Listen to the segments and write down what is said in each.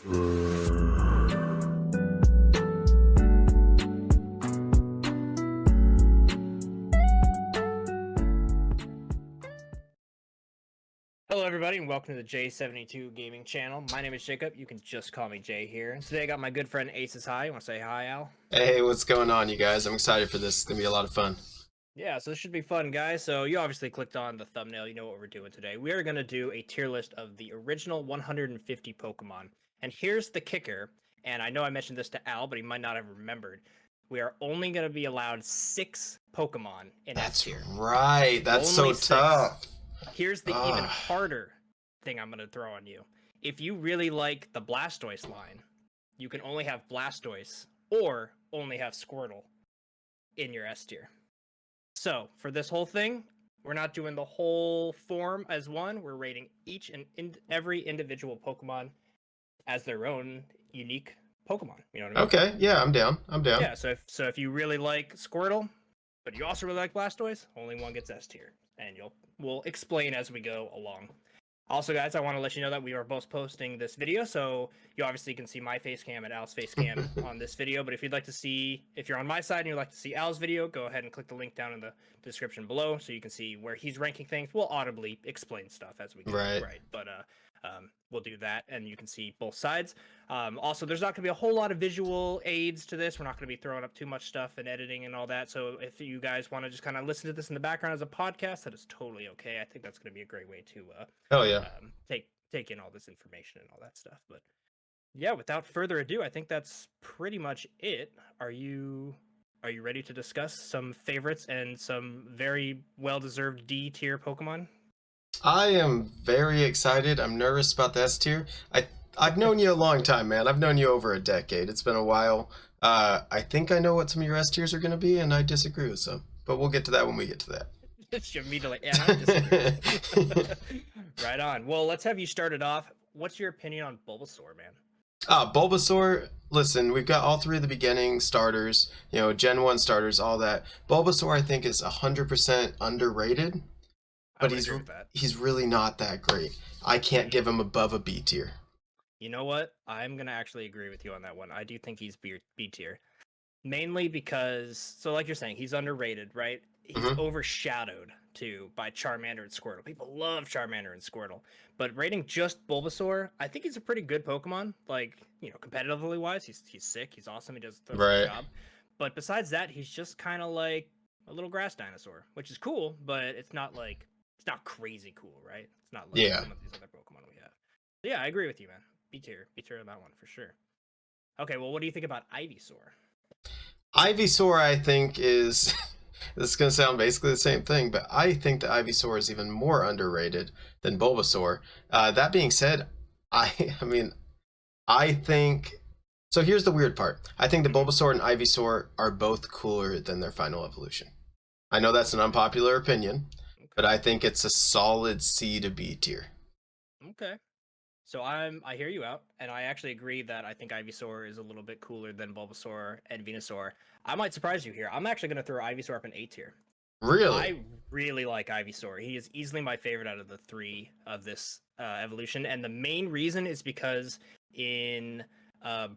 Hello everybody and welcome to the J72 Gaming Channel. My name is Jacob. You can just call me Jay here. Today I got my good friend Aces High. You want to say hi, Al? Hey, what's going on, you guys? I'm excited for this. It's going to be a lot of fun. Yeah, so this should be fun, guys. So you obviously clicked on the thumbnail. You know what we're doing today. We are going to do a tier list of the original 150 Pokemon. And here's the kicker. And I know I mentioned this to Al, but he might not have remembered. We are only going to be allowed 6 Pokemon in S tier. That's right. That's Only so tough. Here's the even harder thing I'm going to throw on you. If you really like the Blastoise line, you can only have Blastoise or only have Squirtle in your S tier. So for this whole thing, we're not doing the whole form as one. We're rating each and every individual Pokemon as their own unique Pokemon. You know what I mean? Okay, yeah, I'm down. Yeah, so if you really like Squirtle, but you also really like Blastoise, only one gets S tier, and we'll explain as we go along. Also, guys, I want to let you know that we are both posting this video, so you obviously can see my face cam and Al's face cam on this video, but if you'd like to see, if you're on my side and you'd like to see Al's video, go ahead and click the link down in the description below so you can see where he's ranking things. We'll audibly explain stuff as we go, right? But we'll do that, and you can see both sides. Also, there's not going to be a whole lot of visual aids to this. We're not going to be throwing up too much stuff and editing and all that. So if you guys want to just kind of listen to this in the background as a podcast, that is totally okay. I think that's going to be a great way to take in all this information and all that stuff. But yeah, without further ado, I think that's pretty much it. Are you ready to discuss some favorites and some very well-deserved D tier Pokemon? I am very excited. I'm nervous about the S tier. I've known you a long time, man. I've known you over a decade. It's been a while. I think I know what some of your S tiers are going to be, and I disagree with some. But we'll get to that when we get to that. Right on. Well, let's have you started off. What's your opinion on Bulbasaur, man? Bulbasaur, listen, we've got all 3 of the beginning starters, Gen 1 starters, all that. Bulbasaur, I think, is 100% underrated. But he's really not that great. I can't give him above a B tier. You know what? I'm going to actually agree with you on that one. I do think he's B tier. Mainly because, so like you're saying, he's underrated, right? He's overshadowed, too, by Charmander and Squirtle. People love Charmander and Squirtle. But rating just Bulbasaur, I think he's a pretty good Pokemon. Like, competitively wise, he's sick. He's awesome. He does a good job. But besides that, he's just kind of like a little grass dinosaur, which is cool, but it's not like... It's not crazy cool, right? It's not like some of these other Pokemon we have. So yeah, I agree with you, man. B tier on that one for sure. Okay, well, what do you think about Ivysaur? Ivysaur, I think, is... This is going to sound basically the same thing, but I think that Ivysaur is even more underrated than Bulbasaur. That being said, I think... So here's the weird part. I think the Bulbasaur and Ivysaur are both cooler than their final evolution. I know that's an unpopular opinion, but I think it's a solid C to B tier. Okay. So I hear you out, and I actually agree that I think Ivysaur is a little bit cooler than Bulbasaur and Venusaur. I might surprise you here. I'm actually going to throw Ivysaur up in A tier. Really? I really like Ivysaur. He is easily my favorite out of the 3 of this evolution, and the main reason is because in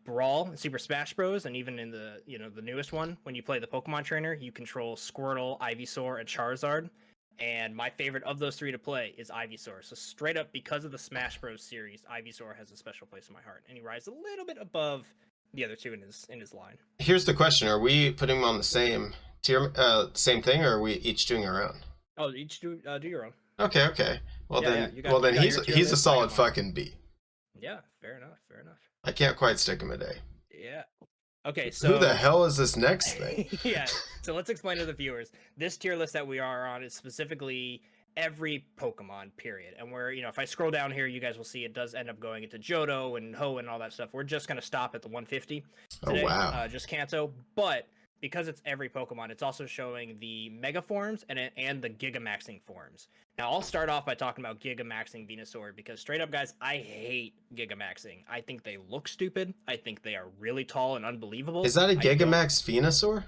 Brawl, Super Smash Bros, and even in the the newest one, when you play the Pokemon Trainer, you control Squirtle, Ivysaur, and Charizard. And my favorite of those 3 to play is Ivysaur. So straight up, because of the Smash Bros series, Ivysaur has a special place in my heart, and he rises a little bit above the other 2 in his line. Here's the question: are we putting them on the same tier, same thing, or are we each doing our own? Oh, each do your own. Okay. Well then he's a solid fucking B. Yeah, fair enough. I can't quite stick him at A. Yeah. Okay, so who the hell is this next thing? Yeah, so let's explain to the viewers. This tier list that we are on is specifically every Pokemon, period. And where, if I scroll down here, you guys will see it does end up going into Johto and Ho and all that stuff. We're just going to stop at the 150 today. Oh, wow. Just Kanto. But because it's every Pokemon, it's also showing the Mega forms and the Gigamaxing forms. Now, I'll start off by talking about Gigamaxing Venusaur, because straight up, guys, I hate Gigamaxing. I think they look stupid. I think they are really tall and unbelievable. Is that a Gigamax Venusaur?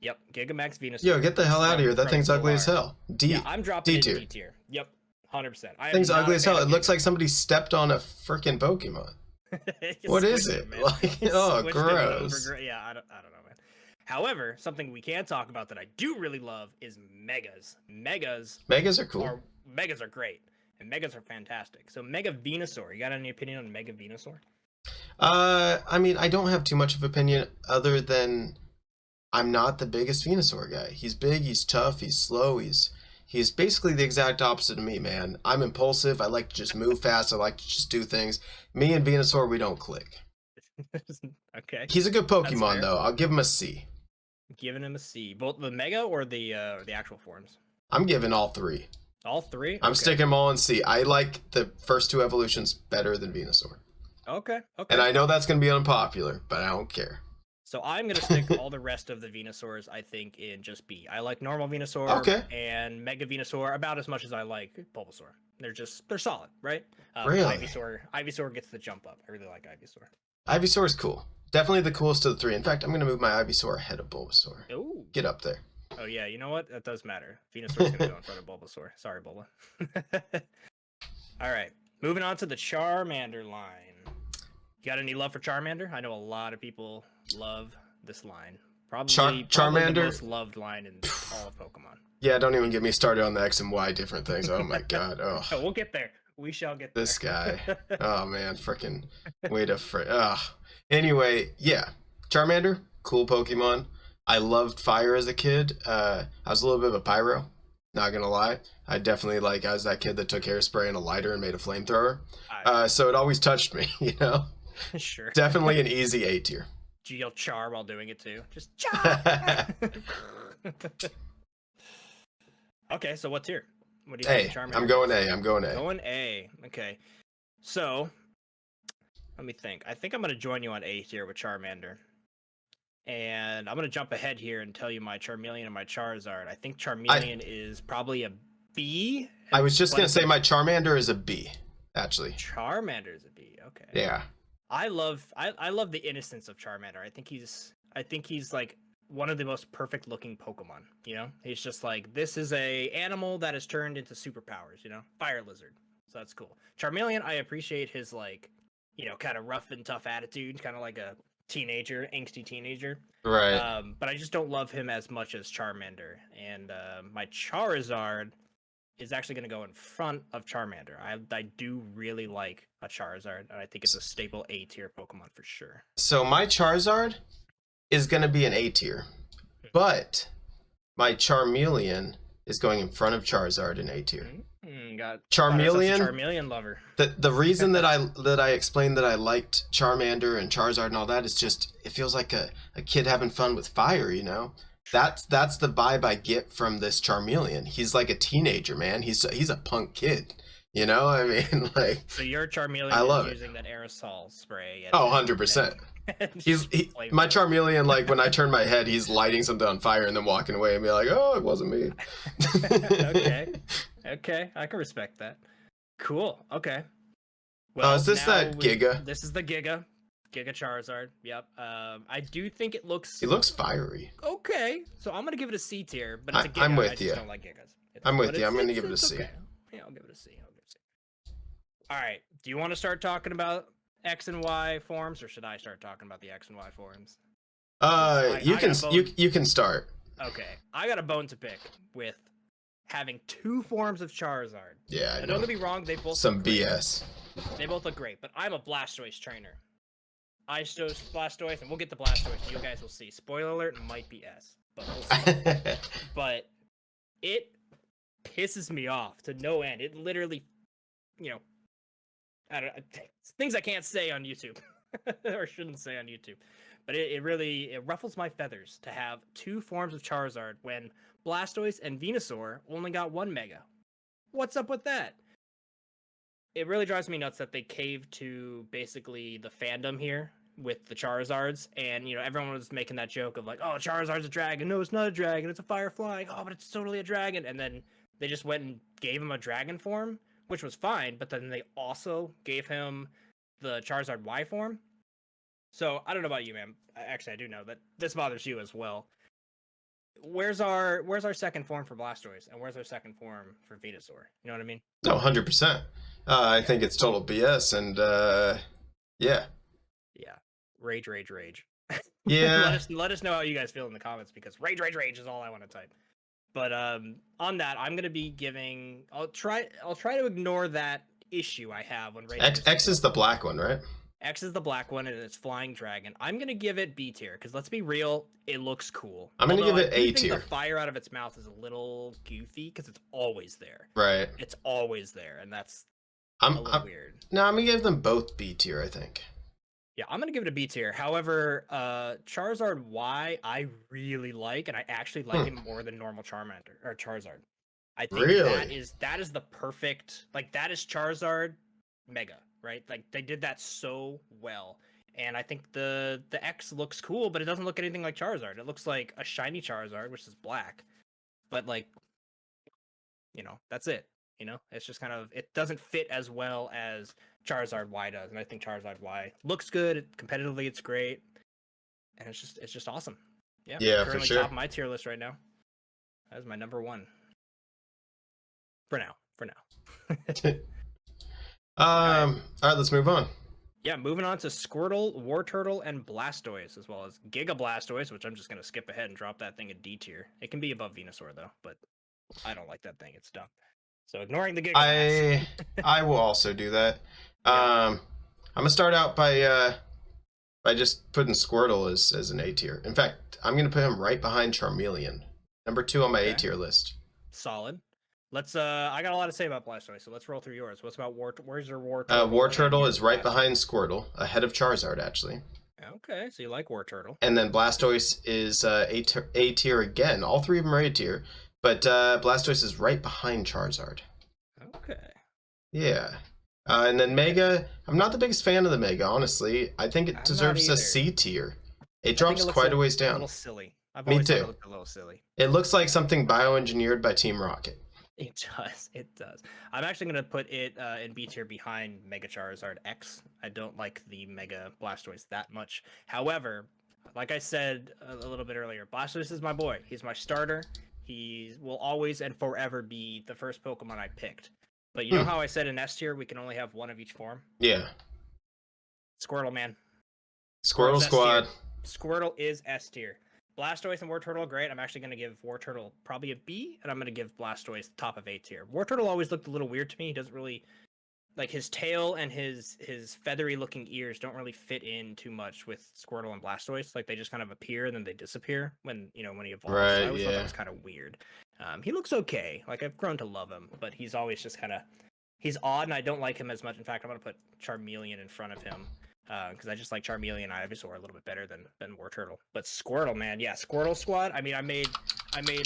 Yep, Gigamax Venusaur. Yo, get the hell out of here. That thing's ugly as hell. Yeah, I'm dropping it in D tier. Yep, 100%. Thing's ugly as hell. It looks like somebody stepped on a freaking Pokemon. What is it? Like, oh, gross. Yeah, I don't know, man. However, something we can talk about that I do really love is megas. Megas are cool. Megas are great, and megas are fantastic. So Mega Venusaur, you got any opinion on Mega Venusaur? I mean, I don't have too much of opinion other than I'm not the biggest Venusaur guy. He's big, he's tough, he's slow, he's basically the exact opposite of me, man. I'm impulsive, I like to just move fast, I like to just do things. Me and Venusaur, we don't click. Okay. He's a good Pokemon though. I'll give him a C. Giving him a C. Both the Mega or the actual forms? I'm giving all three. All three? I'm sticking them all in C. I like the first two evolutions better than Venusaur. Okay. And I know that's going to be unpopular, but I don't care. So I'm going to stick all the rest of the Venusaurs, I think, in just B. I like normal Venusaur and Mega Venusaur about as much as I like Bulbasaur. They're solid, right? Really? Ivysaur gets the jump up. I really like Ivysaur. Ivysaur is cool. Definitely the coolest of the three. In fact, I'm going to move my Ivysaur ahead of Bulbasaur. Ooh. Get up there. Oh, yeah. You know what? That does matter. Venusaur's going to go in front of Bulbasaur. Sorry, Bulba. All right. Moving on to the Charmander line. You got any love for Charmander? I know a lot of people love this line. Probably Charmander, the most loved line in all of Pokemon. Yeah, don't even get me started on the X and Y different things. Oh my god. Oh. We'll get there. We shall get there. This guy. Oh man, freaking way to Anyway, yeah. Charmander, cool Pokemon. I loved fire as a kid. I was a little bit of a pyro, not gonna lie. I was that kid that took hairspray and a lighter and made a flamethrower. So it always touched me, you know? Sure. Definitely an easy A tier. Do you yell char while doing it too? Just char! Okay, so what tier? What do you think Charmander? I'm going A. Going A. Okay. So, let me think. I think I'm going to join you on A tier with Charmander. And I'm going to jump ahead here and tell you my Charmeleon and my Charizard. I think Charmeleon is probably a B. I was just going to say my Charmander is a B, actually. Charmander is a B. Okay. Yeah. I love the innocence of Charmander. I think he's like one of the most perfect looking Pokemon, you know? He's just like, this is a animal that has turned into superpowers, you know? Fire lizard. So that's cool. Charmeleon, I appreciate his like, you know, kind of rough and tough attitude, kind of like a teenager, angsty teenager. Right. But I just don't love him as much as Charmander. And my Charizard is actually going to go in front of Charmander. I do really like a Charizard, and I think it's a staple A tier Pokemon for sure. So my Charizard is going to be an A tier, but my Charmeleon is going in front of Charizard in A tier. Charmeleon lover. The reason that I explained that I liked Charmander and Charizard and all that is just it feels like a kid having fun with fire, you know? That's the vibe I get from this Charmeleon. He's like a teenager, man. He's a punk kid. You know, I mean, like. So your Charmeleon I love is using that aerosol spray. 100%. My Charmeleon, like when I turn my head, he's lighting something on fire and then walking away and be like, "Oh, it wasn't me." Okay, I can respect that. Cool. Okay. Well, is this that Giga? This is the Giga Charizard. Yep. I do think it looks. He looks fiery. Okay, so I'm gonna give it a C tier, but it's a Giga. I'm with I just you. Don't like Gigas. I'm with you. I'm gonna give it a C. Okay. Yeah, I'll give it a C. All right. Do you want to start talking about X and Y forms, or should I start talking about the X and Y forms? You can start. Okay, I got a bone to pick with having two forms of Charizard. Yeah, I know. Don't get me wrong; they both some BS. They both look great, but I'm a Blastoise trainer. Blastoise, and we'll get to Blastoise. You guys will see. Spoiler alert: it might be S, but we'll see. But it pisses me off to no end. It literally, you know, I don't things I can't say on YouTube or shouldn't say on YouTube. But it really ruffles my feathers to have two forms of Charizard when Blastoise and Venusaur only got one Mega. What's up with that? It really drives me nuts that they caved to basically the fandom here with the Charizards, and you know everyone was making that joke of like, oh, Charizard's a dragon. No, it's not a dragon. It's a fire flying. Oh, but it's totally a dragon. And then they just went and gave him a dragon form, which was fine. But then they also gave him the Charizard Y form. So I don't know about you, man. Actually, I do know that this bothers you as well. Where's our second form for Blastoise, and where's our second form for Venusaur? You know what I mean? No, 100%. I think it's total BS, and Yeah. Yeah. Rage, rage, rage. Yeah. let us know how you guys feel in the comments, because rage, rage, rage is all I want to type. But on that, I'm gonna be giving. I'll try to ignore that issue I have when rating X is the black one, right? X is the black one, and it's Flying Dragon. I'm gonna give it B tier, because let's be real, it looks cool. I'm gonna give it A I think tier. the fire out of its mouth is a little goofy, because it's always there. Right. It's always there, and that's a little weird. No, I'm gonna give them both B tier, I think. Yeah, I'm gonna give it a B tier. However, Charizard Y I really like, and I actually like him more than normal Charmander or Charizard. I think that is the perfect, like, that is Charizard Mega, right? Like, they did that so well. And I think the X looks cool, but it doesn't look anything like Charizard. It looks like a shiny Charizard, which is black. But, like, that's it. It's just kind of, it doesn't fit as well as Charizard Y does. And I think Charizard Y looks good. Competitively, it's great. And it's just awesome. Yeah, currently for sure. Top of my tier list right now. That is my number one. For now. All right, let's move on. Yeah, moving on to Squirtle, Wartortle, and Blastoise, as well as Giga Blastoise, which I'm just going to skip ahead and drop that thing in D tier. It can be above Venusaur, though, but I don't like that thing. It's dumb. So ignoring the Giga I will also do that. I'm going to start out by just putting Squirtle as an A tier. In fact, I'm going to put him right behind Charmeleon. Number 2 on my A tier list. Solid. Let's I got a lot to say about Blastoise, so let's roll through yours. What's about where's your Wartortle? Wartortle is right behind Squirtle, ahead of Charizard, actually. Okay, so you like Wartortle. And then Blastoise is A tier again. All three of them are A tier, but Blastoise is right behind Charizard. Okay. Yeah. And then Mega, I'm not the biggest fan of the Mega, honestly. I think it deserves a C tier. It drops quite a ways down. A little silly. Me too. It looked a little silly. It looks like something bioengineered by Team Rocket. It does. It does. I'm actually going to put it in B tier behind Mega Charizard X. I don't like the Mega Blastoise that much. However, like I said a little bit earlier, Blastoise is my boy. He's my starter. He will always and forever be the first Pokemon I picked. But you know how I said in S tier we can only have one of each form? Yeah. Squirtle, man. Squirtle Squad. Squirtle is S tier. Blastoise and Wartortle, great. I'm actually going to give Wartortle probably a B, and I'm going to give Blastoise top of A tier. Wartortle always looked a little weird to me. He doesn't really, like, his tail and his feathery looking ears don't really fit in too much with Squirtle and Blastoise. Like, they just kind of appear and then they disappear when he evolves. Right, so I always thought that was kind of weird. He looks okay. Like, I've grown to love him, but he's always just kind of, he's odd, and I don't like him as much. In fact, I'm going to put Charmeleon in front of him. Because I just like Charmeleon and Ivysaur a little bit better than Wartortle. But Squirtle, man, yeah, Squirtle Squad. I mean, I made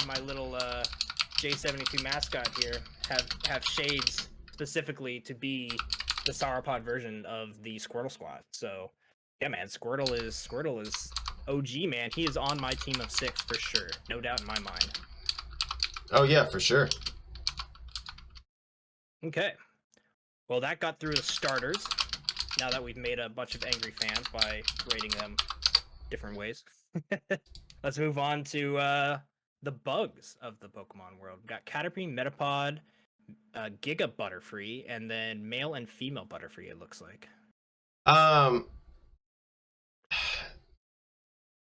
my little J72 mascot here have shades specifically to be the Sauropod version of the Squirtle Squad. So yeah, man, Squirtle is OG, man. He is on my team of 6 for sure, no doubt in my mind. Oh yeah, for sure. Okay. Well, that got through the starters. Now that we've made a bunch of angry fans by rating them different ways. Let's move on to the bugs of the Pokemon world. We've got Caterpie, Metapod, Giga Butterfree, and then male and female Butterfree, it looks like.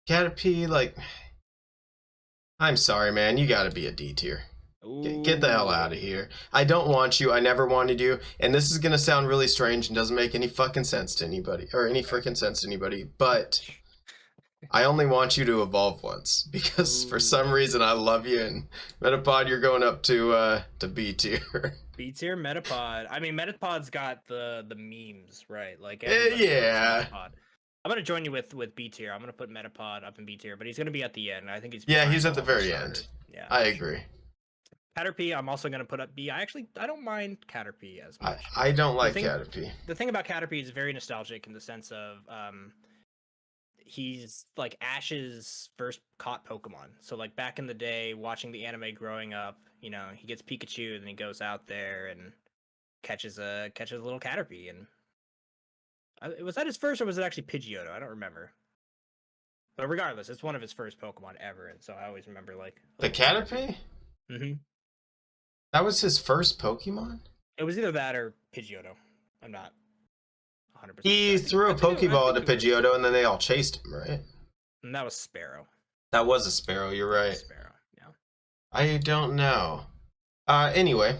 Caterpie, like, I'm sorry, man. You gotta be a D tier. Get the hell out of here. I don't want you. I never wanted you. And this is going to sound really strange and doesn't make any fucking sense to anybody. Or any freaking sense to anybody. But I only want you to evolve once. Because for some reason I love you. And Metapod, you're going up to B tier. B tier Metapod. I mean, Metapod's got the memes, right? Like, yeah. I'm going to join you with B tier. I'm going to put Metapod up in B tier. But he's going to be at the end. I think he's... Yeah, he's at the very end. Yeah, I agree. Caterpie, I'm also going to put up B. I don't mind Caterpie as much. I don't like Caterpie. The thing about Caterpie is very nostalgic in the sense of he's like Ash's first caught Pokemon. So like back in the day, watching the anime growing up, he gets Pikachu and then he goes out there and catches a little Caterpie. And was that his first, or was it actually Pidgeotto? I don't remember. But regardless, it's one of his first Pokemon ever, and so I always remember like the Caterpie. Mm-hmm. That was his first Pokemon? It was either that or Pidgeotto. I'm not 100%. He threw a Pokeball at Pidgeotto, and then they all chased him, right? And that was Sparrow. That was a Sparrow. You're right. Sparrow. Yeah. I don't know. Anyway.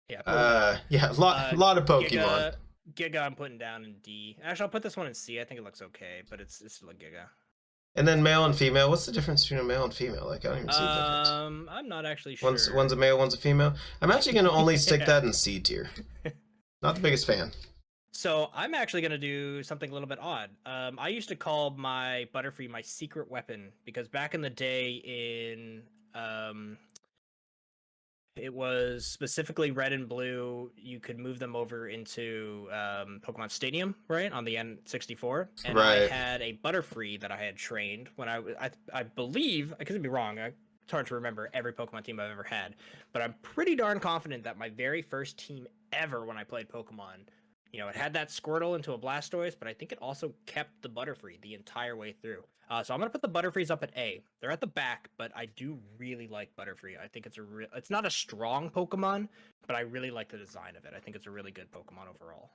Yeah. Yeah. Lot of Pokemon. Giga, I'm putting down in D. Actually, I'll put this one in C. I think it looks okay, but it's still a Giga. And then male and female. What's the difference between a male and female? Like, I don't even see the difference. I'm not actually sure. One's a male, one's a female. I'm actually going to only stick that in C tier. Not the biggest fan. So I'm actually going to do something a little bit odd. I used to call my Butterfree my secret weapon because back in the day in it was specifically red and blue. You could move them over into Pokemon Stadium, right, on the N64. And right. I had a Butterfree that I had trained when I believe, I could be wrong. It's hard to remember every Pokemon team I've ever had, but I'm pretty darn confident that my very first team ever when I played Pokemon, you know, it had that Squirtle into a Blastoise, but I think it also kept the Butterfree the entire way through. So I'm gonna put the Butterfrees up at A. They're at the back, but I do really like Butterfree. I think it's not a strong Pokemon, but I really like the design of it. I think it's a really good Pokemon overall.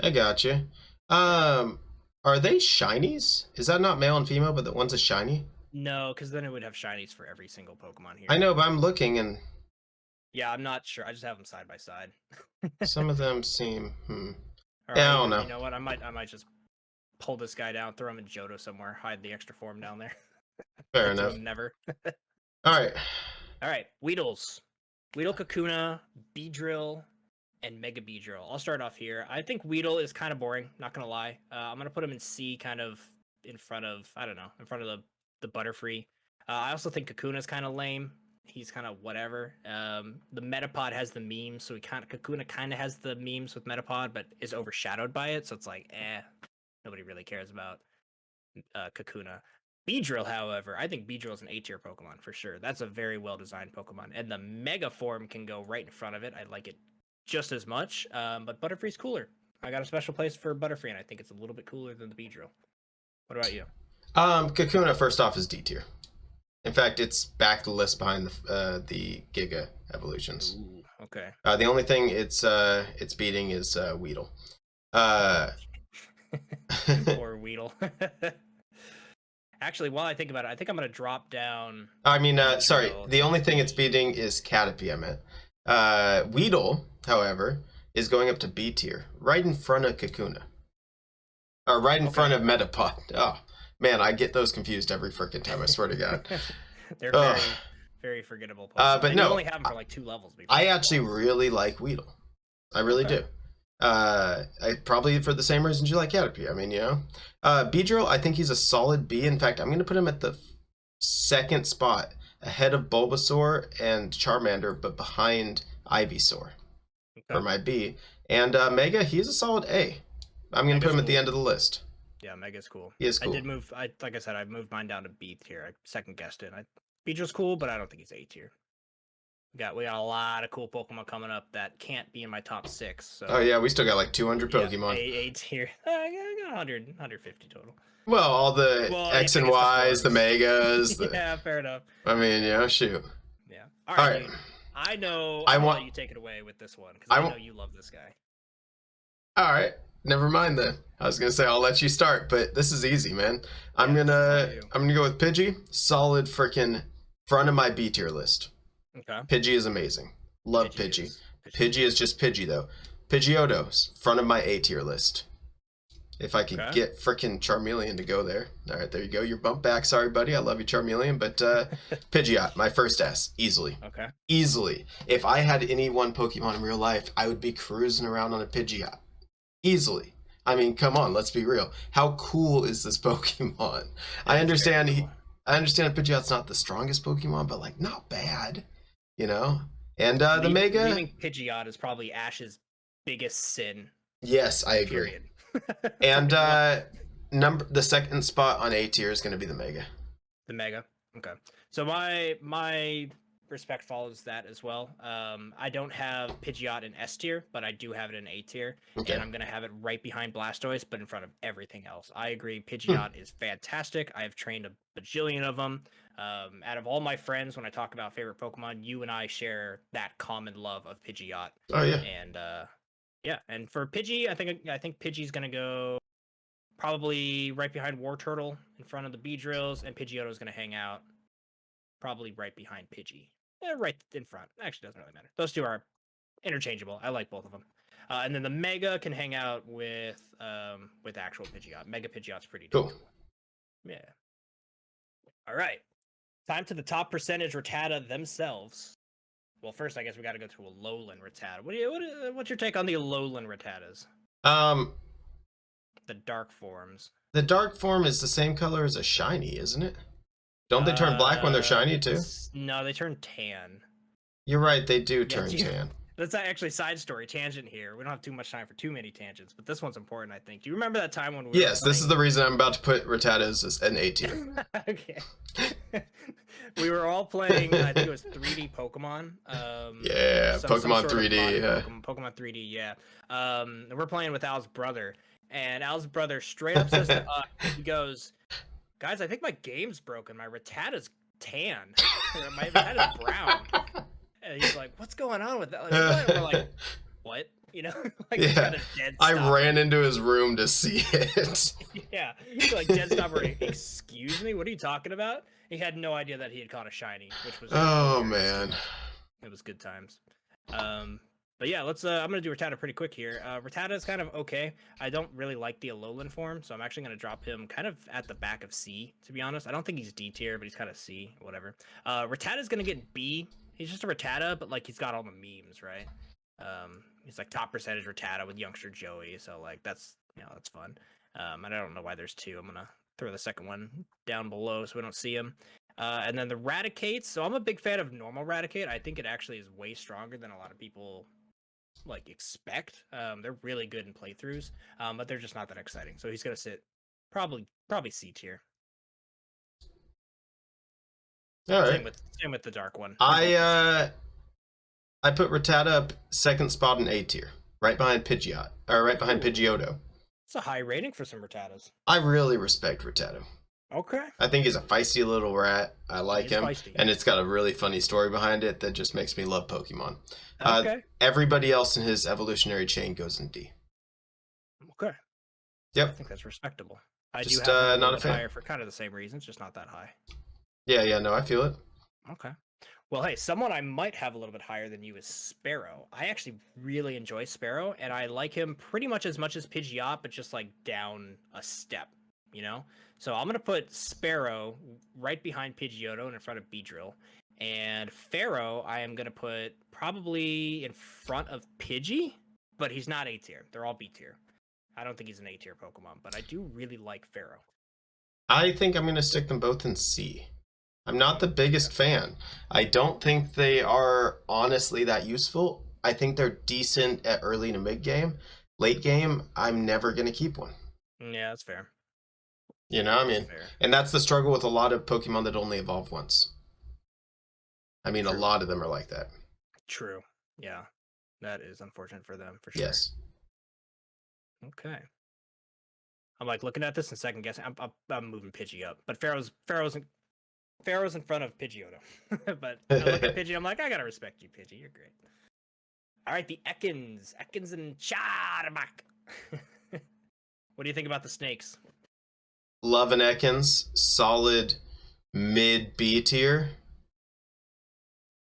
I got you. Are they shinies? Is that not male and female, but the one's a shiny? No, because then it would have shinies for every single Pokemon here. I know, but I'm looking and. Yeah, I'm not sure. I just have them side by side. Some of them seem. Right, yeah, I don't know. You know what? I might just pull this guy down, throw him in Johto somewhere, hide the extra form down there. Fair enough. Never. All right. Weedles, Weedle, Kakuna, Beedrill, and Mega Beedrill. I'll start off here. I think Weedle is kind of boring. Not gonna lie. I'm gonna put him in C, kind of in front of the Butterfree. I also think Kakuna is kind of lame. He's kind of whatever. The Metapod has the memes, so Kakuna kind of has the memes with Metapod, but is overshadowed by it. So it's like, nobody really cares about Kakuna. Beedrill, however, I think Beedrill is an A-tier Pokemon for sure. That's a very well-designed Pokemon, and the Mega form can go right in front of it. I like it just as much, but Butterfree's cooler. I got a special place for Butterfree, and I think it's a little bit cooler than the Beedrill. What about you? Kakuna, first off, is D tier. In fact, it's back the list behind the Giga evolutions. Ooh, okay. The only thing it's beating is Weedle. Poor Weedle. Actually, while I think about it, I think I'm gonna drop down. I mean, sorry. The only thing it's beating is Caterpie. I meant. Weedle, however, is going up to B tier, right in front of Kakuna. Or right in front of Metapod. Oh. Man, I get those confused every freaking time. I swear to God. They're very, very forgettable. But no, you only have them for like 2 levels. I actually really like Weedle. I really do. I probably for the same reasons you like Caterpie. I mean, you know, Beedrill. I think he's a solid B. In fact, I'm going to put him at the second spot, ahead of Bulbasaur and Charmander, but behind Ivysaur for my B. And Mega, he's a solid A. I'm going to put him at the end of the list. Yeah, Mega's cool. He is cool. I did move. Like I said, I moved mine down to B tier. I second guessed it. Beedrill's cool, but I don't think he's A tier. We got a lot of cool Pokemon coming up that can't be in my top 6. So. Oh yeah, we still got like 200 Pokemon. A tier. I got 150 total. Well, all the X and Ys, the Megas. Yeah, fair enough. I mean, yeah, shoot. Yeah. All right. I know. I want you take it away with this one because I know you love this guy. All right. Never mind then. I was gonna say I'll let you start, but this is easy, man. I'm gonna go with Pidgey. Solid freaking front of my B tier list. Okay. Pidgey is amazing. Love Pidgey. Pidgey is just Pidgey though. Pidgeotto, front of my A tier list. If I could get freaking Charmeleon to go there. All right, there you go. You're bumped back. Sorry, buddy. I love you, Charmeleon, but Pidgeot, my first S, easily. Okay. Easily. If I had any one Pokemon in real life, I would be cruising around on a Pidgeot. Easily. I mean, come on, let's be real. How cool is this Pokemon? I understand Pidgeot's not the strongest Pokemon, but like not bad, you know? And the Mega leaving Pidgeot is probably Ash's biggest sin. Yes, I agree. And the second spot on A tier is going to be the Mega. The Mega. Okay. So my respect follows that as well. I don't have Pidgeot in S tier, but I do have it in A tier, and I'm gonna have it right behind Blastoise, but in front of everything else. I agree, Pidgeot is fantastic. I have trained a bajillion of them. Out of all my friends, when I talk about favorite Pokemon, you and I share that common love of Pidgeot. Oh yeah. And Yeah, and for Pidgey, I think Pidgey's gonna go probably right behind War Turtle in front of the Beedrills, and Pidgeotto's gonna hang out probably right behind Pidgey. Right in front. Actually, doesn't really matter. Those two are interchangeable. I like both of them. And then the Mega can hang out with actual Pidgeot. Mega Pidgeot's pretty Cool. cool. Yeah. All right. Time to the top percentage Rattata themselves. Well, first I guess we got to go to a Alolan Rattata. What's your take on the Alolan Rattatas? The dark forms. The dark form is the same color as a shiny, isn't it? Don't they turn black when they're shiny too? No, they turn tan. You're right, they do turn tan. That's actually side story tangent here. We don't have too much time for too many tangents, but this one's important, I think. Do you remember that time when we Yes, this is the reason I'm about to put Rattata as an A tier. Okay. We were all playing, I think it was 3D Pokemon. Yeah, Pokemon 3D. Yeah. Pokemon 3D, yeah. And we're playing with Al's brother, and Al's brother straight up says to us, he goes, "Guys, I think my game's broken. My Rattata's tan. My Rattata's brown." And he's like, "What's going on with that?" Like, we're like, "What?" You know? Like, yeah. I ran into his room to see it. Yeah. He's like, dead stop. Excuse me? What are you talking about? He had no idea that he had caught a shiny, which was man. It was good times. But yeah, let's I'm gonna do Rattata pretty quick here. Rattata is kind of okay. I don't really like the Alolan form, so I'm actually gonna drop him kind of at the back of C, to be honest. I don't think he's D tier, but he's kind of C, whatever. Rattata's gonna get B. He's just a Rattata, but like he's got all the memes, right? He's like top percentage Rattata with youngster Joey, so like that's that's fun. And I don't know why there's two. I'm gonna throw the second one down below so we don't see him. And then the Raticates. So I'm a big fan of normal Raticate. I think it actually is way stronger than a lot of people like expect. They're really good in playthroughs, but they're just not that exciting. So he's gonna sit probably C tier. All right. Same with the dark one. I put Rattata up second spot in A tier, right behind Pidgeot, or right behind Pidgeotto. It's a high rating for some Rattatas. I really respect Rattata. Okay. I think he's a feisty little rat. I like him, and it's got a really funny story behind it that just makes me love Pokemon. Okay. Everybody else in his evolutionary chain goes in D. Okay. Yep. I think that's respectable. I just, do have not a fan. Higher for kind of the same reasons, just not that high. Yeah, no, I feel it. Okay. Well, hey, someone I might have a little bit higher than you is Sparrow. I actually really enjoy Sparrow, and I like him pretty much as Pidgeot, but just like down a step, So I'm going to put Sparrow right behind Pidgeotto and in front of Beedrill. And Pharaoh, I am going to put probably in front of Pidgey, but he's not A tier. They're all B tier. I don't think he's an A tier Pokemon, but I do really like Pharaoh. I think I'm going to stick them both in C. I'm not the biggest fan. I don't think they are honestly that useful. I think they're decent at early to mid game. Late game, I'm never going to keep one. Yeah, that's fair. And that's the struggle with a lot of Pokemon that only evolve once. I mean, True. A lot of them are like that. True. Yeah. That is unfortunate for them, for sure. Yes. Okay. I'm like looking at this and second guessing. I'm moving Pidgey up, but Pharaoh's in front of Pidgeotto. But I look at Pidgey, I'm like, I gotta respect you, Pidgey. You're great. All right, the Ekans and Charbak. What do you think about the snakes? Love an Ekans, solid mid B tier.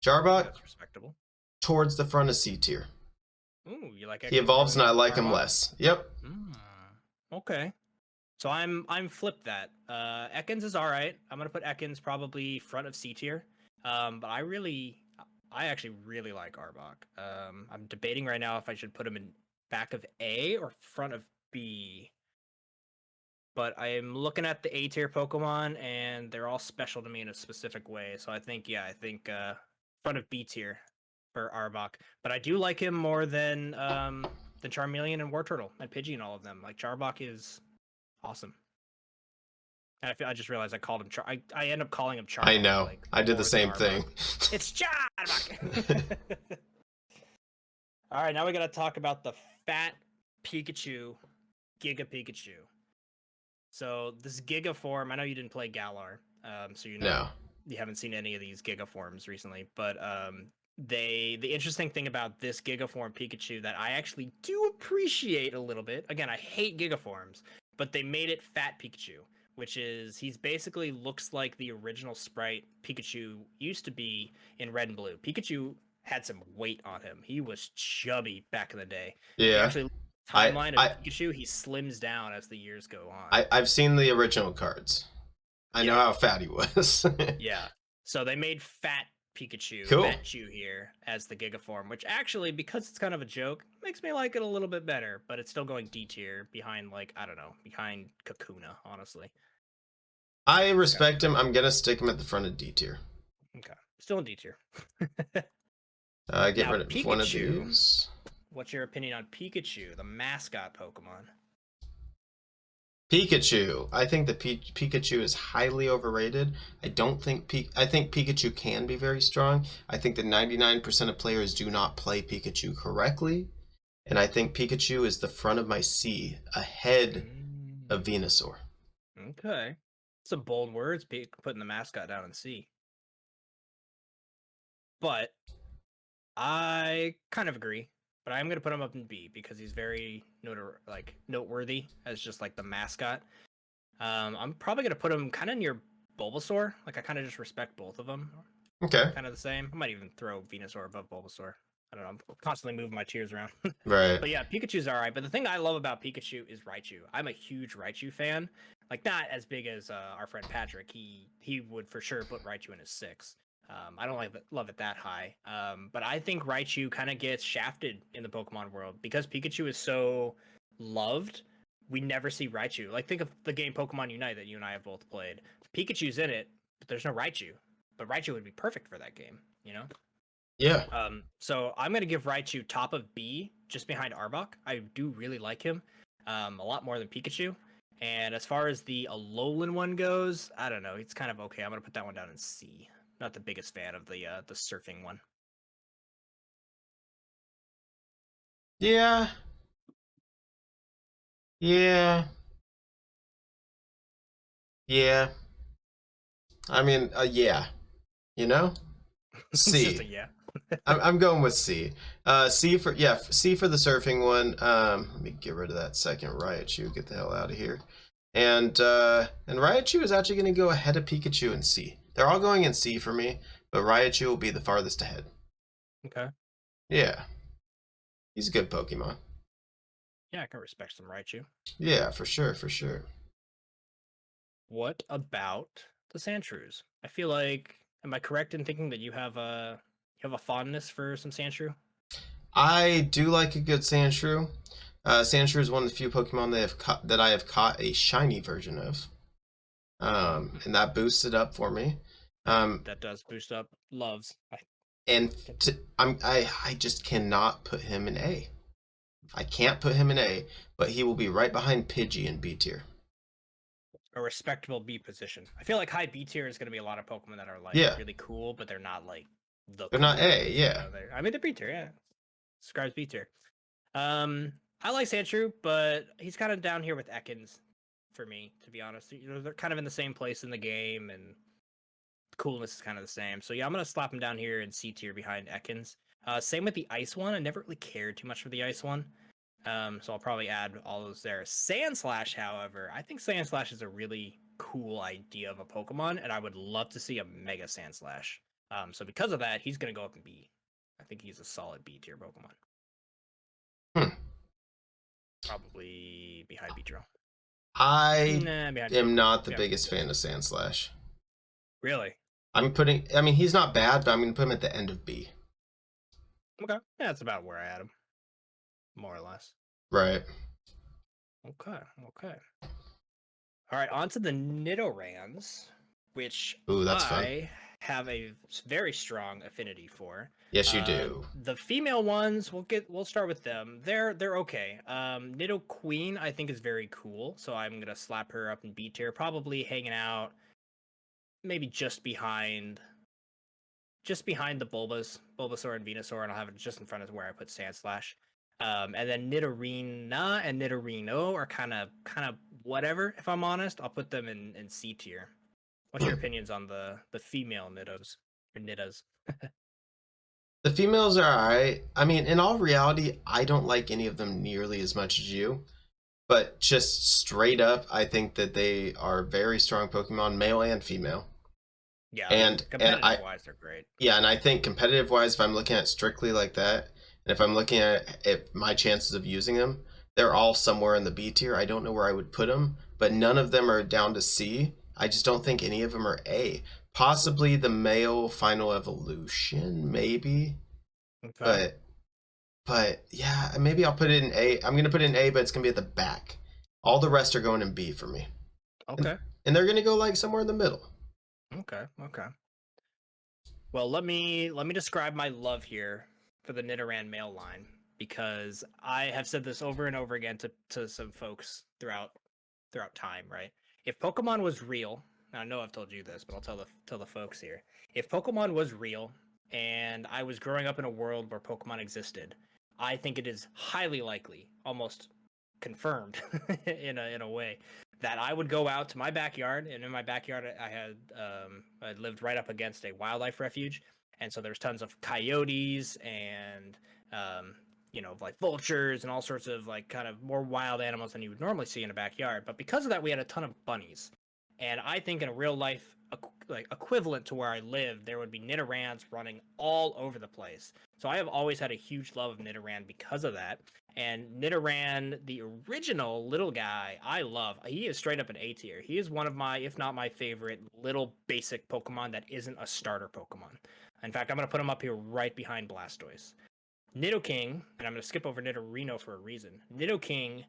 Charbak, that's respectable. Towards the front of C tier. Ooh, you like Ekans? He evolves and I like him less. Yep. Okay. So I'm flipped that. Ekans is all right. I'm gonna put Ekans probably front of C tier. But I actually really like Arbok. I'm debating right now if I should put him in back of A or front of B. But I'm looking at the A tier Pokemon and they're all special to me in a specific way. So I think front of B tier for Arbok. But I do like him more than Charmeleon and Wartortle and Pidgey and all of them. Like Charbok is awesome. And I just realized I called him I end up calling him Charbok. I know. Like, I did the same thing. It's Charbok. All right, now we got to talk about the fat Pikachu, Giga Pikachu. So this Giga form, I know you didn't play Galar, so you haven't seen any of these Giga forms recently, but the interesting thing about this Gigaform Pikachu that I actually do appreciate a little bit. Again, I hate Gigaforms, but they made it Fat Pikachu, which is he's basically looks like the original sprite Pikachu used to be in Red and Blue. Pikachu had some weight on him. He was chubby back in the day. If you Yeah. actually look at the I timeline of I Pikachu, he slims down as the years go on. I've seen the original cards. I know Yeah. how fat he was. Yeah. So they made Fat Pikachu, Cool. Fat Chew here as the Gigaform, which actually, because it's kind of a joke, makes me like it a little bit better. But it's still going D tier behind, like, I don't know, behind Kakuna, honestly. I respect him. I'm gonna stick him at the front of D tier. Okay, still in D tier. Get Now, rid of Pikachu, one of these. What's your opinion on Pikachu, the mascot Pokemon? Pikachu. I think the Pikachu is highly overrated. I don't think I think Pikachu can be very strong. I think that 99% of players do not play Pikachu correctly, and I think Pikachu is the front of my C ahead of Venusaur. Okay, some bold words, putting the mascot down in C. But I kind of agree. But I'm gonna put him up in B because he's very noteworthy as just like the mascot. I'm probably gonna put him kind of near Bulbasaur. Like I kind of just respect both of them. Okay. Kind of the same. I might even throw Venusaur above Bulbasaur. I don't know. I'm constantly moving my tiers around. Right. But yeah, Pikachu's all right. But the thing I love about Pikachu is Raichu. I'm a huge Raichu fan. Like not as big as our friend Patrick. He would for sure put Raichu in his 6. I don't love it that high. But I think Raichu kind of gets shafted in the Pokemon world because Pikachu is so loved. We never see Raichu. Like think of the game Pokemon Unite that you and I have both played. Pikachu's in it, but there's no Raichu. But Raichu would be perfect for that game, you know? Yeah. So I'm gonna give Raichu top of B, just behind Arbok. I do really like him, a lot more than Pikachu. And as far as the Alolan one goes, I don't know. It's kind of okay. I'm gonna put that one down in C. Not the biggest fan of the surfing one. Yeah. Yeah. Yeah. I mean, yeah. You know? It's just a C. yeah. I'm going with C. C for C for the surfing one. Let me get rid of that second Raichu. Get the hell out of here. And Raichu is actually going to go ahead of Pikachu in C. They're all going in C for me, but Raichu will be the farthest ahead. Okay. Yeah, he's a good Pokemon. Yeah, I can respect some Raichu. Yeah, for sure, for sure. What about the Sandshrews? I feel like, am I correct in thinking that you have a fondness for some Sandshrew? I do like a good Sandshrew. Sandshrew is one of the few Pokemon that I have caught a shiny version of, and that boosts it up for me. That does boost up loves. I just cannot put him in A. I can't put him in A, but he will be right behind Pidgey in B tier. A respectable B position. I feel like high B tier is going to be a lot of Pokemon that are like really cool, but they're not like they're not A. Yeah, I mean they're B tier. Yeah, describes B tier. I like Sandshrew, but he's kind of down here with Ekans for me, to be honest. You know, they're kind of in the same place in the game, and coolness is kind of the same. So yeah, I'm gonna slap him down here in C tier behind Ekans. Same with the Ice one. I never really cared too much for the Ice one. So I'll probably add all those there. Sandslash, however, I think Sandslash is a really cool idea of a Pokemon, and I would love to see a Mega Sandslash. So because of that, he's gonna go up in B. I think he's a solid B tier Pokemon. Probably behind Beedrill. I am not the biggest fan of Sandslash. Really? I mean, he's not bad, but I'm going to put him at the end of B. Okay. Yeah, that's about where I had him. More or less. Right. Okay. All right, on to the Nidorans, which that's I have a very strong affinity for. Yes, you do. The female ones, we'll start with them. They're okay. Nidoqueen I think is very cool, so I'm gonna slap her up in B tier, probably hanging out maybe just behind the Bulbasaur and Venusaur, and I'll have it just in front of where I put Sandslash. And then Nidorina and Nidorino are kind of whatever. If I'm honest, I'll put them in C tier. What's your opinions on the female Nidos or Nidas? The females are alright. I mean, in all reality, I don't like any of them nearly as much as you. But just straight up, I think that they are very strong Pokemon, male and female. Yeah, And competitive I wise, they're great. yeah, and I think competitive wise, if I'm looking at strictly like that, and if I'm looking at my chances of using them, they're all somewhere in the B tier. I don't know where I would put them, but none of them are down to C. I just don't think any of them are A. Possibly the male Final Evolution, maybe, Okay. but yeah, maybe I'll put it in A. I'm gonna put it in A, but it's gonna be at the back. All the rest are going in B for me, Okay. and they're gonna go like somewhere in the middle. Okay. Okay. Well, let me describe my love here for the Nidoran male line because I have said this over and over again to some folks throughout time, right? If Pokemon was real, and I know I've told you this, but I'll tell the folks here. If Pokemon was real and I was growing up in a world where Pokemon existed, I think it is highly likely, almost confirmed in a way, that I would go out to my backyard, and in my backyard I lived right up against a wildlife refuge, and so there's tons of coyotes and like vultures and all sorts of like kind of more wild animals than you would normally see in a backyard. But because of that, we had a ton of bunnies, and I think in a real life like equivalent to where I live, there would be Nidorans running all over the place. So I have always had a huge love of Nidoran because of that. And Nidoran, the original little guy, I love. He is straight up an A tier. He is one of my, if not my favorite, little basic Pokemon that isn't a starter Pokemon. In fact, I'm going to put him up here right behind Blastoise. Nidoking, and I'm going to skip over Nidorino for a reason. Nidoking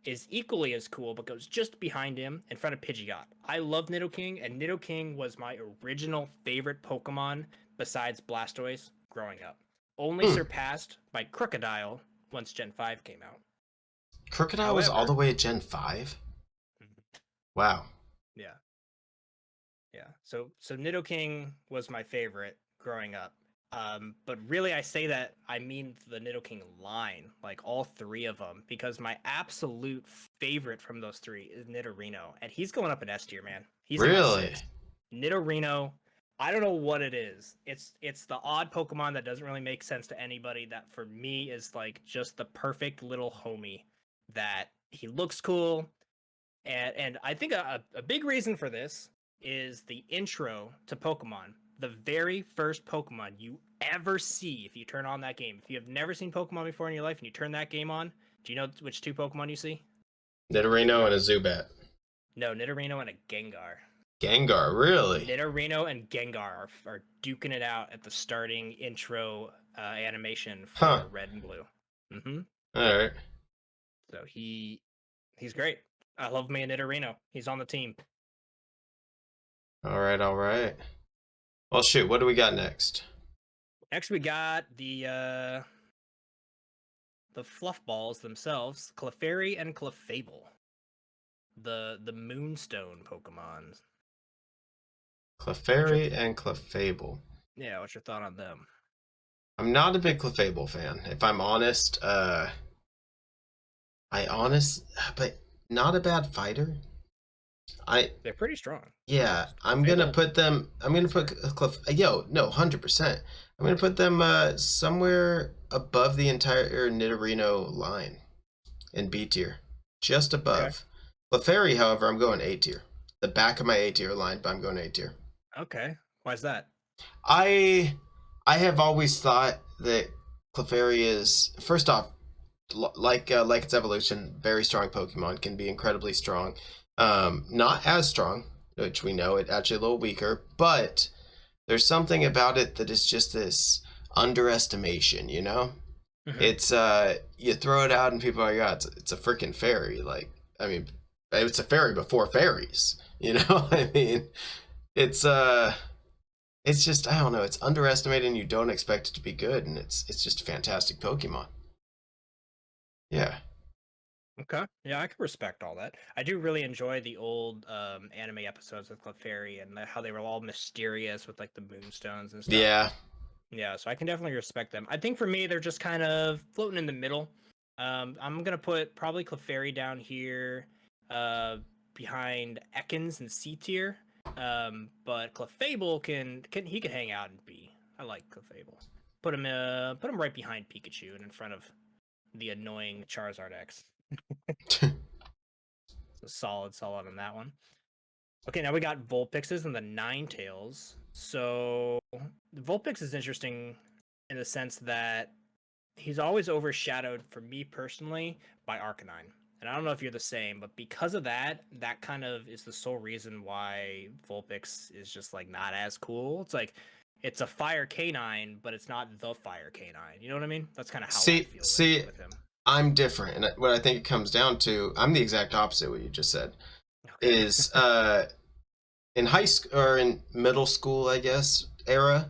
is equally as cool, but goes just behind him in front of Pidgeot. I love Nidoking, and Nidoking was my original favorite Pokemon besides Blastoise growing up. Only surpassed by Crocodile once Gen 5 came out. Crocodile was all the way at Gen 5? Wow. Yeah. Yeah. So Nidoking was my favorite growing up. But really I say that I mean the Nidoking line, like all three of them, because my absolute favorite from those three is Nidorino, and he's going up in S tier, man. He's really? in my Nidorino, I don't know what it is. It's the odd Pokemon that doesn't really make sense to anybody that for me is like just the perfect little homie that he looks cool. And I think a big reason for this is the intro to Pokemon. The very first Pokemon you ever see if you turn on that game. If you have never seen Pokemon before in your life and you turn that game on, do you know which two Pokemon you see? Nidorino and a Zubat. No, Nidorino and a Gengar. Gengar, really? Nidorino and Gengar are duking it out at the starting intro animation for Red and Blue. Mm-hmm. All right. So he's great. I love me a Nidorino. He's on the team. All right, all right. Well, shoot, what do we got next? Next, we got the fluff balls themselves, Clefairy and Clefable. The Moonstone Pokemon. Clefairy and Clefable. Yeah, what's your thought on them? I'm not a big Clefable fan, if I'm honest. But not a bad fighter. They're pretty strong. Yeah, I'm gonna put 100%. I'm gonna put them somewhere above the entire Nidorino line in B tier, just above. Okay. Clefairy, however, I'm going A tier. The back of my A tier line, but I'm going A tier. Okay, why is that? I have always thought that Clefairy is, first off, like its evolution, very strong Pokemon, can be incredibly strong. Not as strong, which we know it actually a little weaker, but there's something about it that is just this underestimation, you know? Mm-hmm. It's you throw it out and people are like, yeah, it's a freaking fairy. Like, I mean, it's a fairy before fairies, you know? I mean, it's just, I don't know, it's underestimated and you don't expect it to be good, and it's just a fantastic Pokemon. Yeah. Okay. Yeah, I can respect all that. I do really enjoy the old anime episodes with Clefairy and how they were all mysterious with like the moonstones and stuff. Yeah. Yeah, so I can definitely respect them. I think for me, they're just kind of floating in the middle. I'm gonna put probably Clefairy down here, behind Ekans and C tier. But Clefable can hang out in B. I like Clefable. put him right behind Pikachu and in front of the annoying Charizard X. So solid on that one. Okay, now we got Vulpixes and the Ninetales. So Vulpix is interesting in the sense that he's always overshadowed, for me personally, by Arcanine. And I don't know if you're the same, but because of that, that kind of is the sole reason why Vulpix is just like not as cool. It's like it's a fire canine, but it's not the fire canine. You know what I mean? That's kind of how I feel with him. I'm different, and what I think it comes down to, I'm the exact opposite of what you just said. Okay. Is in high school or in middle school, I guess, era,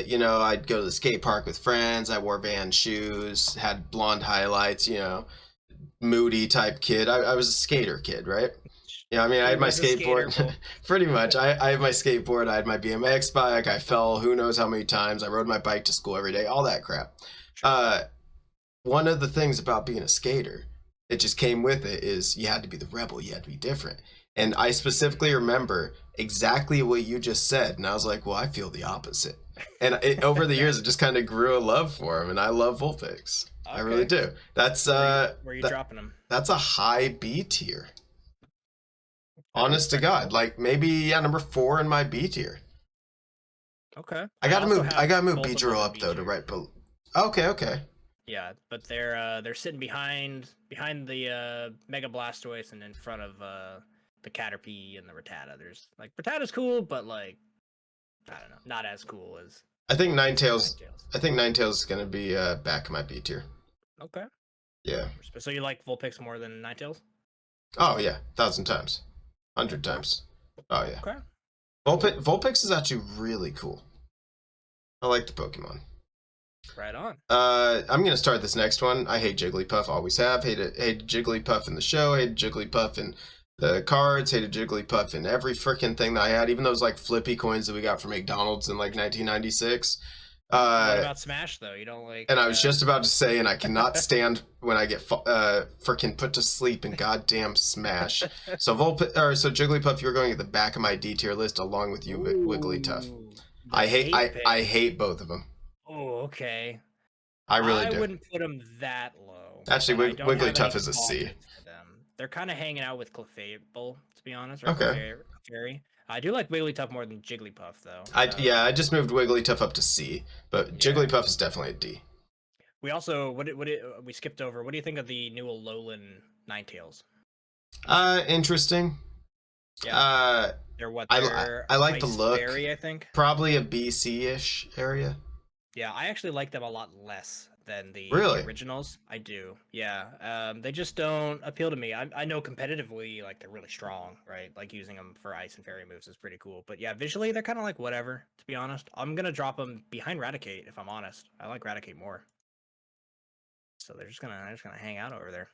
you know, I'd go to the skate park with friends. I wore Vans shoes, had blonde highlights, you know, moody type kid. I was a skater kid, right? Yeah, I mean, I had my skateboard. Pretty much. I had my skateboard. I had my BMX bike. I fell who knows how many times. I rode my bike to school every day. All that crap. One of the things about being a skater, it just came with it, is you had to be the rebel. You had to be different. And I specifically remember exactly what you just said. And I was like, well, I feel the opposite. And over the years, it just kind of grew a love for him. And I love Vulpix. Okay. I really do. That's where are you dropping him? That's a high B tier. Honest to God, like maybe number 4 in my B tier. Okay. I gotta move Beedrill up though to right below. Okay. Yeah, but they're sitting behind the Mega Blastoise and in front of the Caterpie and the Rattata. There's like Rattata's cool, but like I don't know, not as cool as. I think Ninetales. I think Ninetales is gonna be back in my B tier. Okay. Yeah. So you like Vulpix more than Ninetales? Oh yeah, 1,000 times, 100 times. Oh yeah. Okay. Vulpix is actually really cool. I like the Pokemon. Right on. I'm gonna start this next one. I hate Jigglypuff. Always have. Hated Jigglypuff in the show. Hated Jigglypuff in the cards. Hated Jigglypuff in every freaking thing that I had. Even those like flippy coins that we got from McDonald's in like 1996. What about Smash though? You don't like? And I was just about to say, and I cannot stand when I get freaking put to sleep in goddamn Smash. So Jigglypuff, you're going at the back of my D tier list along with you, Wigglytuff. I hate both of them. Oh, okay. I really do. I wouldn't put them that low. Actually, Wigglytuff is a C. They're kind of hanging out with Clefable, to be honest. Okay. Clefairy. I do like Wigglytuff more than Jigglypuff, though. I just moved Wigglytuff up to C, but Jigglypuff is definitely a D. We also we skipped over. What do you think of the new Alolan Ninetales? Interesting. Yeah. They're what? I like the look. Berry, I think. Probably a BC-ish area. Yeah, I actually like them a lot less than the originals. I do. Yeah. They just don't appeal to me. I know competitively, like, they're really strong, right? Like, using them for ice and fairy moves is pretty cool. But yeah, visually, they're kind of like whatever, to be honest. I'm going to drop them behind Raticate, if I'm honest. I like Raticate more. So they're just gonna hang out over there.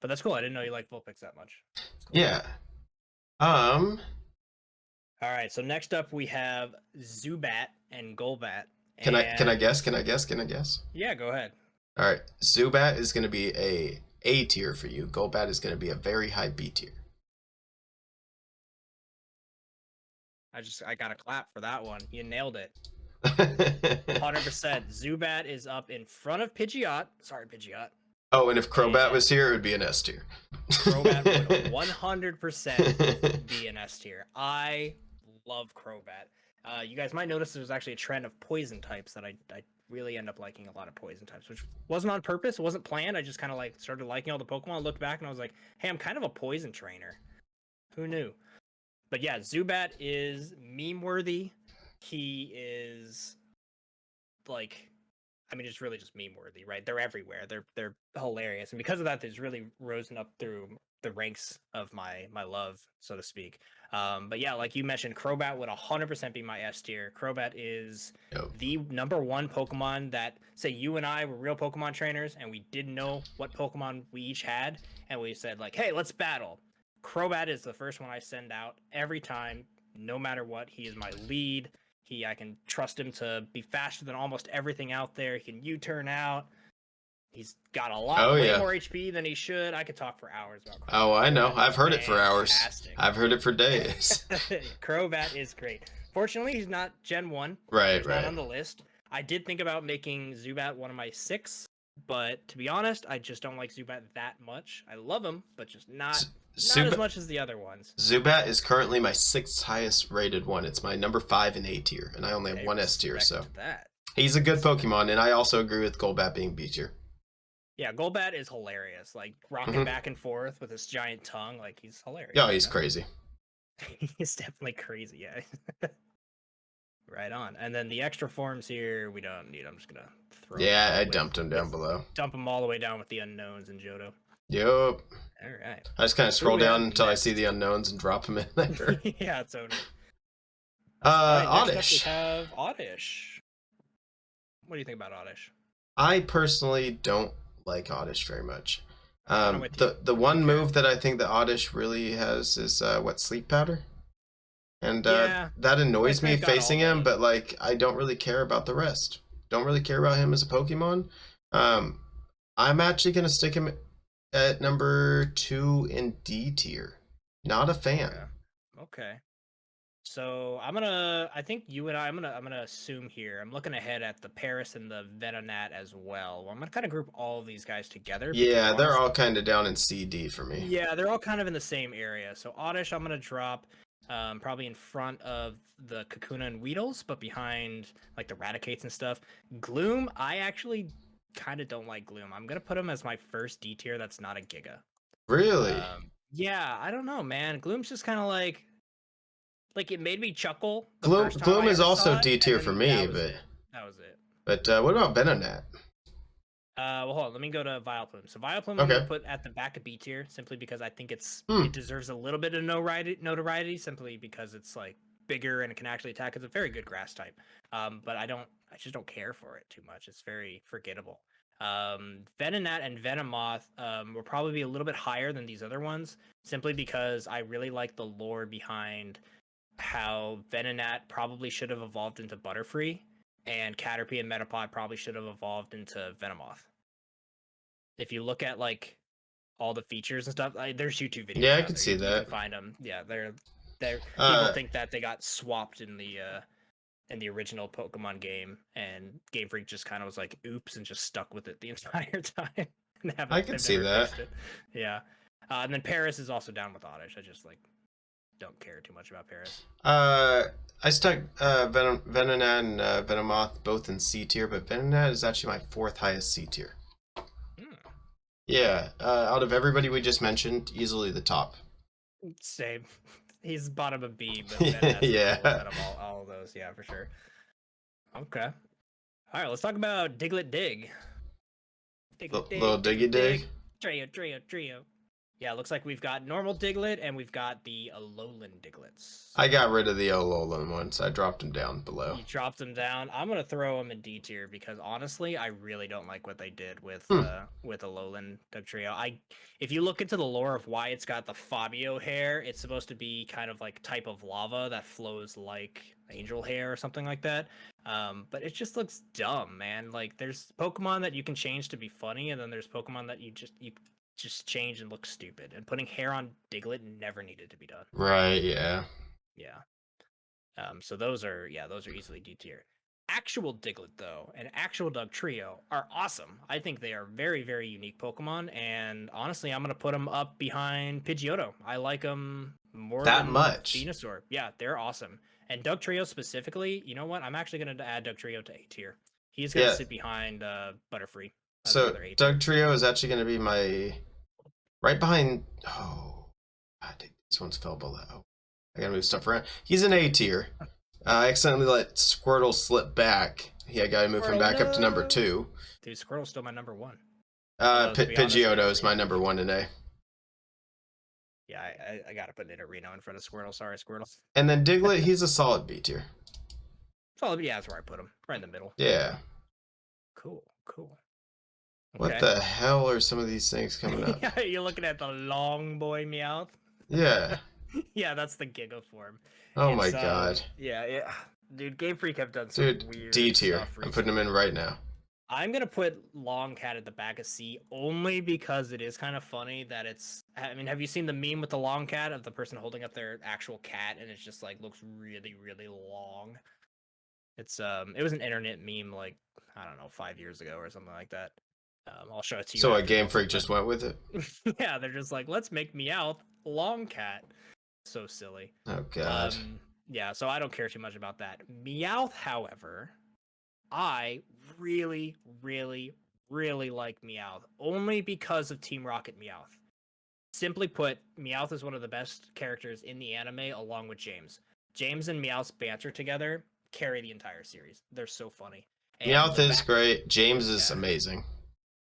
But that's cool. I didn't know you liked Vulpix that much. Cool. Yeah. All right, so next up we have Zubat and Golbat. Can I guess? Yeah, go ahead. All right, Zubat is going to be A tier for you. Golbat is going to be a very high B tier. I got a clap for that one. You nailed it. 100%. Zubat is up in front of Pidgeot. Sorry, Pidgeot. Oh, and if Crobat was here, it would be an S tier. Crobat would 100% be an S tier. I love Crobat. You guys might notice there's actually a trend of poison types that I really end up liking a lot of poison types, which wasn't on purpose. It wasn't planned. I just kind of like started liking all the Pokemon. I looked back and I was like, hey, I'm kind of a poison trainer. Who knew? But yeah, Zubat is meme worthy. He is like, I mean, it's really just meme worthy, right? They're everywhere. They're hilarious, and because of that, there's really risen up through the ranks of my love, so to speak. But yeah, like you mentioned, Crobat would 100% be my S tier. Crobat is the #1 Pokemon that, say you and I were real Pokemon trainers and we didn't know what Pokemon we each had, and we said like, hey, let's battle. Crobat is the first one I send out every time, no matter what. He is my lead. I can trust him to be faster than almost everything out there. He can U-turn out. He's got a lot way more HP than he should. I could talk for hours about Crobat. Oh, I know. I've heard it for hours. I've heard it for days. Crobat is great. Fortunately, he's not Gen 1. Right, He's not on the list. I did think about making Zubat one of my 6, but to be honest, I just don't like Zubat that much. I love him, but just not as much as the other ones. Zubat is currently my 6th highest rated one. It's my number 5 in A tier, and I only have one S tier, so he's a good Pokemon, and I also agree with Golbat being B tier. Yeah, Golbat is hilarious. Like rocking back and forth with his giant tongue, like he's hilarious. Yeah, he's crazy. He's definitely crazy, yeah. Right on. And then the extra forms here, we don't need. I'm just gonna throw. Yeah, I dumped them down below. Dump them all the way down with the unknowns and Johto. Yep. All right. I just kind of scroll down until I see the unknowns and drop them in there. Yeah, totally. Oddish. We have Oddish. What do you think about Oddish? I personally don't like Oddish very much. The one move that I think that Oddish really has is Sleep Powder. And that annoys me facing him, but like I don't really care about the rest. Don't really care about him as a Pokemon. I'm actually gonna stick him at number 2 in D tier. Not a fan. Okay. So I think you and I'm gonna assume here. I'm looking ahead at the Paris and the Venonat as well. I'm gonna kind of group all of these guys together. Yeah, they're all kind of down in CD for me. Yeah, they're all kind of in the same area. So Oddish, I'm gonna drop probably in front of the Kakuna and Weedles, but behind like the Raticates and stuff. Gloom, I actually kind of don't like Gloom. I'm gonna put him as my first D tier. That's not a Giga. Really? Yeah, I don't know, man. Gloom's just kind of like it made me chuckle. Gloom is also D tier for me, but that was it. But what about Venonat? Well, hold on. Let me go to Vileplume. So Vileplume, I'm gonna put at the back of B tier simply because I think it deserves a little bit of notoriety simply because it's like bigger and it can actually attack. It's a very good grass type. But I just don't care for it too much. It's very forgettable. Venonat and Venomoth will probably be a little bit higher than these other ones simply because I really like the lore behind how Venonat probably should have evolved into Butterfree. And Caterpie and Metapod probably should have evolved into Venomoth. If you look at like all the features and stuff, there's YouTube videos. Yeah, I could see that. You can find them. Yeah, they're people think that they got swapped in the original Pokemon game, and Game Freak just kind of was like, "Oops," and just stuck with it the entire time. I can see that. Yeah, and then Paris is also down with Oddish. I just like don't care too much about Paris. I stuck Venonat and Venomoth both in C tier, but Venonat is actually my 4th highest C tier. Yeah, out of everybody we just mentioned, easily the top. Same. He's bottom of B, but Venonat's yeah. Out of all of those, yeah, for sure. Okay. All right, let's talk about Diglett Dig. Little Diggy Dig. Trio. Yeah, it looks like we've got normal Diglett and we've got the Alolan Diglets. I got rid of the Alolan ones. I dropped them down below. You dropped them down. I'm gonna throw them in D tier because honestly, I really don't like what they did with Alolan Dugtrio. If you look into the lore of why it's got the Fabio hair, it's supposed to be kind of like type of lava that flows like angel hair or something like that. But it just looks dumb, man. Like there's Pokemon that you can change to be funny, and then there's Pokemon that you just change and look stupid, and putting hair on Diglett never needed to be done. Right, yeah. So those are easily D tier. Actual Diglett though and actual Dugtrio are awesome. I think they are very, very unique Pokemon, and honestly I'm gonna put them up behind Pidgeotto. I like them more than Venusaur. Yeah, they're awesome. And Dugtrio specifically, you know what, I'm actually gonna add Dugtrio to A tier. He's gonna sit behind Butterfree. So Dugtrio is actually going to be my right behind. Oh, God, these ones fell below. I gotta move stuff around. He's an A tier. I accidentally let Squirtle slip back. Yeah, I gotta move him back up to number 2. Dude, Squirtle's still my number 1. Pidgeotto is my number 1 in A. Yeah, I gotta put Nidorino in front of Squirtle. Sorry, Squirtle. And then Diglett, he's a solid B tier. Solid, yeah, that's where I put him. Right in the middle. Yeah. Cool. Okay. What the hell are some of these things coming up? Yeah, you're looking at the long boy Meowth. Yeah. Yeah, that's the Giga form. Oh my god. Yeah. Dude, Game Freak have done some weird D tier. I'm putting him in right now. I'm gonna put Long Cat at the back of C only because it is kind of funny that it's. I mean, have you seen the meme with the Long Cat of the person holding up their actual cat and it's just like looks really, really long? It was an internet meme like, I don't know, 5 years ago or something like that. I'll show it to you. So a after Game this, Freak just went with it. yeah, they're just like, let's make Meowth long cat. So silly. Oh god. Yeah, so I don't care too much about that. Meowth, however, I really, really, really like Meowth only because of Team Rocket Meowth. Simply put, Meowth is one of the best characters in the anime, along with James. James and Meowth's banter together carry the entire series. They're so funny. And Meowth is great. James is amazing.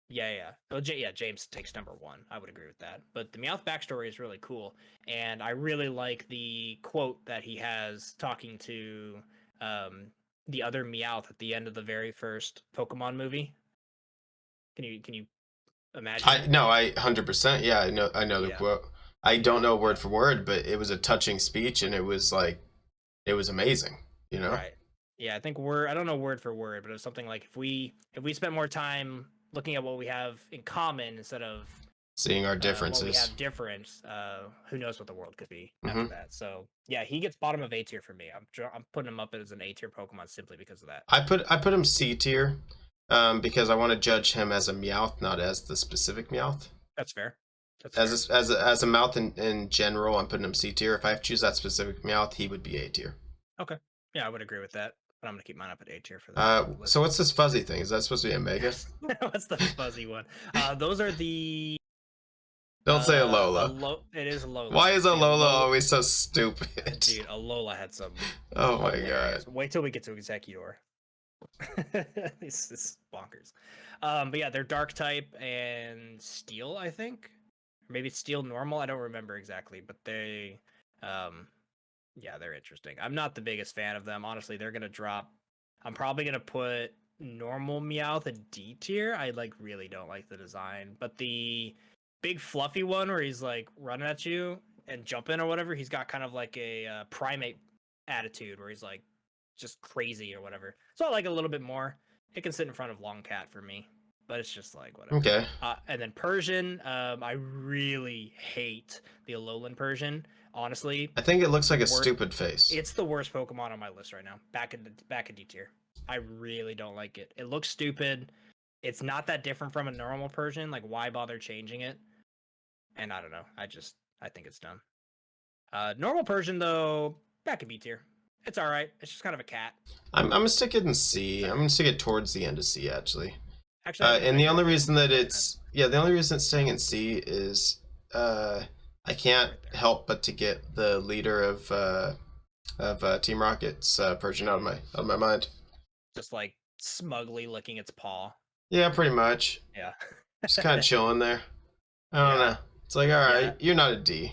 Yeah. Well, James takes number one. I would agree with that. But the Meowth backstory is really cool, and I really like the quote that he has talking to the other Meowth at the end of the very first Pokemon movie. Can you imagine? I 100%. Yeah, I know the quote. I don't know word for word, but it was a touching speech, and it was like, it was amazing. You know? Right. Yeah, I think I don't know word for word, but it was something like if we spent more time looking at what we have in common instead of seeing our differences. What we have difference. Who knows what the world could be after that? So yeah, he gets bottom of A tier for me. I'm putting him up as an A tier Pokemon simply because of that. I put him C tier, because I want to judge him as a Meowth, not as the specific Meowth. That's fair. As a mouth in general, I'm putting him C tier. If I have to choose that specific Meowth, he would be A tier. Okay. Yeah, I would agree with that. But I'm gonna keep mine up at A tier for that. So what's this fuzzy thing? Is that supposed to be a Mega? What's the fuzzy one? Those are the. Don't say Alola. It is Alola. Why is Alola always so stupid? Dude, Alola had some. Oh my god. Wait till we get to Executor. It's bonkers. But yeah, they're dark type and steel, I think. Maybe it's steel normal. I don't remember exactly, but they yeah, they're interesting. I'm not the biggest fan of them. Honestly, they're gonna drop. I'm probably gonna put normal Meowth a D tier. I really don't like the design, but the big fluffy one where he's like running at you and jumping or whatever, he's got kind of like a primate attitude where he's like just crazy or whatever. So I like a little bit more. It can sit in front of Long Cat for me, but it's just like whatever. Okay. And then Persian, I really hate the Alolan Persian. Honestly, I think it looks like a stupid face. It's the worst Pokemon on my list right now. Back in D tier. I really don't like it. It looks stupid. It's not that different from a normal Persian. Like, why bother changing it? And I don't know. I think it's dumb. Normal Persian though, back in B tier. It's all right. It's just kind of a cat. I'm gonna stick it in C. I'm gonna stick it towards the end of C actually. And the only reason that it's staying in C is I can't help but to get the leader of Team Rocket's Persian out of my mind. Just like smugly licking its paw. Yeah, pretty much. Yeah. Just kind of chilling there. I don't know. It's like, all right, you're not a D.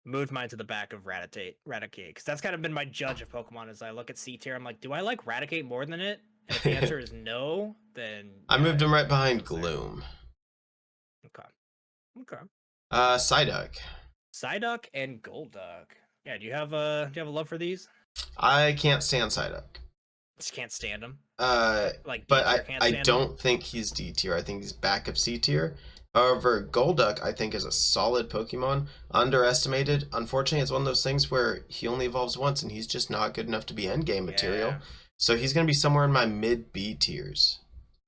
Moved mine to the back of Raticate, because that's kind of been my judge of Pokemon. As I look at C tier, I'm like, do I like Raticate more than it? And if the answer is no, then I moved him right behind Gloom. Okay. Psyduck and Golduck. Yeah, do you have a love for these? I can't stand Psyduck. Just can't stand him. But I don't think he's D tier. I think he's back of C tier. However, Golduck I think is a solid Pokemon, underestimated. Unfortunately, it's one of those things where he only evolves once, and he's just not good enough to be endgame material. So he's gonna be somewhere in my mid B tiers.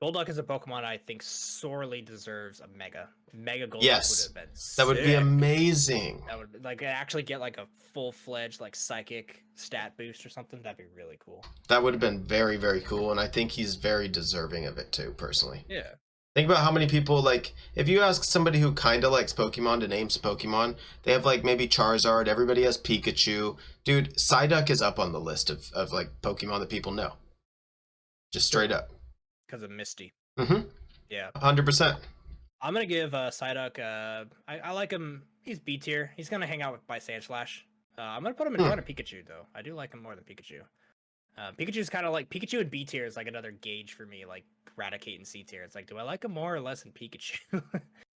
Golduck is a Pokemon I think sorely deserves a Mega. Mega Golduck yes, would have been sick. That would be amazing. That would actually get like a full-fledged like psychic stat boost or something. That'd be really cool. That would have been very, very cool, and I think he's very deserving of it too, personally. Yeah. Think about how many people, like, if you ask somebody who kind of likes Pokemon to name some Pokemon, they have, like, maybe Charizard, everybody has Pikachu. Dude, Psyduck is up on the list of like, Pokemon that people know. Just straight up. Because of Misty. Mm-hmm. Yeah. 100%. I'm going to give Psyduck, I like him, he's B tier. He's going to hang out by Sandslash. I'm going to put him in front of Pikachu, though. I do like him more than Pikachu. Pikachu's kind of like Pikachu and B tier is like another gauge for me, like Raticate and C tier. It's like, do I like him more or less than Pikachu?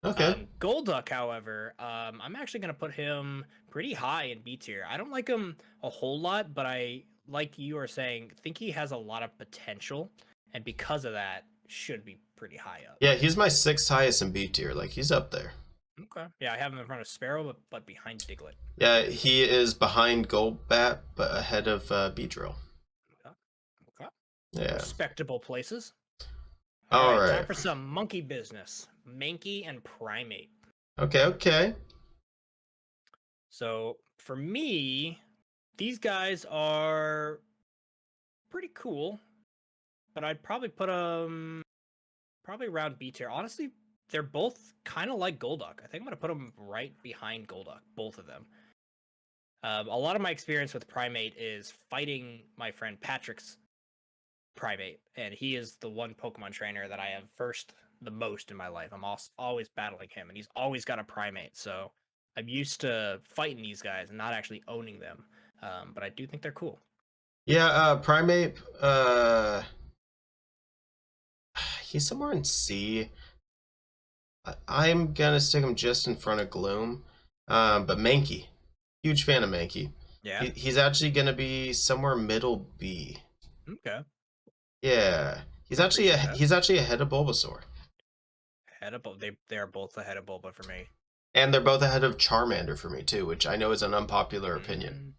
Okay. Golduck, however, I'm actually gonna put him pretty high in B tier. I don't like him a whole lot, but I, like you are saying, think he has a lot of potential, and because of that, should be pretty high up. Yeah, he's my 6th highest in B tier. Like, he's up there. Okay. Yeah, I have him in front of Sparrow, but behind Diglett. Yeah, he is behind Golbat, but ahead of Beedrill. Yeah. Respectable places. All Alright, right. time for some monkey business. Mankey and Primate. Okay, okay. So, for me, these guys are pretty cool, but I'd probably put them probably around B tier. Honestly, they're both kind of like Golduck. I think I'm going to put them right behind Golduck, both of them. A lot of my experience with Primate is fighting my friend Patrick's Primate, and he is the one Pokemon trainer that I have first the most in my life. I'm always battling him, and he's always got a Primate, so I'm used to fighting these guys and not actually owning them. But I do think they're cool. Yeah, Primate, he's somewhere in C. I'm gonna stick him just in front of Gloom. But Mankey, huge fan of Mankey. Yeah. He's actually gonna be somewhere middle B. Okay. Yeah, he's actually ahead of Bulbasaur. Ahead of they are both ahead of Bulba for me. And they're both ahead of Charmander for me too, which I know is an unpopular opinion.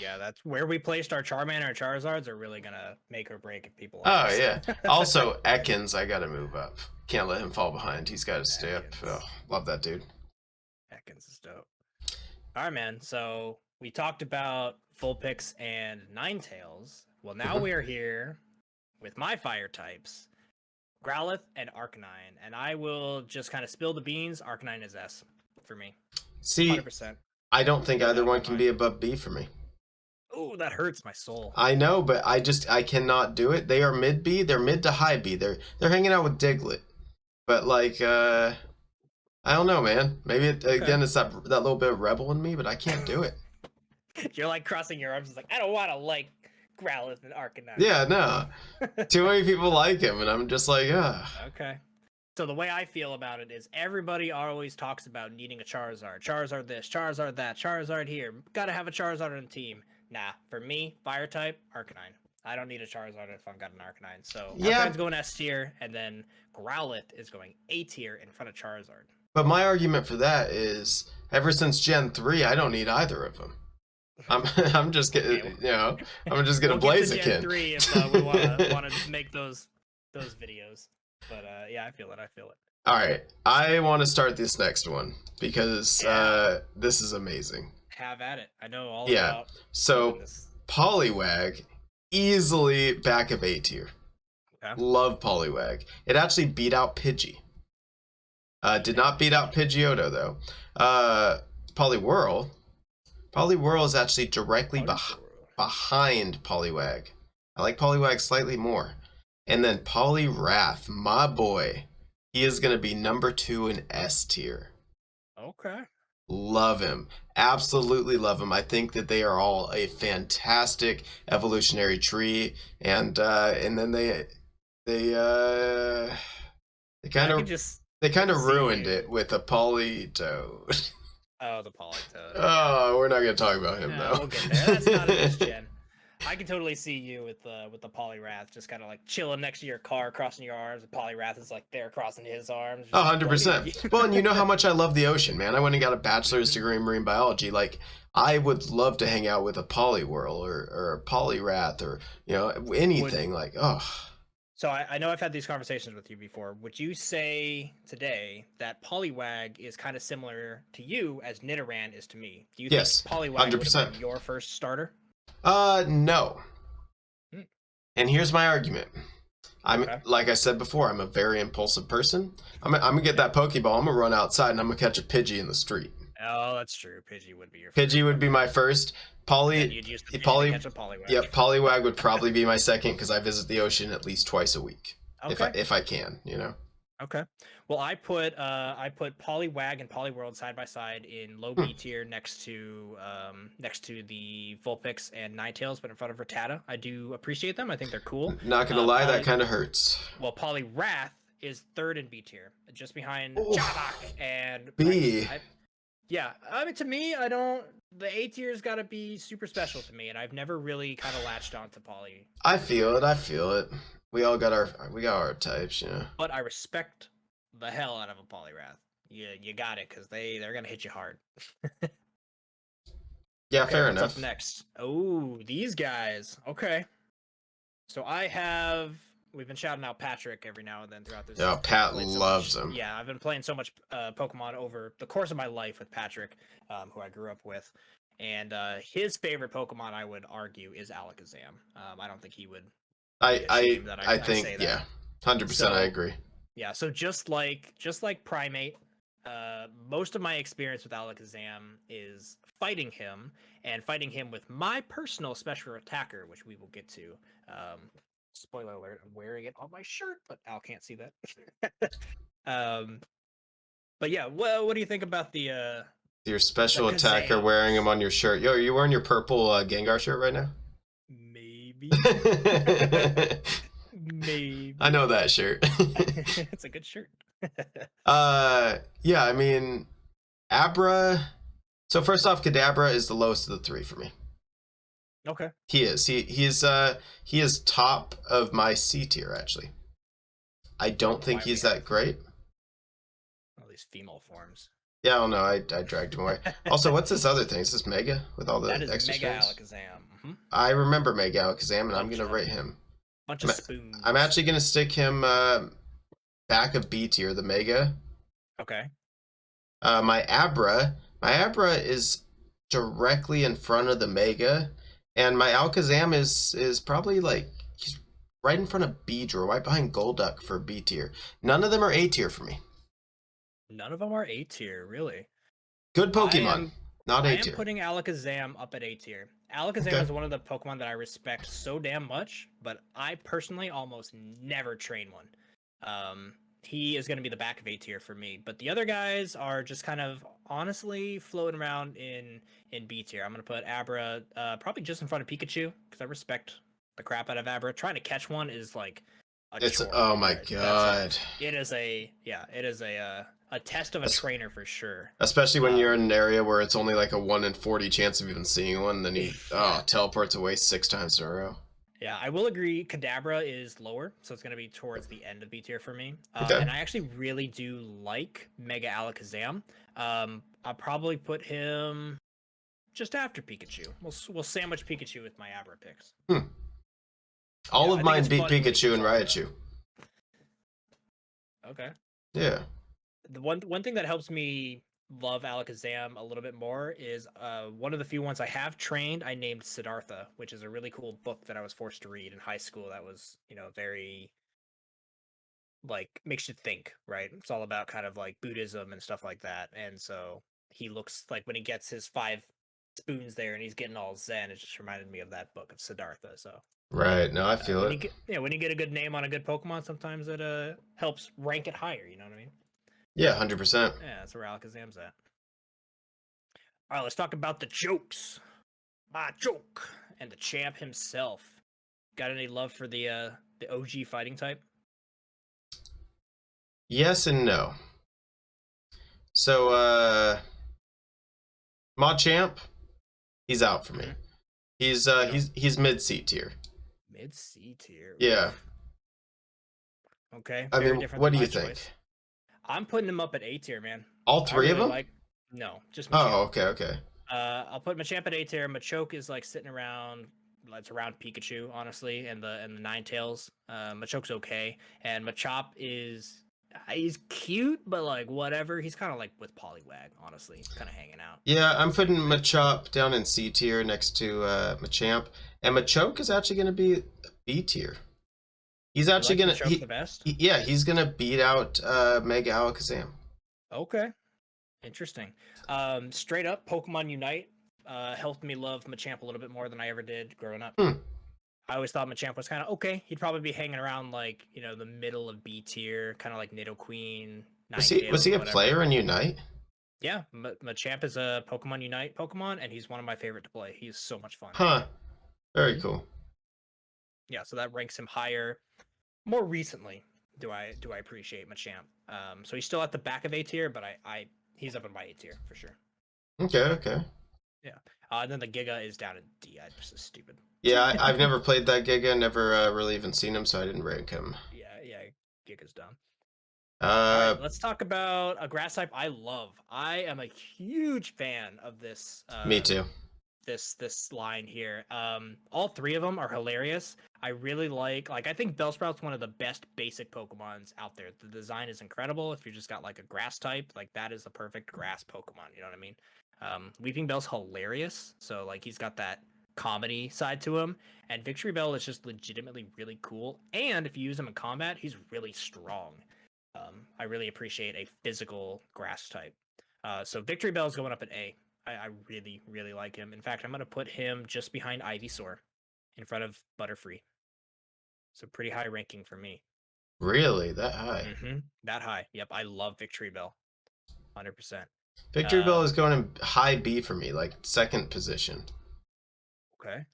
Yeah, that's where we placed our Charmander and Charizards are really gonna make or break if people. Oh yeah. Also, Ekans, I gotta move up. Can't let him fall behind. He's got to stay up. Oh, love that dude. Ekans is dope. All right, man. So we talked about Vulpix and Ninetales. Well, now we are here with my fire types, Growlithe and Arcanine, and I will just kind of spill the beans. Arcanine is S for me. See, 100%. I don't think either one can be above B for me. Oh, that hurts my soul. I know, but I cannot do it. They are mid B. They're mid to high B. They're hanging out with Diglett, but like I don't know, man. Maybe again it's that little bit of rebel in me, but I can't do it. You're like crossing your arms. It's like I don't want to like Growlithe and Arcanine. Yeah, no. Too many people like him, and I'm just like, Okay. So the way I feel about it is everybody always talks about needing a Charizard. Charizard this, Charizard that, Charizard here. Gotta have a Charizard on the team. Nah, for me, fire type, Arcanine. I don't need a Charizard if I've got an Arcanine. So Arcanine's going S tier, and then Growlithe is going A tier in front of Charizard. But my argument for that is, ever since Gen 3, I don't need either of them. I'm just getting, I'm just gonna Blaziken. Gen 3 if we want to make those videos. But yeah, I feel it. All right, I want to start this next one because this is amazing. Have at it. I know all about. So Poliwag, easily back of A tier. Okay. Love Poliwag. It actually beat out Pidgey. Did not beat out Pidgeotto though. Poliwhirl is actually directly behind Poliwag. I like Poliwag slightly more. And then Poliwrath, my boy, he is going to be number 2 in S tier. Okay. Love him. Absolutely love him. I think that they are all a fantastic evolutionary tree. And then they kind of ruined it with a Politoed. Oh, the Politoed. Oh, we're not going to talk about him though. We'll get there. That's not in this gen. I can totally see you with the Poliwrath just kind of like chilling next to your car, crossing your arms. And Poliwrath is like there crossing his arms. 100%. Well, and you know how much I love the ocean, man. I went and got a bachelor's degree in marine biology. Like, I would love to hang out with a Poliwhirl or a Poliwrath or anything. So I know I've had these conversations with you before. Would you say today that Poliwag is kind of similar to you as Nidoran is to me? Do you think Poliwag 100%. Would have been your first starter? No. And here's my argument. Like I said before, I'm a very impulsive person. I'm gonna get that Pokeball. I'm gonna run outside and I'm gonna catch a Pidgey in the street. Oh, that's true. Pidgey would be your first. Pidgey would be my first. Poliwag would probably be my second because I visit the ocean at least twice a week. Okay. If I can, Okay. Well, I put Poliwag and Poliwhirl side by side in low B tier next to the Vulpix and Ninetales, but in front of Rattata. I do appreciate them. I think they're cool. Not gonna lie, that kind of hurts. Well, Poliwrath is third in B tier, just behind Jabak and B. I mean, to me, the A tier's got to be super special to me, and I've never really kind of latched on to Poly. I feel it. We all got our types, But I respect the hell out of a Poliwrath. You got it, because they're gonna hit you hard. Yeah, fair enough. What's up next? Oh, these guys. Okay. So we've been shouting out Patrick every now and then throughout this. Yeah, Pat loves him. Yeah, I've been playing so much Pokemon over the course of my life with Patrick, who I grew up with. And his favorite Pokemon, I would argue, is Alakazam. I don't think he would be ashamed that I think, say that. yeah, 100%. I agree. Yeah, so just like Primate, most of my experience with Alakazam is fighting him and fighting him with my personal special attacker, which we will get to. Spoiler alert: I'm wearing it on my shirt, but Al can't see that. But yeah, what do you think about the your special attacker wearing him on your shirt? Yo, are you wearing your purple Gengar shirt right now? Maybe. Maybe. I know that shirt. It's a good shirt. Yeah, I mean, Abra. So first off, Kadabra is the lowest of the three for me. Okay. He is. He is top of my C tier actually. I don't think he's that great. All these female forms. Yeah, I don't know. I dragged him away. Also, what's this other thing? Is this Mega with all the that is extra Mega strings? Alakazam. I remember Mega Alakazam, and I'm gonna rate him. Bunch of spoons. I'm actually gonna stick him back of B tier, the Mega. Okay. My Abra is directly in front of the Mega, and my Alakazam is probably like he's right in front of Beedrill, right behind Golduck for B tier. None of them are A tier for me. None of them are A tier, really. Good Pokemon, not A tier. I am putting Alakazam up at A tier. Alakazam is one of the Pokemon that I respect so damn much, but I personally almost never train one. He is going to be the back of A tier for me, but the other guys are just kind of honestly floating around in B tier. I'm going to put Abra probably just in front of Pikachu because I respect the crap out of Abra. Trying to catch one is like a chore. Oh my god! It is a test of a trainer for sure. Especially when you're in an area where it's only like a 1 in 40 chance of even seeing one, then he teleports away 6 times in a row. Yeah, I will agree. Kadabra is lower, so it's going to be towards the end of B tier for me. Okay. And I actually really do like Mega Alakazam. I'll probably put him just after Pikachu. We'll sandwich Pikachu with my Abra picks. All of mine beat Pikachu and Raichu. Okay. Yeah. The one thing that helps me love Alakazam a little bit more is one of the few ones I have trained. I named Siddhartha, which is a really cool book that I was forced to read in high school. That was, very like makes you think, right? It's all about kind of like Buddhism and stuff like that. And so he looks like when he gets his 5 spoons there and he's getting all zen, it just reminded me of that book of Siddhartha. So right, no, I feel it. When you get a good name on a good Pokemon, sometimes it helps rank it higher. You know what I mean? Yeah, 100%. Yeah, that's where Alakazam's at. All right, let's talk about the jokes. My joke and the champ himself. Got any love for the OG fighting type? Yes and no. So, Machamp, he's out for me. He's mid C tier. Mid C tier. Yeah. Okay. I mean, what do you think? I'm putting him up at A tier, man. All 3 of them? No, just Machamp. Oh, okay. I'll put Machamp at A tier. Machoke is like sitting around. It's around Pikachu, honestly, and the Ninetales. Machoke's okay, and Machop he's cute, but like whatever. He's kind of like with Poliwag, honestly. He's kind of hanging out. Yeah, I'm putting Machop down in C tier next to Machamp, and Machoke is actually going to be B tier. He's actually going to the best. He's going to beat out Mega Alakazam. Okay. Interesting. Straight up, Pokemon Unite helped me love Machamp a little bit more than I ever did growing up. I always thought Machamp was kind of okay. He'd probably be hanging around like, the middle of B tier, kind of like Nidoqueen. Was he a player in Unite? Yeah, Machamp is a Pokemon Unite Pokemon, and he's one of my favorite to play. He's so much fun. Huh. Very cool. Yeah, so that ranks him higher. More recently, do I appreciate Machamp. So he's still at the back of A tier, but he's up in my A tier for sure. Okay. Yeah. And then the Giga is down at D. This is stupid. Yeah, I've never played that Giga, never really even seen him, so I didn't rank him. Yeah, Giga's done. Right, let's talk about a grass type I love. I am a huge fan of this. Me too. this line here. All three of them are hilarious. I really like I think Bellsprout's one of the best basic Pokemons out there. The design is incredible. If you just got like a grass type, like that is the perfect grass Pokemon. You know what I mean? Weeping Bell's hilarious. So like he's got that comedy side to him, and Victory Bell is just legitimately really cool. And if you use him in combat, he's really strong. I really appreciate a physical grass type. So Victory Bell is going up at A. I really, really like him. In fact, I'm going to put him just behind Ivysaur in front of Butterfree. So pretty high ranking for me. Really? That high? That high. Yep, I love Victory Bell. 100%. Victory Bell is going in high B for me, like second position. Okay.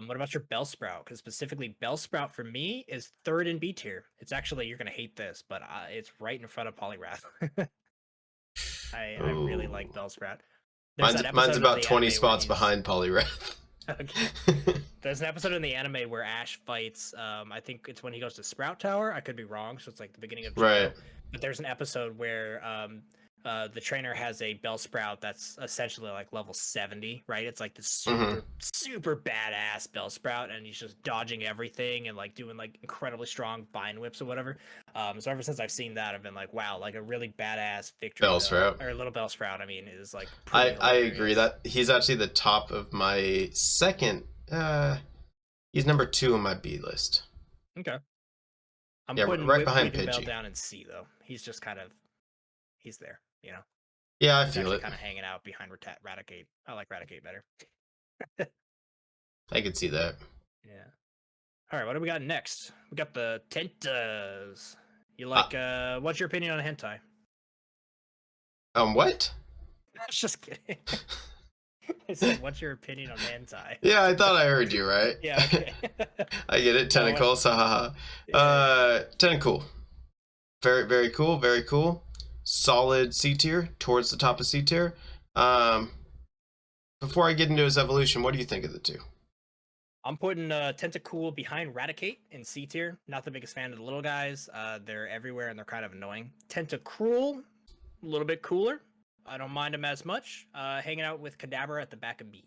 What about your Bellsprout? Because specifically Bellsprout for me is third in B tier. It's actually, you're going to hate this, but it's right in front of Poliwrath. I really like Bellsprout. Mine's about 20 spots behind Poliwrath. Okay. There's an episode in the anime where Ash fights, I think it's when he goes to Sprout Tower. I could be wrong, so it's like the beginning of Johto. Right. But there's an episode where the trainer has a Bellsprout that's essentially like level 70, right? It's like the super badass Bellsprout, and he's just dodging everything and like doing like incredibly strong vine whips or whatever. So ever since I've seen that, I've been like, wow, like a really badass Victory Bellsprout or little Bellsprout. I mean, is like I agree that he's actually the top of my second. He's number 2 on my B list. Okay. I'm yeah, putting right behind Weeping Bell Pidgey down in C though. He's just kind of he's there, you know. Yeah, I he's feel it. Kind of hanging out behind Raticate. I like Raticate better. I could see that. Yeah. All right, what do we got next? We got the Tentas. You like? What's your opinion on hentai? What? Just kidding. I said, what's your opinion on hentai? Yeah, I thought I heard you right. Yeah. Okay. I get it. Tentacles. Haha. Tentacool. Very, very cool. Very cool. Solid C tier, towards the top of C tier. Before I get into his evolution, what do you think of the two? I'm putting Tentacool behind Raticate in C tier. Not the biggest fan of the little guys. They're everywhere and they're kind of annoying. Tentacruel, a little bit cooler. I don't mind him as much. Hanging out with Kadabra at the back of B.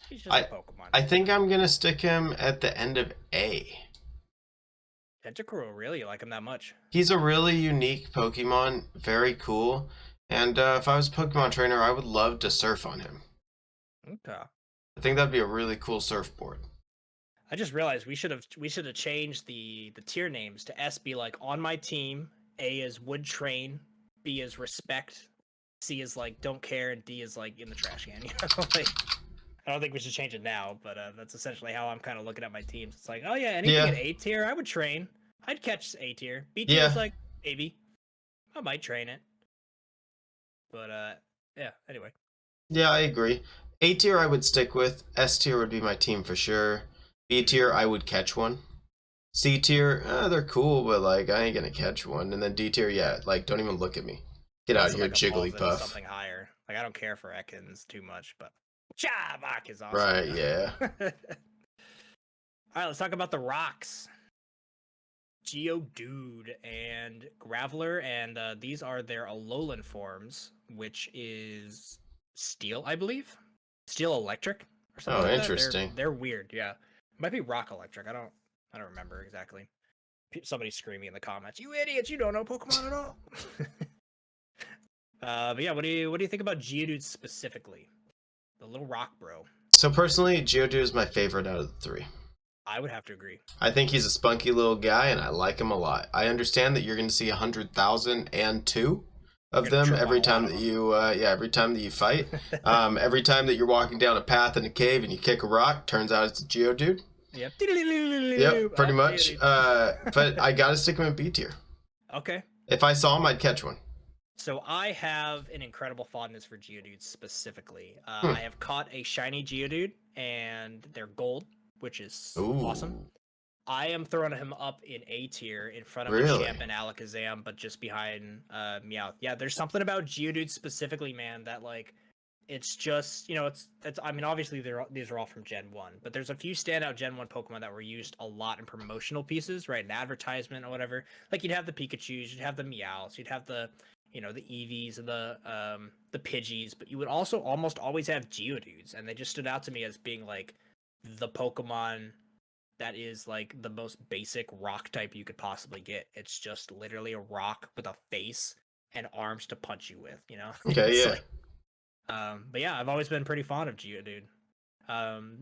He's just a Pokemon. I think I'm going to stick him at the end of A. Tentacruel, really? You like him that much? He's a really unique Pokemon. Very cool. And if I was a Pokemon trainer, I would love to surf on him. Okay. I think that'd be a really cool surfboard. I just realized we should have changed the tier names to S be like on my team, A is would train, B is respect, C is like don't care, and D is like in the trash can. You know? Like, I don't think we should change it now, but that's essentially how I'm kind of looking at my teams. It's like, oh yeah, anything at A tier, I would train. I'd catch A tier. B tier is like maybe. I might train it. But yeah, anyway. Yeah, I agree. A tier I would stick with. S tier would be my team for sure. B tier I would catch one. C tier, they're cool, but like I ain't gonna catch one. And then D tier, yeah, like don't even look at me. Get out here, Jigglypuff. Something higher. Like I don't care for Ekans too much, but Chabak is awesome. Right, yeah. Alright, let's talk about the rocks. Geodude and Graveler, and these are their Alolan forms, which is Steel, I believe. Steel Electric or something. Oh, interesting. They're weird, yeah. It might be Rock Electric. I don't remember exactly. Somebody's screaming in the comments, "You idiots! You don't know Pokemon at all." But yeah, what do you think about Geodude specifically? The little rock bro. So personally, Geodude is my favorite out of the 3. I would have to agree. I think he's a spunky little guy, and I like him a lot. I understand that you're going to see 100,002 of them every time that you, every time that you fight. Every time that you're walking down a path in a cave and you kick a rock, turns out it's a Geodude. Yep. Yep, pretty much. But I gotta stick him in B tier. Okay. If I saw him, I'd catch one. So I have an incredible fondness for Geodude specifically. I have caught a shiny Geodude, and they're gold, which is awesome. I am throwing him up in A tier in front of Machamp and Alakazam, but just behind Meowth. Yeah, there's something about Geodude specifically, man, that like it's just, you know, it's I mean, obviously these are all from Gen 1, but there's a few standout Gen 1 Pokemon that were used a lot in promotional pieces, right? In advertisement or whatever. Like you'd have the Pikachus, you'd have the Meowths, you'd have the, you know, the Eevees and the Pidgeys, but you would also almost always have Geodudes, and they just stood out to me as being like the Pokemon that is like the most basic rock type you could possibly get. It's just literally a rock with a face and arms to punch you with, you know? Okay, It's yeah. like but yeah, I've always been pretty fond of Geodude.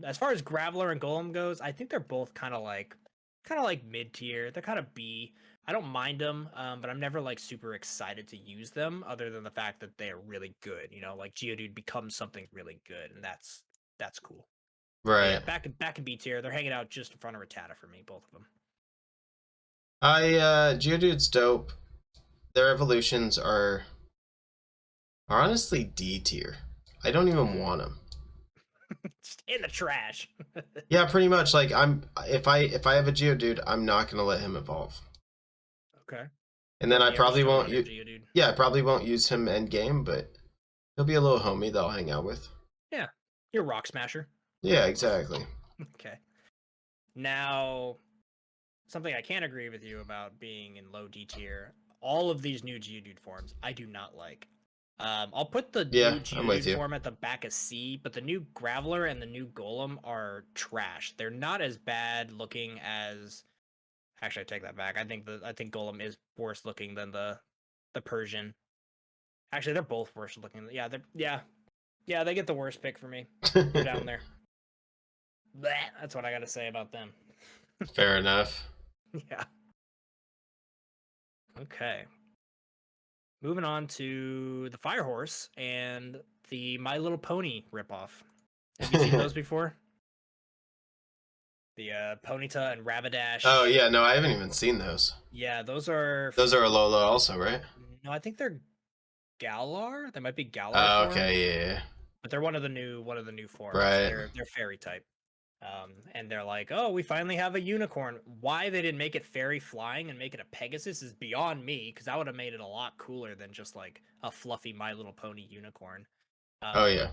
As far as Graveler and Golem goes, I think they're both kind of like mid tier. They're kind of B. I don't mind them, but I'm never like super excited to use them, other than the fact that they're really good. You know, like Geodude becomes something really good, and that's cool. But yeah, Right. back in B tier, they're hanging out just in front of Rattata for me, both of them. Geodude's dope. Their evolutions are honestly D tier. I don't even want them. Just in the trash. Yeah, pretty much. Like if I have a Geodude, I'm not gonna let him evolve. Okay. And then I You ever probably showed won't on your use. Geodude? Yeah, I probably won't use him end game, but he'll be a little homie that I'll hang out with. Yeah, you're a Rock Smasher. Yeah, exactly. Okay. Now, something I can't agree with you about being in low D tier. All of these new Geodude forms, I do not like. I'll put the Yeah, new I'm with Geodude you. form at the back of C, but the new Graveler and the new Golem are trash. They're not as bad looking as. Actually, I take that back. I think Golem is worse looking than the Persian. Actually, they're both worse looking. Yeah, they get the worst pick for me. They're down there. Blech, that's what I got to say about them. Fair enough. Yeah. Okay. Moving on to the Fire Horse and the My Little Pony ripoff. Have you seen those before? The Ponyta and Rapidash. Oh yeah, no, I haven't even seen those. Yeah, those are. Those are Alola also, right? No, I think they're Galar. They might be Galar Oh, form, okay, yeah. but they're one of the new forms. Right. They're fairy type. And they're like, oh, we finally have a unicorn. Why they didn't make it fairy flying and make it a Pegasus is beyond me, because I would have made it a lot cooler than just like a fluffy My Little Pony unicorn. Oh yeah.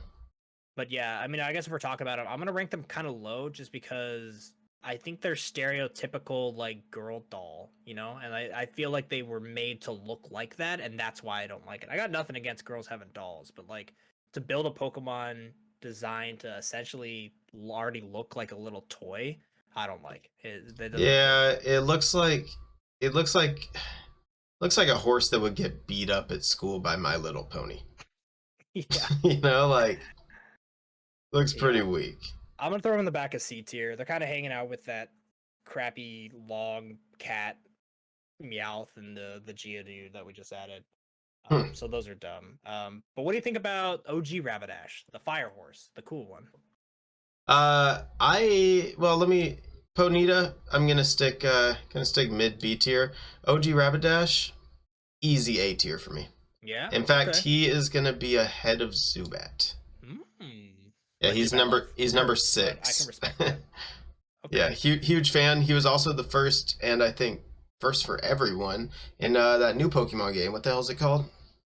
But yeah, I mean, I guess if we're talking about it, I'm gonna rank them kind of low just because I think they're stereotypical like girl doll, you know, and I feel like they were made to look like that, and that's why I don't like it. I got nothing against girls having dolls, but like to build a Pokemon designed to essentially already look like a little toy, I don't like it. Yeah, it looks like looks like a horse that would get beat up at school by My Little Pony. Yeah. You know, like looks pretty weak. I'm gonna throw them in the back of C tier. They're kind of hanging out with that crappy long cat Meowth and the Geodude that we just added. So those are dumb. But what do you think about OG Rapidash, the Fire Horse, the cool one? Let me Ponita. I'm gonna stick mid B tier. OG Rapidash, easy A tier for me. Yeah. In fact, he is gonna be ahead of Zubat. Yeah, he's number 6. I can respect that. Okay. Yeah, huge fan. He was also the first, and I think first for everyone in that new Pokemon game. What the hell is it called?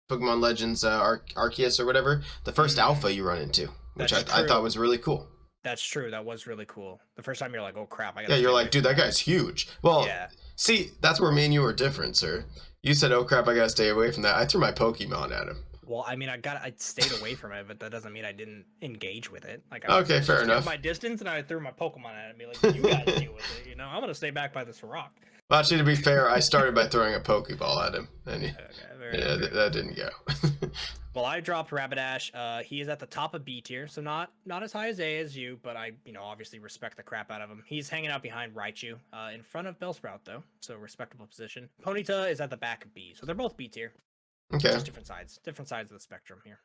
Pokemon Legends Arceus or whatever. The first alpha you run into, which I thought was really cool. That's true. That was really cool. The first time you're like, oh crap. Yeah, you're like, dude, that guy's huge. Well, yeah. See, that's where me and you were different, sir. You said, oh crap, I gotta stay away from that. I threw my Pokemon at him. Well, I mean, I stayed away from it, but that doesn't mean I didn't engage with it. Like, okay, fair enough. My distance, and I threw my Pokemon at it and be like, you guys deal with it. You know, I'm gonna stay back by this rock. Well, actually, to be fair, I started by throwing a Pokeball at him, and that didn't go. Well, I dropped Rapidash. He is at the top of B tier, so not as high as A as you, but I, obviously respect the crap out of him. He's hanging out behind Raichu, in front of Bellsprout though, so respectable position. Ponyta is at the back of B, so they're both B tier. Okay. Just different sides of the spectrum here.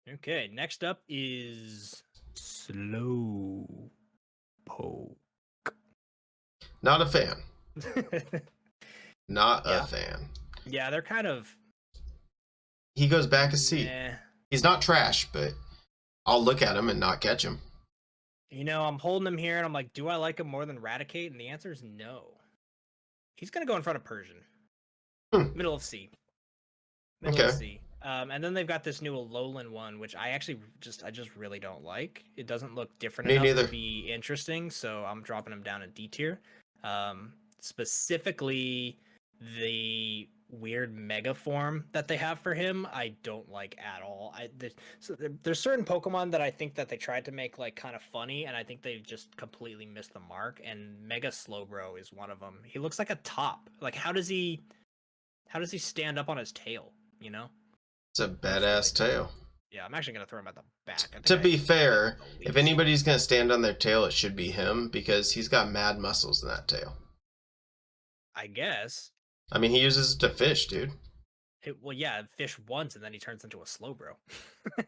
Okay, next up is Slowpoke. Not a fan. Not a fan. Yeah, they're kind of. He goes back a C. He's not trash, but I'll look at him and not catch him. I'm holding him here, and I'm like, do I like him more than Raticate? And the answer is no. He's gonna go in front of Persian. Middle of C. Middle of C. And then they've got this new Alolan one, which I just really don't like. It doesn't look different enough to be interesting, so I'm dropping him down in D tier. Specifically, the weird mega form that they have for him, I don't like at all. There's certain Pokemon that I think that they tried to make like kind of funny, and I think they just completely missed the mark. And Mega Slowbro is one of them. He looks like a top. Like how does he stand up on his tail? You know, It's a looks really badass cool. tail. Yeah, I'm actually gonna throw him at the back. I think To I be have fair, the if least. anybody's gonna stand on their tail, it should be him because he's got mad muscles in that tail. I guess. I mean, he uses it to fish, dude. Well, yeah, fish once and then he turns into a Slowbro.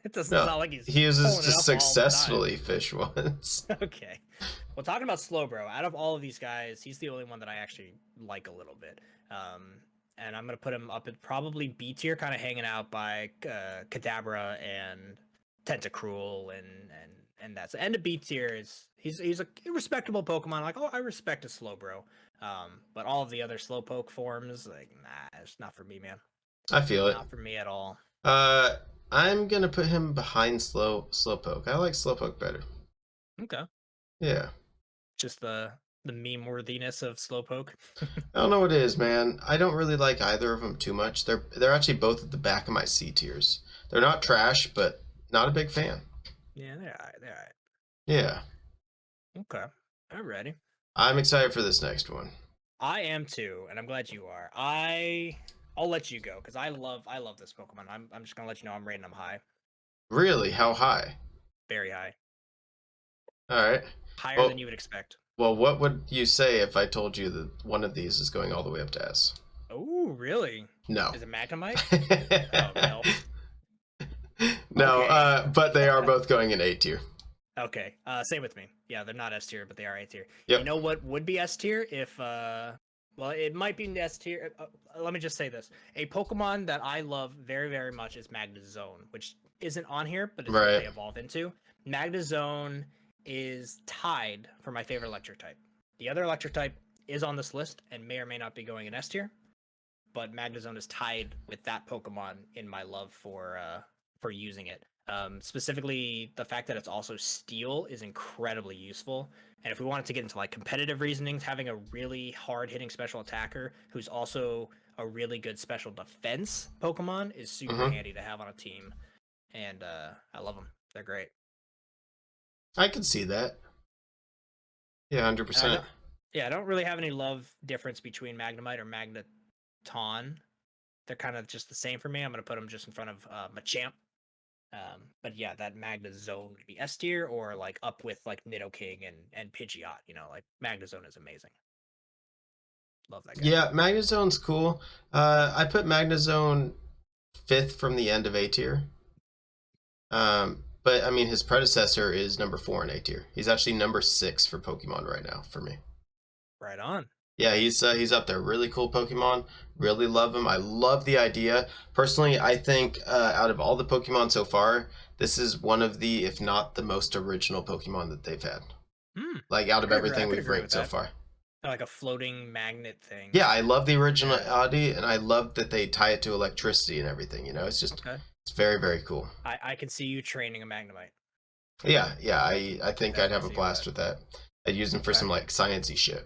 It's No, not like he's he uses pulling to it up all the time. successfully fish once. Okay. Well, talking about Slowbro, out of all of these guys, he's the only one that I actually like a little bit. And I'm gonna put him up at probably B tier, kind of hanging out by Kadabra and Tentacruel and that's and the B tier is he's a respectable Pokemon. Like, oh, I respect a Slowbro. But all of the other Slowpoke forms, like, nah, it's not for me, man. I feel it. Not for me at all. Uh, I'm gonna put him behind Slowpoke. I like Slowpoke better. Okay. Yeah. Just the meme worthiness of Slowpoke. I don't know what it is, man. I don't really like either of them too much. They're actually both at the back of my C tiers. They're not trash, but not a big fan. Yeah, they're alright. They're alright. Yeah. Okay. I'm ready. I'm excited for this next one. I am too, and I'm glad you are. I'll let you go because I love this Pokemon. I'm just gonna let you know I'm rating them high, Really? How high? very high, All right. higher than you would expect. Well, what would you say if I told you that one of these is going all the way up to S? Oh, really? No. Is it Magnemite? Oh no. No, Okay. but they are both going in A tier. Okay. Same with me. Yeah, they're not S tier, but they are A tier. Yep. You know what would be S tier if well, it might be S tier. Let me just say this: a Pokemon that I love very, very much is Magnezone, which isn't on here, but it's what Right. they evolve into. Magnezone is tied for my favorite electric type. The other electric type is on this list and may or may not be going in S tier, but Magnezone is tied with that Pokemon in my love for using it. Specifically, the fact that it's also steel is incredibly useful. And if we wanted to get into like competitive reasonings, having a really hard hitting special attacker who's also a really good special defense Pokemon is super handy to have on a team. And I love them. They're great. I can see that. Yeah, 100%. I don't really have any love difference between Magnemite or Magneton. They're kind of just the same for me. I'm going to put them just in front of Machamp. But yeah, that Magnezone would be S tier or like up with like Nidoking and Pidgeot. You know, like Magnezone is amazing. Love that guy. Yeah, Magnezone's cool. I put Magnezone 5th from the end of A tier. But I mean, his predecessor is number 4 in A tier. He's actually number 6 for Pokemon right now for me. Right on. Yeah, he's up there. Really cool Pokemon. Really love him. I love the idea. Personally, I think out of all the Pokemon so far, this is one of the, if not the most original Pokemon that they've had. Like out of everything we've ranked so far. Like a floating magnet thing. Yeah, I love the originality, and I love that they tie it to electricity and everything. You know, it's just it's very, very cool. I can see you training a Magnemite. Yeah, I think I'd have a blast with that. I'd use them for some like sciencey shit.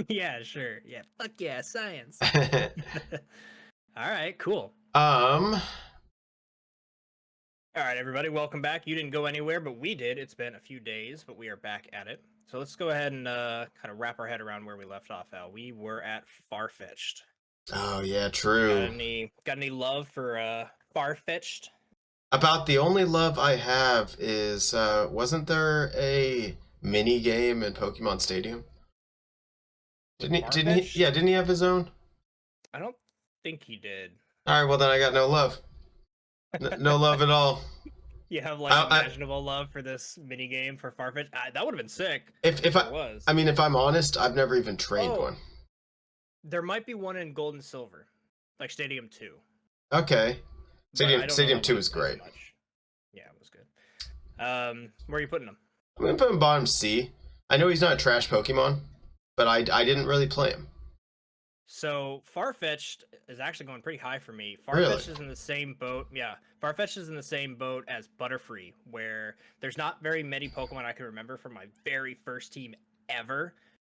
Yeah, sure. Yeah, fuck yeah, science. All right, cool. All right, everybody, welcome back. You didn't go anywhere, but we did. It's been a few days, but we are back at it. So let's go ahead and kind of wrap our head around where we left off, Al. We were at Farfetch'd. Oh yeah, true. Got any love for Farfetch'd? About the only love I have is wasn't there a mini game in Pokemon Stadium? Didn't he? Yeah, didn't he have his own? I don't think he did. All right, well then I got no love. No love at all. You have like imaginable love for this mini game for Farfetch'd? That would have been sick. If I mean, if I'm honest, I've never even trained one. There might be one in Gold and Silver, like Stadium 2. Okay. Stadium 2 is great. Yeah, it was good. Where are you putting him? I'm gonna put him bottom C. I know he's not a trash Pokemon, but I didn't really play him. So Farfetch'd is actually going pretty high for me. Farfetch'd is in the same boat. Yeah, Farfetch'd is in the same boat as Butterfree, where there's not very many Pokemon I can remember from my very first team ever,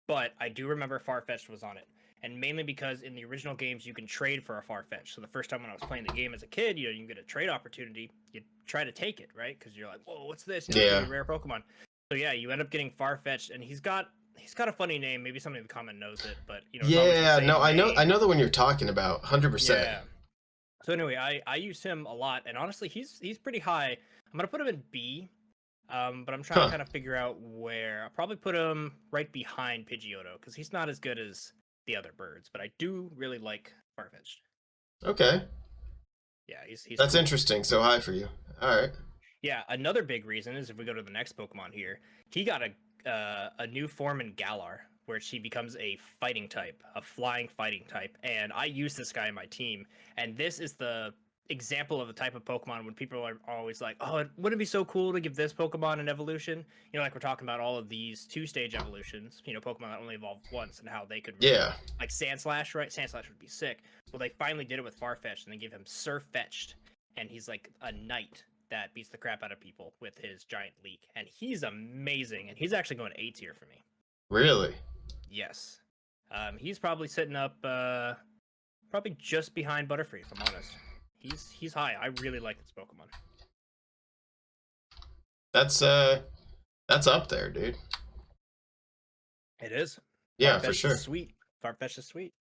but I do remember Farfetch'd was on it. and mainly because in the original games you can trade for a Farfetch'd. So the first time when I was playing the game as a kid, you get a trade opportunity, you try to take it, right? Because you're like, whoa, what's this? Yeah. Rare Pokemon. So yeah, you end up getting Farfetch'd, and he's got a funny name. Maybe somebody in the comment knows it, but it's yeah, no, I name. know the one you're talking about, 100%. Yeah. So anyway, I use him a lot, and honestly, he's pretty high. I'm gonna put him in B, but I'm trying to kind of figure out where. I'll probably put him right behind Pidgeotto because he's not as good as the other birds, but I do really like Farfetch'd. Okay. Yeah, he's that's cool. interesting. So high for you. All right. Yeah, another big reason is if we go to the next Pokemon here, he got a new form in Galar, where she becomes a fighting type, a flying fighting type, and I use this guy in my team, and this is the example of the type of Pokemon when people are always like, oh, wouldn't it be so cool to give this Pokemon an evolution? Like we're talking about all of these 2-stage evolutions, Pokemon that only evolve once and how they could really, like Sandslash, right? Sandslash would be sick. Well, they finally did it with Farfetch'd, and they gave him Surfetch'd, and he's like a knight that beats the crap out of people with his giant leak, and he's amazing, and he's actually going A tier for me. Really? Yes. He's probably sitting up probably just behind Butterfree, if I'm honest. He's high. I really like this Pokemon. That's up there, dude. It is. Yeah, Farfetch'd for sure. Is sweet. Farfetch'd is sweet.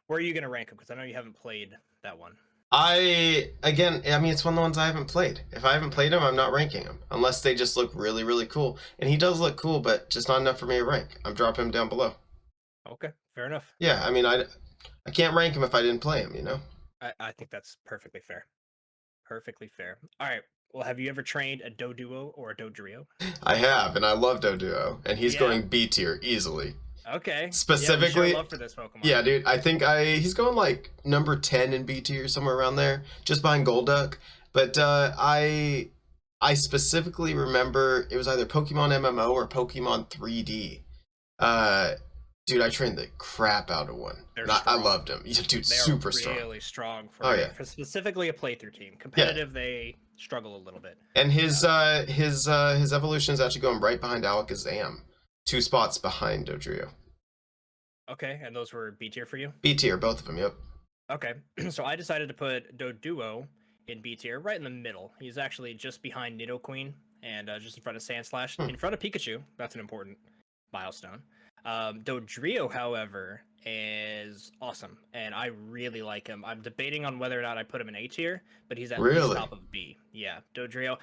Where are you gonna rank him? Because I know you haven't played that one. I mean, it's one of the ones I haven't played. If I haven't played him, I'm not ranking him unless they just look really, really cool. And he does look cool, but just not enough for me to rank. I'm dropping him down below. Okay, fair enough. Yeah, I mean, I can't rank him if I didn't play him. I think that's perfectly fair. Perfectly fair. All right. Well, have you ever trained a Doduo or a Dodrio? I have, and I love Doduo, and he's going B tier easily. Okay. Specifically, love for this Pokemon. Yeah, dude. I think he's going like number 10 in B tier, somewhere around there, just behind Golduck. But I specifically remember it was either Pokemon MMO or Pokemon 3D. Dude, I trained the crap out of one. I loved him. Dude, super strong. Really strong for specifically a playthrough team. Competitive, they struggle a little bit. And his evolution is actually going right behind Alakazam, 2 spots behind Dodrio. Okay, and those were B tier for you? B tier, both of them. Yep. Okay, so I decided to put Doduo in B tier, right in the middle. He's actually just behind Nidoqueen and just in front of Sandslash, in front of Pikachu. That's an important milestone. Dodrio, however, is awesome, and I really like him. I'm debating on whether or not I put him in A tier, but he's at least top of B. Yeah, Dodrio.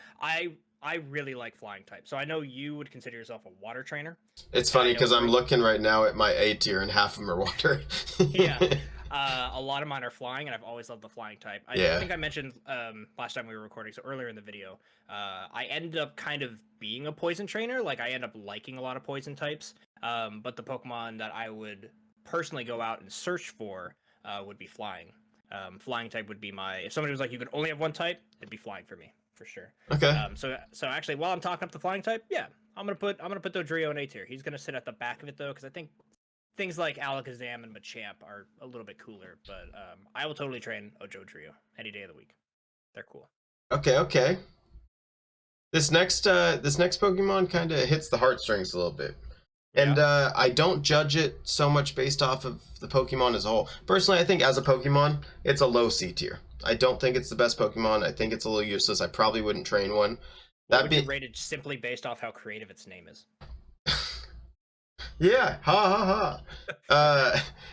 I really like flying type, so I know you would consider yourself a water trainer. It's funny because I'm looking right now at my A tier, and half of them are water. Yeah. A lot of mine are flying, and I've always loved the flying type. I think I mentioned last time we were recording, so earlier in the video, I ended up kind of being a poison trainer. Like, I end up liking a lot of poison types, but the Pokemon that I would personally go out and search for would be flying. Flying type would be if somebody was like, you could only have one type, it'd be flying for me, for sure. Okay. So actually, while I'm talking up the flying type, yeah, I'm gonna put Dodrio in A tier. He's gonna sit at the back of it, though, because I think things like Alakazam and Machamp are a little bit cooler, but I will totally train a Dodrio any day of the week. They're cool. Okay. This next Pokemon kind of hits the heartstrings a little bit. And I don't judge it so much based off of the Pokemon as a whole. Personally, I think as a Pokemon, it's a low C tier. I don't think it's the best Pokemon. I think it's a little useless. I probably wouldn't train one. That would be rated simply based off how creative its name is. Yeah, ha.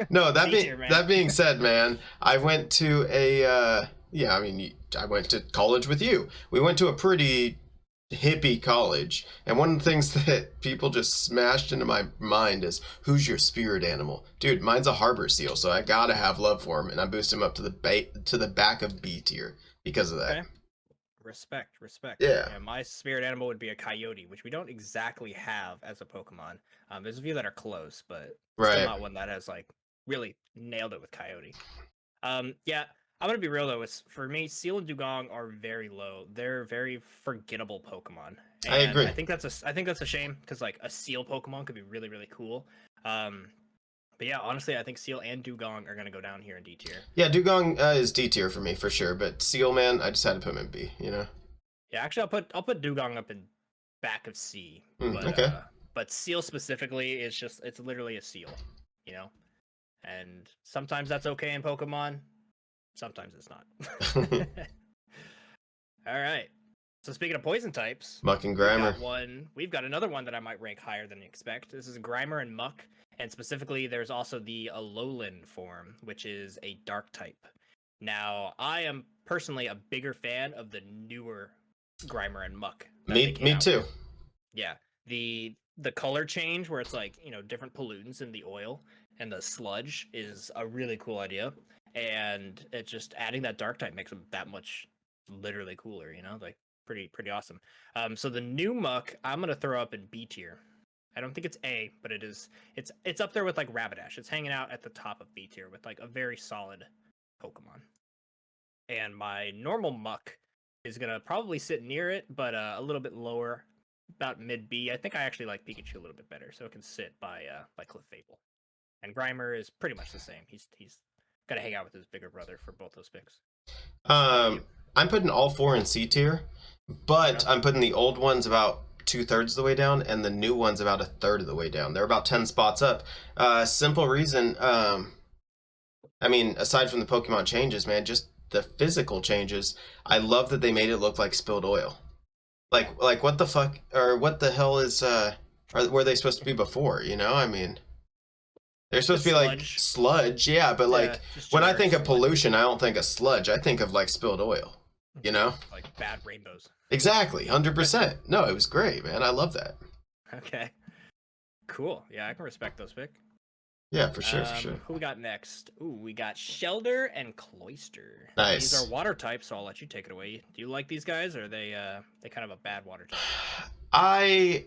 No, that being said, man, I went to I went to college with you. We went to a pretty hippie college, and one of the things that people just smashed into my mind is, who's your spirit animal? Dude, mine's a harbor seal, so I gotta have love for him, and I boost him up to the back of B tier because of that. Okay. Respect. Yeah, my spirit animal would be a coyote, which we don't exactly have as a Pokemon. There's a few that are close, but still not one that has like really nailed it with coyote. Yeah, I'm gonna be real though. For me, Seal and Dugong are very low. They're very forgettable Pokemon. And I agree. I think that's a shame because like a Seal Pokemon could be really, really cool. But yeah, honestly, I think Seal and Dugong are gonna go down here in D tier. Yeah, Dugong is D tier for me for sure, but Seal, man, I just had to put him in B. Yeah, actually, I'll put Dugong up in back of C. Okay. But Seal specifically is it's literally a seal, And sometimes that's okay in Pokemon. Sometimes it's not. All right. So speaking of poison types, Muck and Grimer. We've got another one that I might rank higher than you expect. This is Grimer and Muck, and specifically there's also the Alolan form, which is a dark type. Now, I am personally a bigger fan of the newer Grimer and Muck. Me too. With. Yeah. The color change where it's like, different pollutants in the oil and the sludge is a really cool idea. And it just adding that dark type makes them that much literally cooler, like pretty awesome. So the new Muck I'm gonna throw up in B tier. I don't think it's A, but it's up there with like Rapidash. It's hanging out at the top of B tier with like a very solid Pokemon. And my normal Muck is gonna probably sit near it, but a little bit lower, about mid B. I think I actually like Pikachu a little bit better, so it can sit by Clefable. And Grimer is pretty much the same. He's gotta hang out with his bigger brother for both those picks. I'm putting all 4 in C tier, but I'm putting the old ones about 2/3 of the way down, and the new ones about 1/3 of the way down. They're about 10 spots up. Simple reason. I mean, aside from the Pokemon changes, man, just the physical changes. I love that they made it look like spilled oil. Like what the fuck, or what the hell is were they supposed to be before? I mean, they're supposed to be like sludge, yeah. But like when I think of pollution, I don't think of sludge. I think of like spilled oil. Like bad rainbows. Exactly, 100%. No, it was great, man. I love that. Okay, cool. Yeah, I can respect those picks. Yeah, for sure. Who we got next? Ooh, we got Shelder and Cloyster. Nice. These are water types, so I'll let you take it away. Do you like these guys, or are they kind of a bad water type? I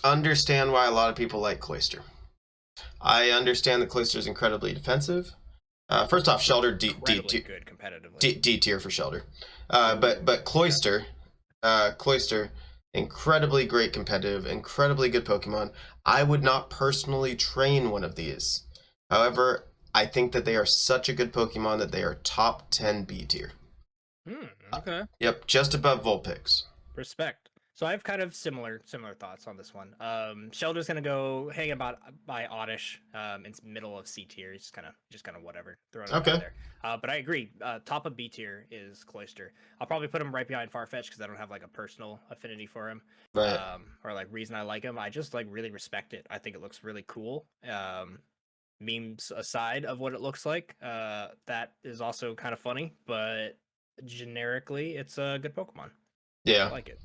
understand why a lot of people like Cloyster. I understand that Cloyster is incredibly defensive. First off, Shelder D good competitively. D tier for Shelder. But Cloyster, incredibly great competitive, incredibly good Pokemon. I would not personally train one of these. However, I think that they are such a good Pokemon that they are top 10 B tier. Okay. Yep, just above Vulpix. Respect. So I have kind of similar thoughts on this one. Shelder's gonna go hang about by Oddish. It's middle of C tier. He's just kind of whatever. Throwing it out there. But I agree. Top of B tier is Cloyster. I'll probably put him right behind Farfetch because I don't have like a personal affinity for him, right? Or like reason I like him. I just like really respect it. I think it looks really cool. Memes aside of what it looks like, that is also kind of funny. But generically, it's a good Pokemon. Yeah, I like it.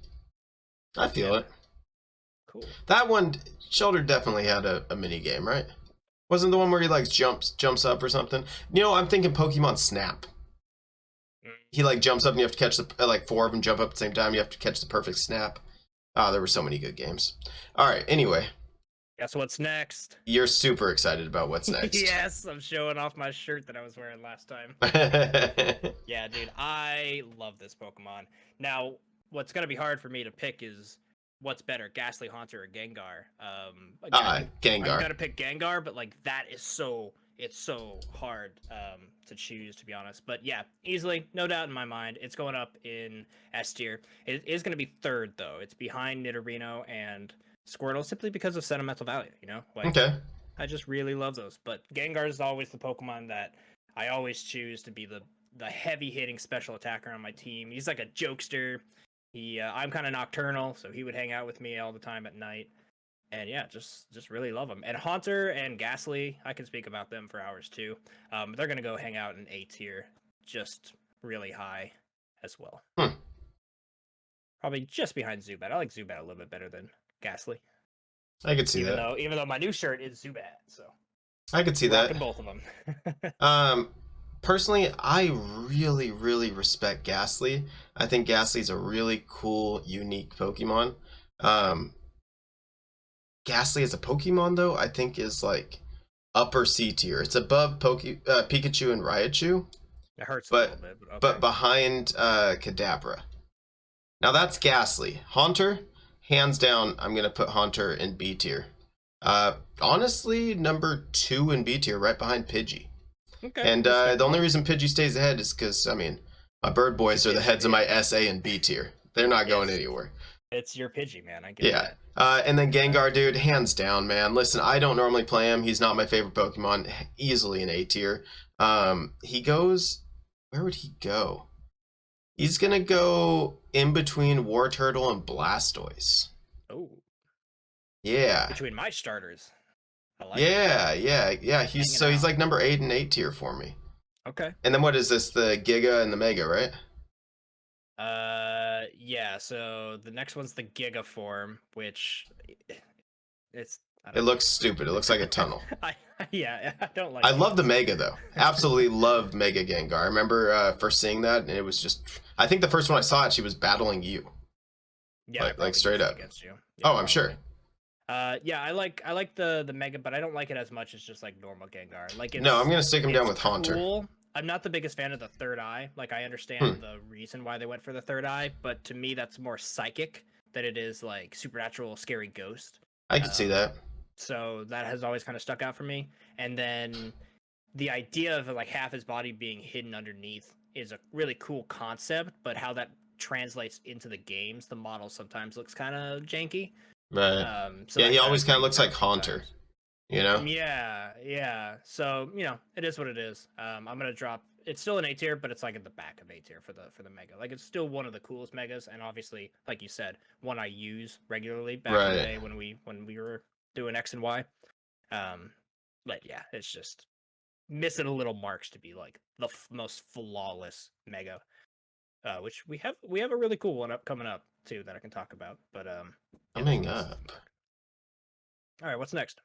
I feel it. Cool. That one, Shelder definitely had a mini game, right? Wasn't the one where he like jumps up or something? I'm thinking Pokemon Snap. He like jumps up and you have to catch like 4 of them jump up at the same time. You have to catch the perfect snap. There were so many good games. All right. Anyway. Guess what's next? You're super excited about what's next. Yes, I'm showing off my shirt that I was wearing last time. Yeah, dude, I love this Pokemon. Now, what's gonna be hard for me to pick is what's better, Ghastly, Haunter, or Gengar. Gengar. I'm gonna pick Gengar, but like that is so hard to choose, to be honest. But yeah, easily, no doubt in my mind, it's going up in S tier. It is gonna be third though. It's behind Nidorino and Squirtle simply because of sentimental value. Okay. I just really love those. But Gengar is always the Pokemon that I always choose to be the heavy hitting special attacker on my team. He's like a jokester. I'm kind of nocturnal, so he would hang out with me all the time at night. And yeah, just really love him. And Haunter and Ghastly, I can speak about them for hours too. They're gonna go hang out in A tier, just really high as well. Probably just behind Zubat. I like Zubat a little bit better than Ghastly. I could see that. Even though my new shirt is Zubat, so I could see that. Both of them. Personally, I really, really respect Ghastly. I think Ghastly's a really cool, unique Pokemon. Ghastly as a Pokemon, though, I think is like upper C tier. It's above Pikachu and Raichu. It hurts a little bit, but okay. But behind Kadabra. Now that's Ghastly. Haunter, hands down, I'm gonna put Haunter in B tier. Honestly, number 2 in B tier, right behind Pidgey. Okay. And the only reason Pidgey stays ahead is because, I mean, my bird boys are the heads of my SA and B tier. They're not going anywhere. It's your Pidgey, man. I get Yeah. that. And then Gengar, dude, hands down, man. Listen, I don't normally play him. He's not my favorite Pokemon. Easily an A tier. He goes. Where would he go? He's gonna go in between War Turtle and Blastoise. Oh, Yeah. between my starters, I like it. Yeah. He's Hanging out. like number 8 and 8 tier for me. Okay. And then what is this? The Giga and the Mega, right? Yeah. So the next one's the Giga form, which it's. I It don't looks stupid. It looks like a tunnel. Yeah, I don't like. I love the Mega though. Absolutely love Mega Gengar. I remember first seeing that, and it was just. I think the first one I saw it, she was battling you. Yeah, Like straight up against you. Yeah, Yeah, I'm probably. Sure. Yeah, I like the Mega, but I don't like it as much as just like normal Gengar. Like no, I'm gonna stick him down with Haunter. Cool. I'm not the biggest fan of the third eye. Like I understand the reason why they went for the third eye, but to me that's more psychic than it is like supernatural scary ghost. I could see that. So that has always kind of stuck out for me. And then the idea of like half his body being hidden underneath is a really cool concept, but how that translates into the games, the model sometimes looks kind of janky. Right. So yeah, he always kind of looks like Haunter. You know? Yeah. So, it is what it is. I'm gonna drop. It's still an A tier, but it's like at the back of A tier for the Mega. Like it's still one of the coolest Megas, and obviously, like you said, one I use regularly back in the day when we were doing X and Y. But yeah, it's just missing a little marks to be like the most flawless Mega. Which we have a really cool one coming up too that I can talk about. But coming up. All right, what's next?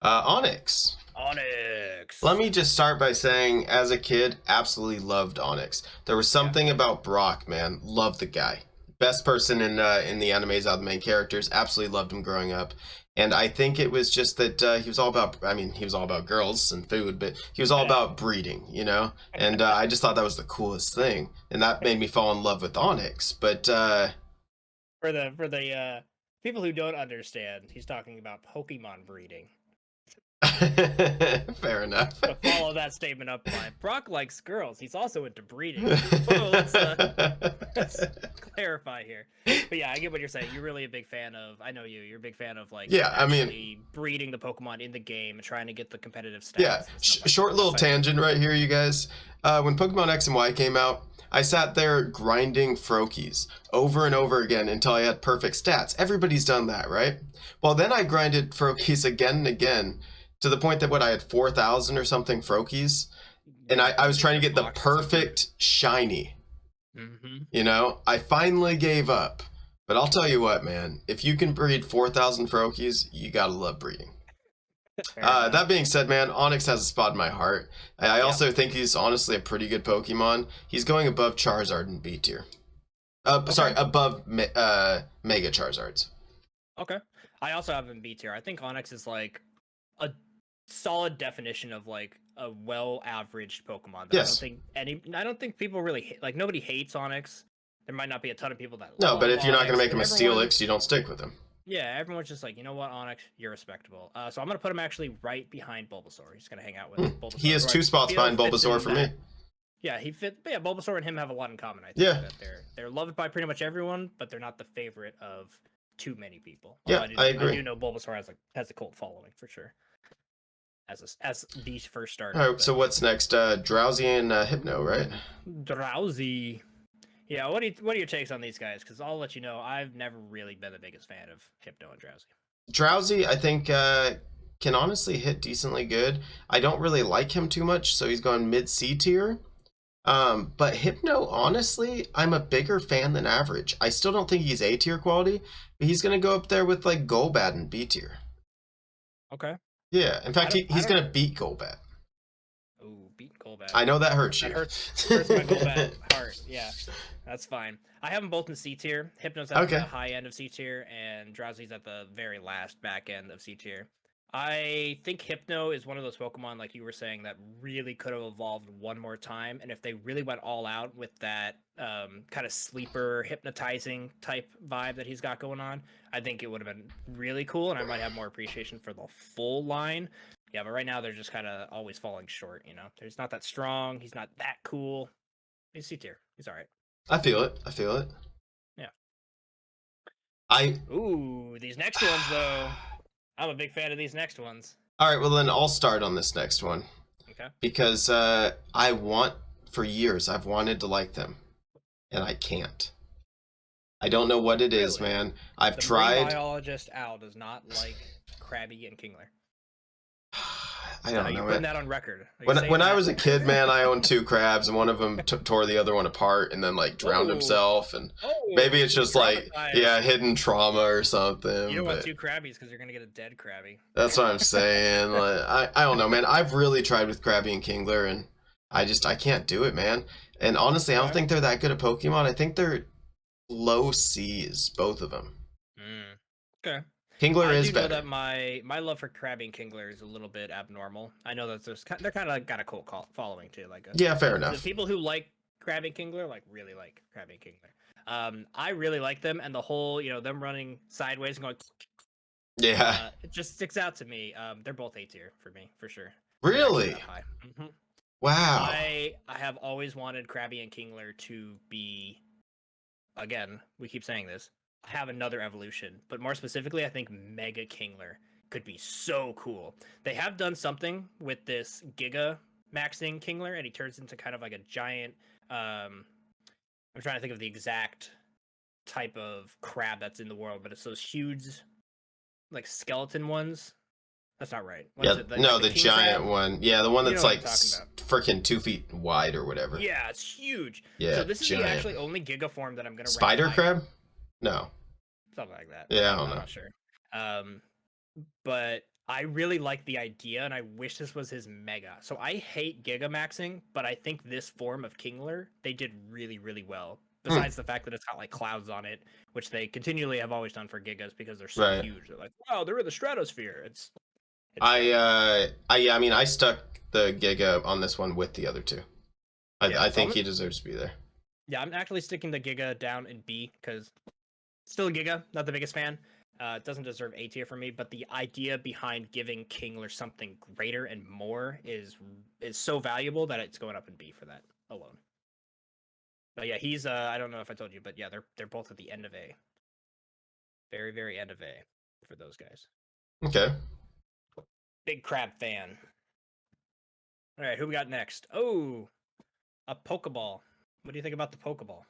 Onyx. Onyx. Let me just start by saying, as a kid, absolutely loved Onyx. There was something about Brock, man. Loved the guy. Best person in the animes out of the main characters. Absolutely loved him growing up. And I think it was just that he was all about, he was all about girls and food, but he was all about breeding, you know? And I just thought that was the coolest thing. And that made me fall in love with Onyx. But for the people who don't understand, he's talking about Pokemon breeding. Fair enough. To follow that statement up by Brock likes girls. He's also into breeding. Whoa, let's clarify here. But yeah, I get what you're saying. You're really a big fan of. I know you. You're a big fan of like. Yeah, I mean, breeding the Pokemon in the game and trying to get the competitive stats. Yeah, short little tangent right here, you guys. When Pokemon X and Y came out, I sat there grinding Froakies over and over again until I had perfect stats. Everybody's done that, right? Well, then I grinded Froakies again and again, to the point that I had 4,000 or something Froakies, and I was trying to get the perfect shiny. You know, I finally gave up. But I'll tell you what, man, if you can breed 4,000 Froakies, you gotta love breeding. That being said, man, Onyx has a spot in my heart. I also think he's honestly a pretty good Pokemon. He's going above Charizard in B tier. Sorry, above Mega Charizards. Okay. I also have him B tier. I think Onyx is like a solid definition of like a well-averaged Pokemon. Yes. I don't think people really like. Nobody hates Onyx. There might not be a ton of people that. No, but if you're not Onyx, gonna make him a Steelix, you don't stick with him. Yeah, everyone's just like, you know what, Onyx, you're respectable. So I'm gonna put him actually right behind Bulbasaur. He's gonna hang out with Bulbasaur. He is 2 spots behind Bulbasaur for me. Yeah, he fit. Yeah, Bulbasaur and him have a lot in common. I think that they're loved by pretty much everyone, but they're not the favorite of too many people. Yeah, I agree. I do know Bulbasaur has a cult following for sure. As the first starter. All right, so what's next? Drowsy and Hypno, right? Drowsy. Yeah, what are your takes on these guys? Because I'll let you know, I've never really been the biggest fan of Hypno and Drowsy. Drowsy, I think, can honestly hit decently good. I don't really like him too much, so he's going mid-C tier. But Hypno, honestly, I'm a bigger fan than average. I still don't think he's A tier quality, but he's going to go up there with, like, Golbat and B tier. Okay. Yeah, in fact, he's going to beat Golbat. Ooh, beat Golbat. I know that hurts you. That hurts my Golbat heart, yeah. That's fine. I have them both in C tier. Hypno's at the high end of C tier, and Drowsy's at the very last back end of C tier. I think Hypno is one of those Pokemon, like you were saying, that really could have evolved one more time. And if they really went all out with that kind of sleeper hypnotizing type vibe that he's got going on, I think it would have been really cool. And I might have more appreciation for the full line. Yeah, but right now they're just kind of always falling short, you know? He's not that strong. He's not that cool. He's C tier. He's all right. I feel it. Yeah. Ooh, these next ones though. I'm a big fan of these next ones. All right, well then I'll start on this next one. Okay. Because for years, I've wanted to like them, and I can't. I don't know what it is, Really? man. I've The tried. marine biologist Al does not like Krabby and Kingler. I don't Are you know, putting man. that on record? When I was a kid, man, I owned 2 crabs, and one of them tore the other one apart, and then like drowned himself. And maybe it's just like hidden trauma or something. You don't want 2 Krabbies because you're gonna get a dead Krabby. That's what I'm saying. Like, I don't know, man. I've really tried with Krabby and Kingler, and I can't do it, man. And honestly, I don't think they're that good at Pokemon. I think they're low C's, both of them. Okay. Kingler is better. I do know that my love for Krabby and Kingler is a little bit abnormal. I know that they're kind of got a cult following too. Like yeah, fair enough. The people who like Krabby and Kingler really like Krabby and Kingler. I really like them, and the whole them running sideways and going. Yeah. It just sticks out to me. They're both A tier for me for sure. Really? Mm-hmm. Wow. I have always wanted Krabby and Kingler to be. Again, we keep saying this. Have another evolution, but more specifically, I think Mega Kingler could be so cool. They have done something with this Giga maxing Kingler, and he turns into kind of like a giant. I'm trying to think of the exact type of crab that's in the world, but it's those huge, like skeleton ones. That's not right. The giant crab? One. Yeah, the one that's like freaking 2 feet wide or whatever. Yeah, it's huge. Yeah, so this is the actually only Giga form that I'm gonna. Spider crab? No. Something like that. Yeah, I don't know. I'm not sure. But I really like the idea, and I wish this was his Mega. So I hate Giga maxing, but I think this form of Kingler they did really, really well. Besides the fact that it's got like clouds on it, which they continually have always done for Gigas because they're so huge. They're like, wow, they're in the stratosphere. I mean, I stuck the Giga on this one with the other 2. I think he deserves to be there. Yeah, I'm actually sticking the Giga down in B because still a Giga, not the biggest fan. It doesn't deserve A tier for me, but the idea behind giving Kingler something greater and more is so valuable that it's going up in B for that alone. But yeah, he's I don't know if I told you, but yeah, they're both at the end of A. Very, very end of A for those guys. Okay. Big crab fan. All right, who we got next? Oh, a Pokeball. What do you think about the Pokeball?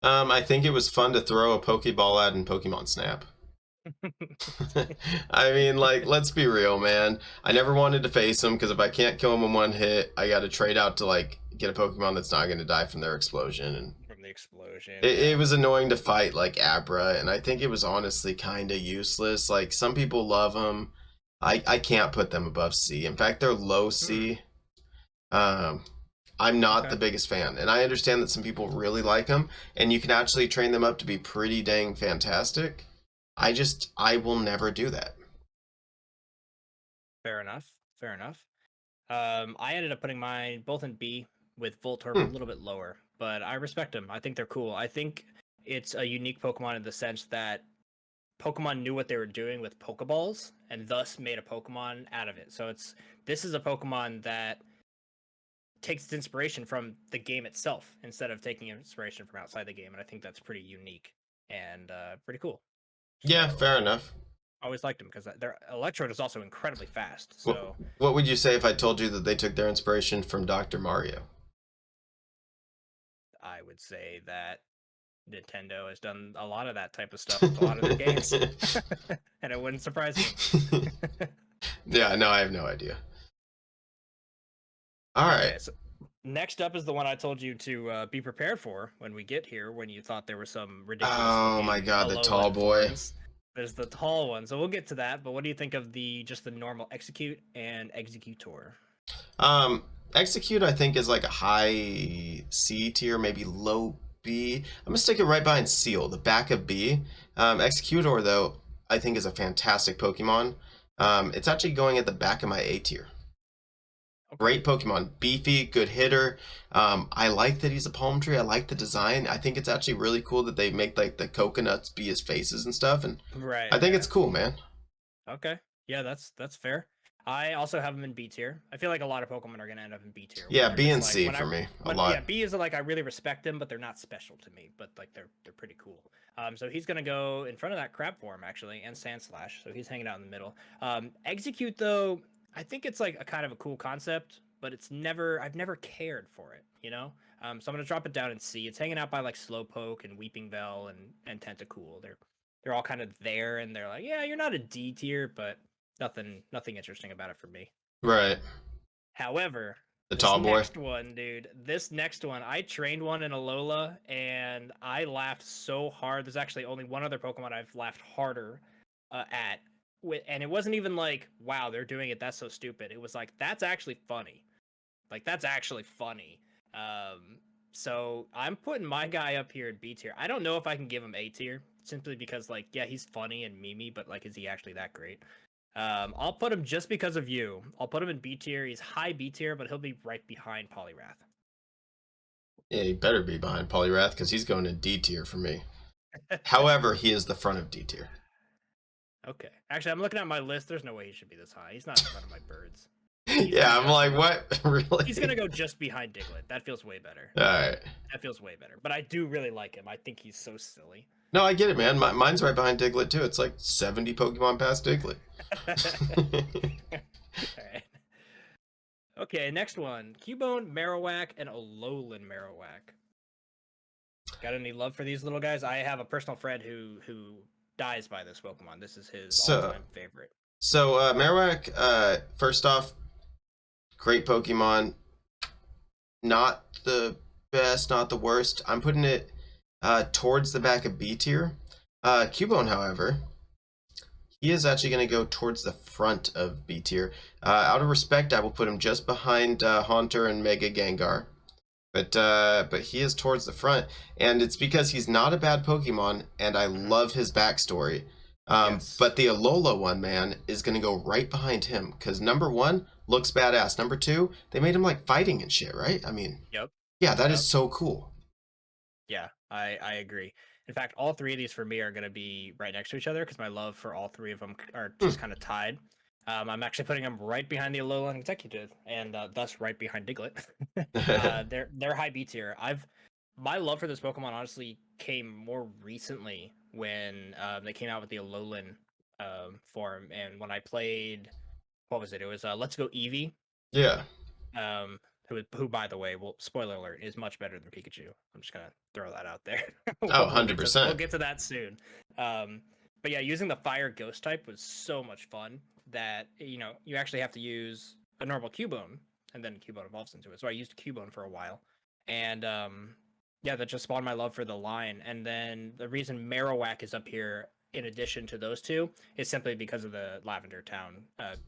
I think it was fun to throw a Pokeball at in Pokemon Snap. I mean, like, let's be real, man. I never wanted to face him because if I can't kill him in one hit, I got to trade out to like get a Pokemon that's not going to die from their explosion. And from the explosion, it was annoying to fight like Abra, and I think it was honestly kind of useless. Like some people love them. I can't put them above C. In fact, they're low C. I'm not the biggest fan, and I understand that some people really like them, and you can actually train them up to be pretty dang fantastic. I will never do that. Fair enough. I ended up putting mine both in B with Voltorb a little bit lower, but I respect them. I think they're cool. I think it's a unique Pokemon in the sense that Pokemon knew what they were doing with Pokeballs and thus made a Pokemon out of it. So this is a Pokemon that takes its inspiration from the game itself instead of taking inspiration from outside the game, and I think that's pretty unique and pretty cool. Yeah, fair enough. I always liked them because their Electrode is also incredibly fast. So, what would you say if I told you that they took their inspiration from Dr. Mario? I would say that Nintendo has done a lot of that type of stuff with a lot of their games, and it wouldn't surprise me. Yeah, no, I have no idea. All right. Okay, so next up is the one I told you to be prepared for when we get here. When you thought there was some ridiculous. Oh my God, the tall boy. Forms. There's the tall one, so we'll get to that. But what do you think of just the normal Execute and Executor? Execute, I think, is like a high C tier, maybe low B. I'm gonna stick it right behind Seal, the back of B. Executor, though, I think is a fantastic Pokemon. It's actually going at the back of my A tier. Okay. Great Pokemon, beefy, good hitter. I like that he's a palm tree. I like the design. I think it's actually really cool that they make like the coconuts be his faces and stuff. And I think it's cool, man. Okay, yeah, that's fair. I also have them in B tier. I feel like a lot of Pokemon are gonna end up in B tier. Yeah, B and C for me a lot. Yeah, B is like I really respect them, but they're not special to me. But like they're pretty cool. So he's gonna go in front of that crab form actually, and Sand Slash. So he's hanging out in the middle. Execute though, I think it's like a kind of a cool concept, but I've never cared for it. You know. So I'm gonna drop it down in C. It's hanging out by like Slowpoke and Weeping Bell and Tentacool. They're all kind of there, and they're like, yeah, you're not a D tier, but nothing interesting about it for me. Right. However, the tall boy. This next one, I trained one in Alola, and I laughed so hard. There's actually only one other Pokemon I've laughed harder at, and it wasn't even like, wow, they're doing it. That's so stupid. It was like, that's actually funny. Like that's actually funny. So I'm putting my guy up here in B tier. I don't know if I can give him A tier simply because, like, yeah, he's funny and memey, but like, is he actually that great? I'll put him just because of you. I'll put him in B tier. He's high B tier, but he'll be right behind Poliwrath. Yeah, he better be behind Poliwrath because he's going in D tier for me. However, he is the front of D tier. Okay. Actually, I'm looking at my list. There's no way he should be this high. He's not in front of my birds. Yeah, I'm like, what? Really? He's gonna go just behind Diglett. That feels way better. All right. That feels way better. But I do really like him. I think he's so silly. No, I get it, man. Mine's right behind Diglett too. It's like 70 Pokemon past Diglett. All right. Okay, next one. Cubone, Marowak, and Alolan Marowak. Got any love for these little guys? I have a personal friend who dies by this Pokemon. This is his all-time favorite. So, Marowak, first off, great Pokemon. Not the best, not the worst. I'm putting it towards the back of B tier. Cubone, however, he is actually going to go towards the front of B tier. Out of respect, I will put him just behind Haunter and Mega Gengar. But he is towards the front, and it's because he's not a bad Pokemon, and I love his backstory. Yes. But the Alola one, man, is going to go right behind him, because number one, looks badass. Number two, they made him like fighting and shit, right? I mean, yep. Yeah, that is so cool. Yeah, I agree. In fact, all three of these for me are going to be right next to each other because my love for all three of them are just kind of tied. I'm actually putting them right behind the Alolan Executive, and thus right behind Diglett. They're high B tier. My love for this Pokemon honestly came more recently when they came out with the Alolan form, and when I played, what was it? It was Let's Go Eevee. Yeah. Who, by the way, well, spoiler alert, is much better than Pikachu. I'm just gonna throw that out there. 100%. We'll get to that soon. But yeah, using the Fire Ghost type was so much fun that, you know, you actually have to use a normal Cubone, and then Cubone evolves into it. So I used Cubone for a while, and yeah, that just spawned my love for the line. And then the reason Marowak is up here, in addition to those two, is simply because of the Lavender Town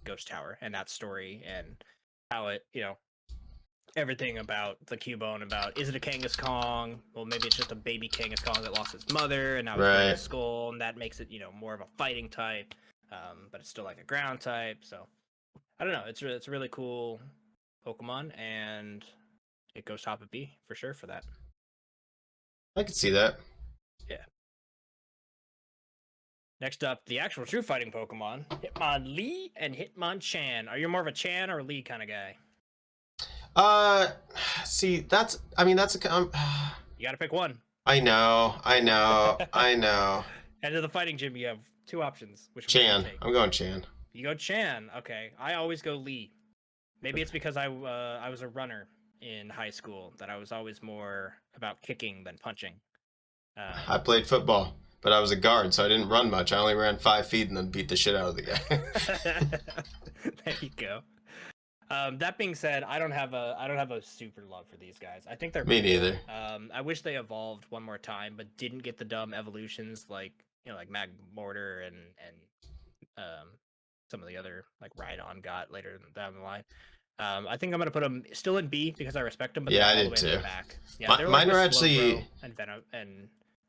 Ghost Tower and that story and how it, you know, everything about the Cubone, about is it a Kangaskong? Well, maybe it's just a baby Kangaskong that lost its mother and now it's right. A skull, and that makes it, you know, more of a fighting type, but it's still like a ground type. So I don't know. It's a really cool Pokemon, and it goes top of B for sure for that. I can see that. Yeah. Next up, the actual true fighting Pokemon, Hitmonlee and Hitmonchan. Are you more of a Chan or a Lee kind of guy? See, that's a you gotta pick one. I know. And to the fighting gym, you have two options. Which Chan. I'm going Chan. You go Chan. Okay. I always go Lee. Maybe it's because I was a runner in high school, that I was always more about kicking than punching. I played football, but I was a guard, so I didn't run much. I only ran 5 feet and then beat the shit out of the guy. There you go. That being said, I don't have a super love for these guys. I think they're me neither. I wish they evolved one more time, but didn't get the dumb evolutions like, you know, like Magmortar and some of the other like Rhydon got later down the line. I think I'm gonna put them still in B because I respect them, but yeah, they're I all did the way too. Back. Yeah, mine are actually and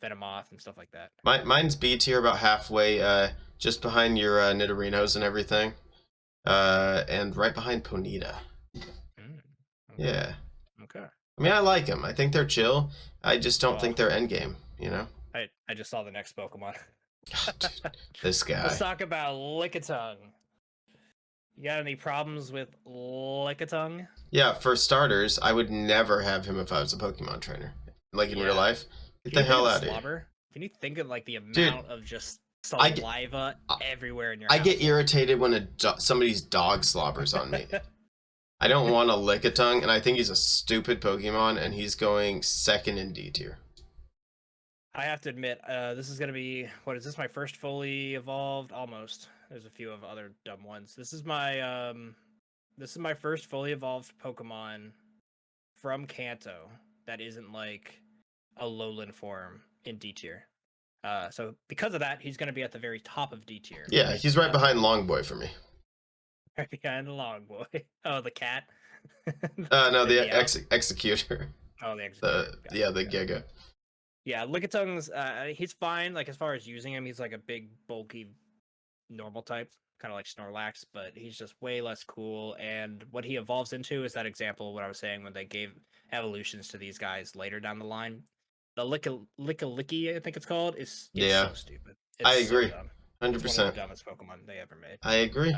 Venomoth and stuff like that. Mine's B tier, about halfway, just behind your Nidorinos and everything. And right behind Ponyta. Okay. Yeah. Okay. I mean, I like them. I think they're chill. I just don't think they're endgame, you know? I just saw the next Pokemon. Dude, this guy. Let's talk about Lickitung. You got any problems with Lickitung? Yeah, for starters, I would never have him if I was a Pokemon trainer. Like in real life. Get Can the you think hell of out of here. slobber? Can you think of like the Dude, amount of just I get, saliva everywhere in your I house? get irritated when somebody's dog slobbers on me. I don't want a Lickitung, and I think he's a stupid Pokemon, and he's going second in D tier. I have to admit, this is gonna be what is this? My first fully evolved, almost. There's a few of other dumb ones. This is my first fully evolved Pokemon from Kanto that isn't like a lowland form in D tier. So because of that, he's gonna be at the very top of D tier. Yeah, he's right behind Longboy for me. Right behind the long boy. Oh, the cat. No, the meow. Executor. Oh, the executor. The Giga. Yeah, Lickitun's he's fine. Like as far as using him, he's like a big, bulky, normal type, kind of like Snorlax, but he's just way less cool. And what he evolves into is that example of what I was saying when they gave evolutions to these guys later down the line. The Licky, I think it's called, it's so stupid. It's I agree. So dumb. 100%. It's one of the dumbest Pokemon they ever made. I agree.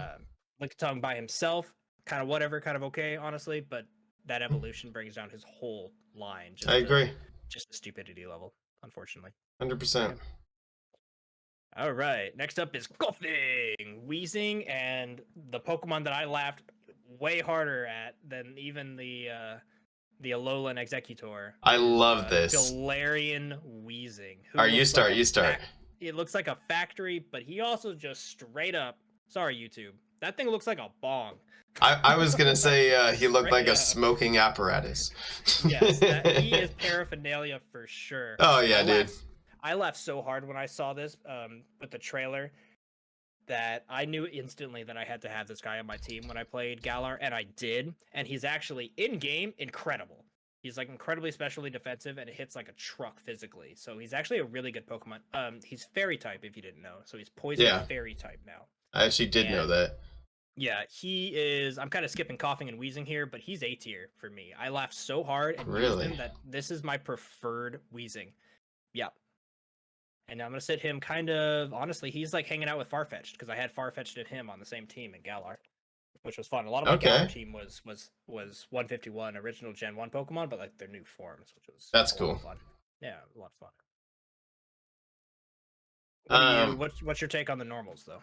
Lickitung by himself, kind of whatever, kind of okay, honestly, but that evolution brings down his whole line. I agree. Just a stupidity level, unfortunately. 100%. All right, next up is Coughing, Wheezing, and the Pokemon that I laughed way harder at than even the Alolan Executor. I love this. Galarian Wheezing. All right, you start. It looks like a factory, but he also just straight up. Sorry, YouTube. That thing looks like a bong. I was gonna say he looked like a smoking apparatus. Yes, he is paraphernalia for sure. Oh yeah, dude. I laughed so hard when I saw this with the trailer that I knew instantly that I had to have this guy on my team when I played Galar, and I did. And he's actually in game incredible. He's like incredibly specially defensive and hits like a truck physically. So he's actually a really good Pokemon. He's Fairy type if you didn't know. So he's Poison Fairy type now. I actually did know that. Yeah, he is. I'm kind of skipping Coughing and Wheezing here, but he's A tier for me. I laughed so hard and used him that this is my preferred Wheezing. Yeah. And I'm gonna sit him kind of honestly. He's like hanging out with Farfetch'd because I had Farfetch'd and him on the same team in Galar, which was fun. A lot of my Galar team was 151 original Gen 1 Pokemon, but like their new forms, which was cool. Lot of fun. Yeah, a lot of fun. What's your take on the normals though?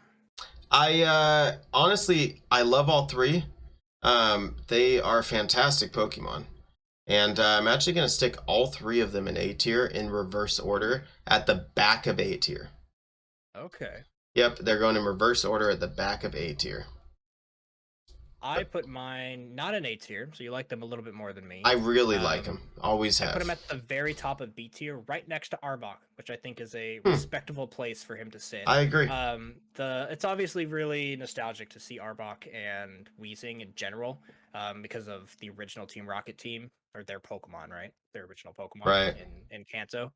I honestly I love all three. They are fantastic Pokemon. And I'm actually going to stick all three of them in A tier in reverse order at the back of A tier. Okay. Yep, they're going in reverse order at the back of A tier. I put mine not in A tier, so you like them a little bit more than me. I really like them. Always have. I put him at the very top of B tier, right next to Arbok, which I think is a respectable place for him to sit. I agree. It's obviously really nostalgic to see Arbok and Wheezing in general, because of the original Team Rocket team, or their Pokemon, right? Their original Pokemon in Kanto.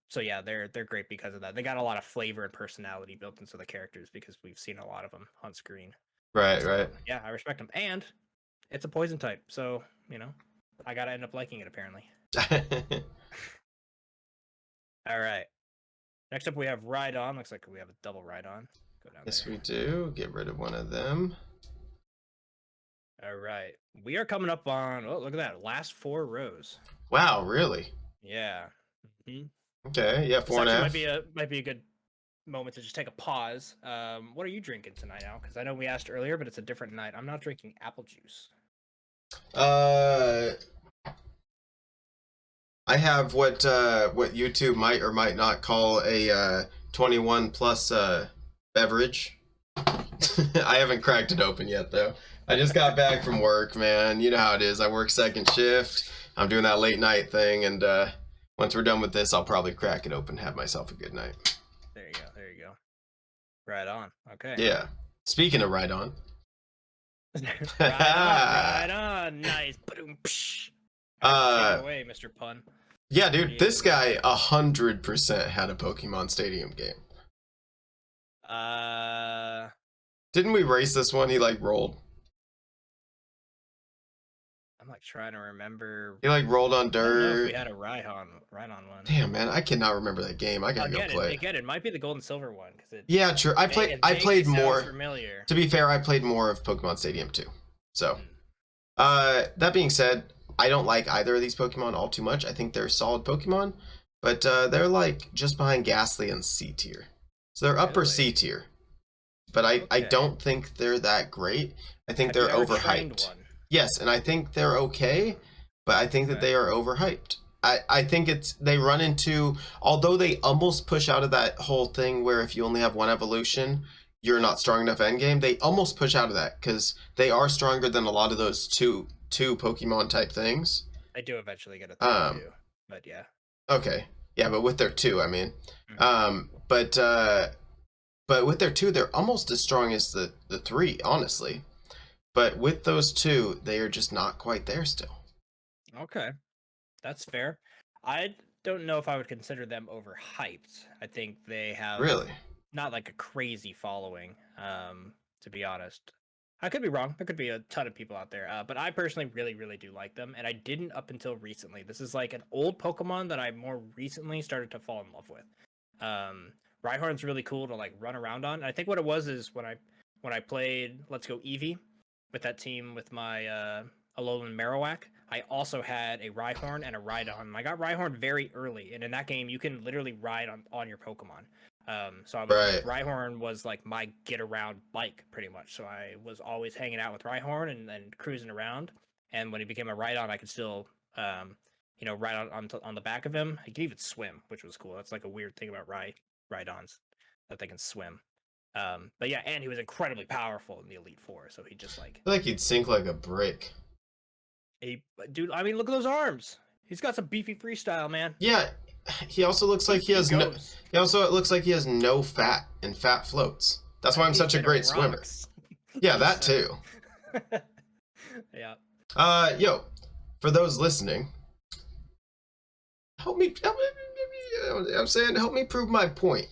So yeah, they're great because of that. They got a lot of flavor and personality built into the characters because we've seen a lot of them on screen. Right. Yeah, I respect them. And it's a poison type, so, you know, I gotta end up liking it, apparently. All right. Next up, we have Rhydon. Looks like we have a double Rhydon. Go down yes, there. we do. Get rid of one of them. All right. We are coming up on, oh, look at that. Last 4 rows. Wow, really? Yeah. Mm-hmm. Okay, yeah, 4.5. Might be a good moment to just take a pause. What are you drinking tonight, Al? Because I know we asked earlier, but it's a different night. I'm not drinking apple juice. I have what YouTube might or might not call a 21 plus beverage. I haven't cracked it open yet though. I just got back from work, man. You know how it is. I work second shift. I'm doing that late night thing, and once we're done with this, I'll probably crack it open, have myself a good night. There you go. Right on. Okay. Yeah. Speaking of right on. right on. Nice. Boom. Take it away, Mr. Pun. Yeah, dude. This guy 100% had a Pokemon Stadium game. Didn't we race this one? He like rolled. I'm like trying to remember. He like rolled on I don't know if we dirt. had a Rhydon one. Damn, man, I cannot remember that game. I gotta go play. Again, it might be the gold and silver one because it. Yeah, true. I played more. Familiar. To be fair, I played more of Pokemon Stadium too. So, that being said, I don't like either of these Pokemon all too much. I think they're solid Pokemon, but they're like just behind Ghastly and C tier. So they're upper C tier. But I don't think they're that great. I think they're overhyped. Yes, and I think they're okay, but I think that they are overhyped. I think they run into, although they almost push out of that whole thing where if you only have one evolution, you're not strong enough endgame. They almost push out of that because they are stronger than a lot of those two Pokemon type things. I do eventually get a third too, but yeah. Okay, yeah, but with their two, I mean, but with their two, they're almost as strong as the three, honestly. But with those two, they are just not quite there still. Okay, that's fair. I don't know if I would consider them overhyped. I think they have not like a crazy following, to be honest. I could be wrong. There could be a ton of people out there, but I personally really, really do like them, and I didn't up until recently. This is like an old Pokemon that I more recently started to fall in love with. Rhyhorn's really cool to like run around on. I think what it was is when I played Let's Go Eevee with that team with my Alolan Marowak, I also had a Rhyhorn and a Rhydon. I got Rhyhorn very early, and in that game you can literally ride on your Pokemon. So Rhyhorn was like my get around bike pretty much. So I was always hanging out with Rhyhorn and cruising around. And when he became a Rhydon, I could still ride on the back of him. He could even swim, which was cool. That's like a weird thing about Rhydons, that they can swim. But yeah, and he was incredibly powerful in the Elite Four, so he just like I feel like he'd sink like a brick. Dude, I mean, look at those arms. He's got some beefy freestyle, man. Yeah, he also looks like he has no. He also looks like he has no fat, and fat floats. That's why I'm such a great swimmer. Yeah, that too. Yeah. Yo, for those listening, help me. I'm saying, help me prove my point.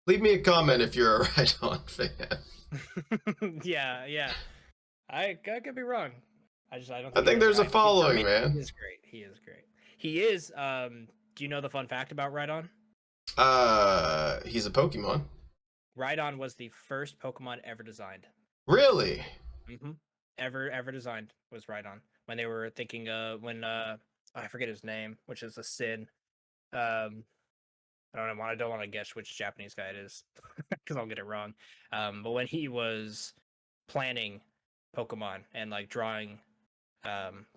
Leave me a comment if you're a Rhydon fan. Yeah. I could be wrong. I don't. I think there's a following, man. He is great. He is. Do you know the fun fact about Rhydon? He's a Pokemon. Rhydon was the first Pokemon ever designed. Really? Mm-hmm. Ever designed was Rhydon. When they were thinking, I forget his name, which is a sin. I don't want to guess which Japanese guy it is because I'll get it wrong. But when he was planning Pokemon and like drawing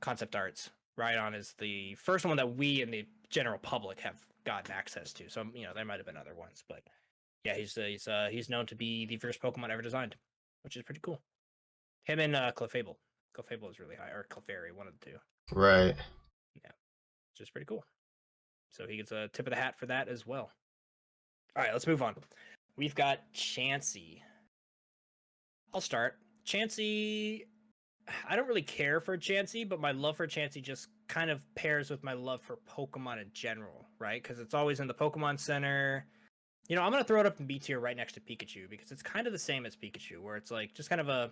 concept arts, Rhydon is the first one that we in the general public have gotten access to. So there might have been other ones, but yeah, he's known to be the first Pokemon ever designed, which is pretty cool. Him and Clefable. Clefable is really high, or Clefairy, one of the two. Right. Yeah, which is pretty cool. So he gets a tip of the hat for that as well. All right, let's move on. We've got Chansey. I'll start. Chansey, I don't really care for Chansey, but my love for Chansey just kind of pairs with my love for Pokemon in general, right? Because it's always in the Pokemon Center. I'm going to throw it up in B tier right next to Pikachu because it's kind of the same as Pikachu, where it's like just kind of a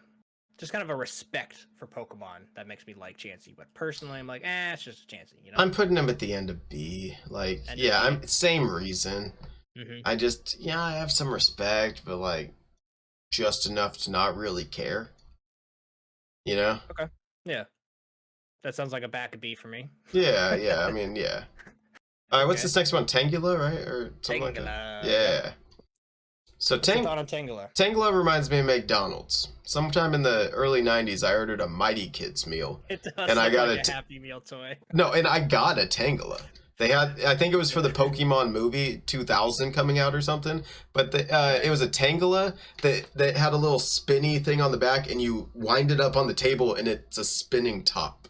respect for Pokemon that makes me like Chansey. But personally, I'm like, it's just a Chansey, I'm putting him at the end of B. Like, I'm same reason. Mm-hmm. I have some respect, but like just enough to not really care. Okay. Yeah. That sounds like a back of B for me. Yeah. I mean, yeah. All right, what's this next one? Tangela, right? Or something like that? Yeah. So Tangela reminds me of McDonald's. Sometime in the early 90s, I ordered a Mighty Kids meal. It does and I got like a Happy Meal toy. No, and I got a Tangela. They had, I think it was for the Pokemon movie 2000 coming out or something, but it was a Tangela that had a little spinny thing on the back, and you wind it up on the table, and it's a spinning top.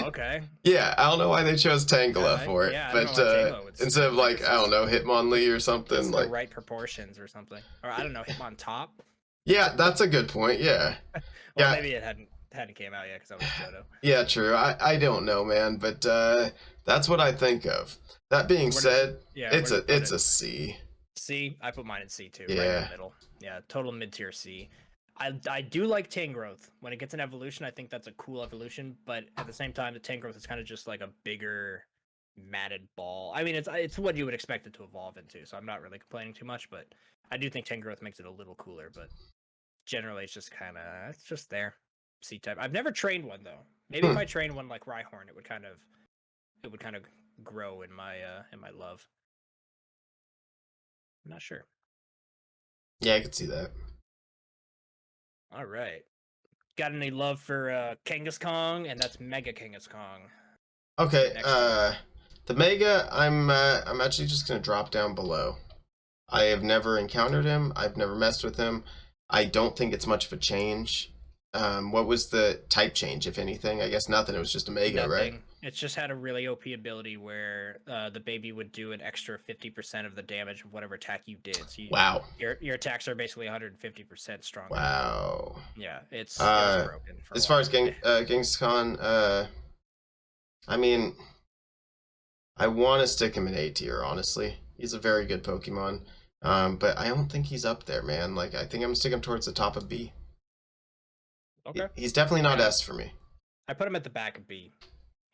Okay. Yeah, I don't know why they chose Tangela for it, but instead of like, I don't know, Hitmonlee or something. It's like the right proportions or something. Or I don't know, Hitmontop? Yeah, that's a good point, yeah. Maybe it hadn't came out yet because I was Johto. Yeah, true. I don't know, man, but that's what I think of. That being said, it's a C. C? I put mine in C too, right in the middle. Yeah, total mid-tier C. I do like Tangrowth. When it gets an evolution, I think that's a cool evolution. But at the same time, the Tangrowth is kind of just like a bigger, matted ball. I mean, it's what you would expect it to evolve into. So I'm not really complaining too much. But I do think Tangrowth makes it a little cooler. But generally, it's just kind of it's just there. C type. I've never trained one though. Maybe if I trained one like Rhyhorn, it would kind of grow in my love. I'm not sure. Yeah, I could see that. All right. Got any love for Kangaskong? And that's Mega Kangaskong. Okay, the Mega, I'm actually just gonna drop down below. I have never encountered him. I've never messed with him. I don't think it's much of a change. What was the type change, if anything? I guess nothing. It was just a Mega, Nothing. right? It's just had a really OP ability where the baby would do an extra 50% of the damage of whatever attack you did. So Wow. Your attacks are basically 150% stronger. Wow. Yeah, it was broken. As far as Genghis Khan, I mean, I want to stick him in A tier, honestly. He's a very good Pokemon. But I don't think he's up there, man. Like, I think I'm sticking him towards the top of B. Okay. He's definitely not S for me. I put him at the back of B.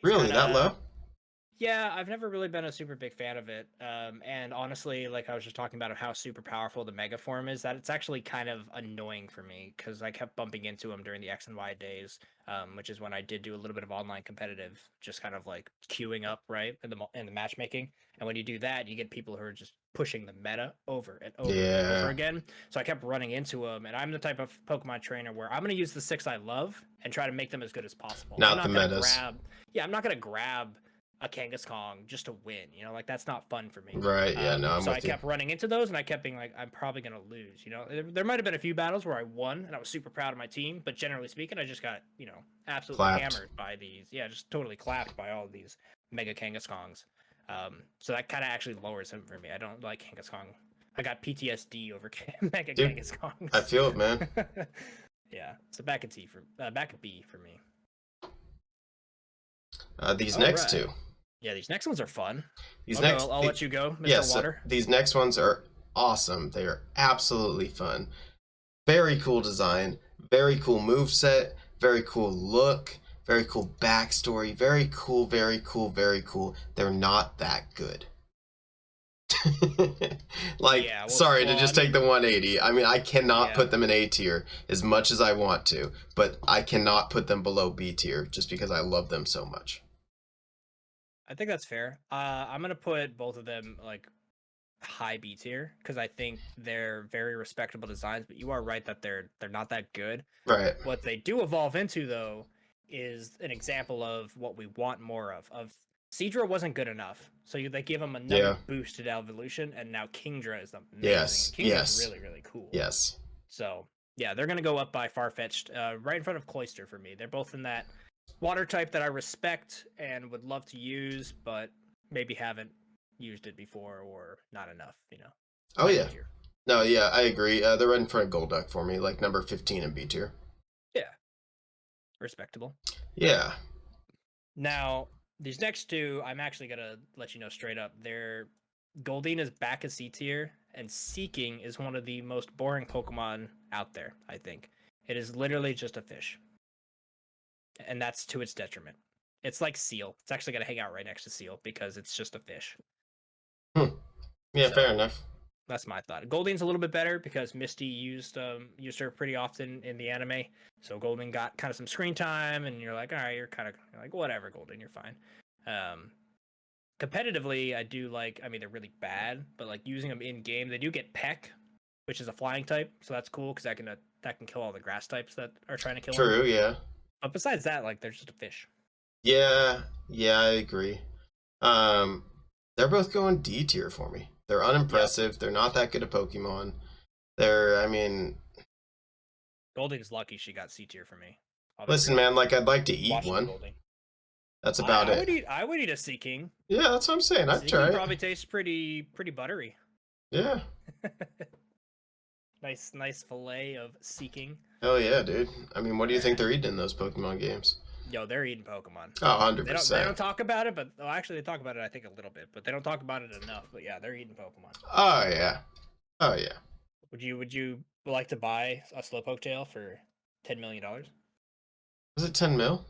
Really? That low? Yeah, I've never really been a super big fan of it. And honestly, like I was just talking about how super powerful the Mega form is, that it's actually kind of annoying for me because I kept bumping into him during the X and Y days, which is when I did do a little bit of online competitive, just kind of like queuing up, right, in the matchmaking. And when you do that, you get people who are just pushing the meta over and over and over again. So I kept running into him, and I'm the type of Pokemon trainer where I'm going to use the 6 I love and try to make them as good as possible. Not I'm the metas. I'm not going to grab a Kangaskong just to win, you know, like that's not fun for me. Right, yeah, no, so I kept running into those, and I kept being like, I'm probably gonna lose, you know. There might have been a few battles where I won and I was super proud of my team, but generally speaking, I just got, you know, absolutely hammered by these, just totally clapped by all of these Mega Kangaskongs. So that kind of actually lowers him for me. I don't like Kangaskong. I got PTSD over Mega Kangaskongs. I feel it, man. Yeah, so back at B for me. These next two. Yeah, these next ones are fun. I'll let you go, Mr. Yes, Water. These next ones are awesome. They are absolutely fun. Very cool design, very cool moveset, very cool look, very cool backstory, very cool, very cool, very cool. They're not that good. Sorry to just take the 180. I mean, I cannot put them in A tier as much as I want to, but I cannot put them below B tier just because I love them so much. I think that's fair. I'm gonna put both of them like high B tier because I think they're very respectable designs. But you are right that they're not that good. Right. What they do evolve into though is an example of what we want more of. Seadra wasn't good enough, so they give him another boosted evolution, and now Kingdra is amazing. Yes. Kingdra's really, really cool. Yes. So yeah, they're gonna go up by Farfetch'd, right in front of Cloyster for me. They're both in that water type that I respect and would love to use, but maybe haven't used it before or not enough, you know. Oh yeah. No, yeah, I agree. They're right in front of Golduck for me, like number 15 in B tier. Yeah. Respectable. Yeah. Now, these next two, I'm actually gonna let you know straight up. Goldeen is back at C tier, and Seeking is one of the most boring Pokemon out there, I think. It is literally just a fish. And that's to its detriment. It's like Seal. It's actually going to hang out right next to Seal because it's just a fish. Yeah, so, fair enough. That's my thought. Goldeen's a little bit better because Misty used her pretty often in the anime. So Goldeen got kind of some screen time, and you're like, all right, you're like, whatever, Goldeen, you're fine. Competitively, I do like, I mean, they're really bad, but like using them in game, they do get Peck, which is a flying type, so that's cool because that can kill all the grass types that are trying to kill them. True, yeah. But besides that, like, they're just a fish. Yeah, I agree. They're both going D tier for me. They're unimpressive. Yep. They're not that good at Pokemon. I mean... Golding's lucky she got C tier for me. Listen, man, like, I'd like to eat one. Golding. That's about it. I would eat a Seeking. Yeah, that's what I'm saying. I'd try it. Probably tastes pretty buttery. Yeah. Nice fillet of Seeking. Oh yeah, dude. I mean, what do you think they're eating in those Pokemon games? Yo, they're eating Pokemon. Oh, 100%. They don't talk about it, but actually they talk about it, I think, a little bit, but they don't talk about it enough. But yeah, they're eating Pokemon. Oh yeah. Would you like to buy a Slowpoke tail for $10 million? Was it 10 mil?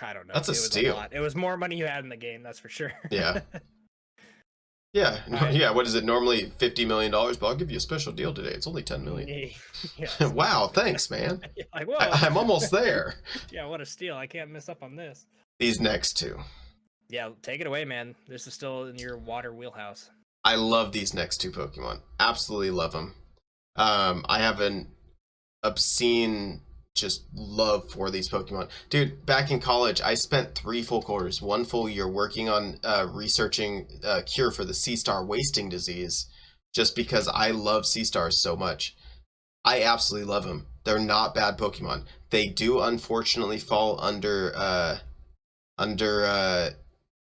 I don't know. That's a It was a steal. lot. It was more money you had in the game, that's for sure. Yeah. Yeah, Alright. yeah. What is it normally? $50 million, but I'll give you a special deal today. It's only 10 million. Yes. Wow, thanks, man. Like, whoa. I'm almost there. Yeah, what a steal. I can't miss up on this. These next two. Yeah, take it away, man. This is still in your water wheelhouse. I love these next two Pokemon. Absolutely love them. I have an obscene just love for these Pokemon. Dude, back in college, I spent 3 full quarters, 1 full year working on researching a cure for the sea star wasting disease just because I love sea stars so much. I absolutely love them. They're not bad Pokemon. They do unfortunately fall under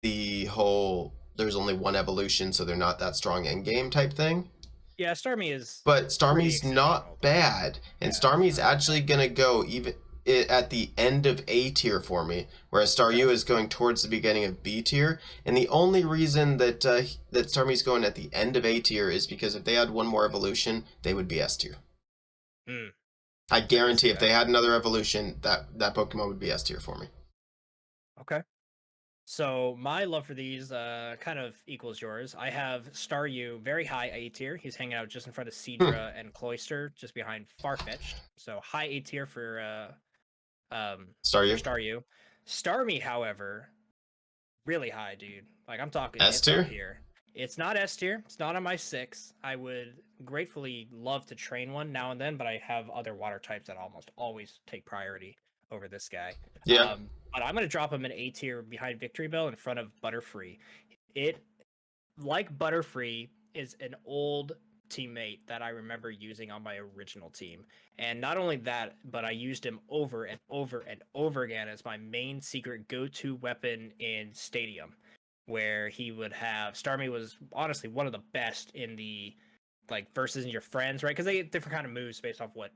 the whole there's only one evolution, so they're not that strong end game type thing. Yeah, Starmie is. But pretty Starmie's exceptional, not though. bad, and Yeah, Starmie's it's not actually gonna go even at the end of A tier for me, whereas Staryu is going towards the beginning of B tier. And the only reason that that Starmie's going at the end of A tier is because if they had one more evolution, they would be S tier. Hmm. I guarantee if that. they had another evolution, that Pokemon would be S tier for me. Okay. So my love for these kind of equals yours. I have Staryu very high A tier. He's hanging out just in front of Seadra and Cloyster, just behind Farfetch'd. So high A tier for Staryu. Staryu. Starmie, however, really high, dude. Like I'm talking S it's tier? up here. It's not S tier. It's not on my 6. I would gratefully love to train one now and then, but I have other water types that almost always take priority over this guy. Yeah. But I'm gonna drop him in A tier behind Victory Bell in front of Butterfree. It, like Butterfree, is an old teammate that I remember using on my original team. And not only that, but I used him over and over and over again as my main secret go-to weapon in Stadium, where he would have Starmie was honestly one of the best in the like versus your friends, right? Because they get different kind of moves based off what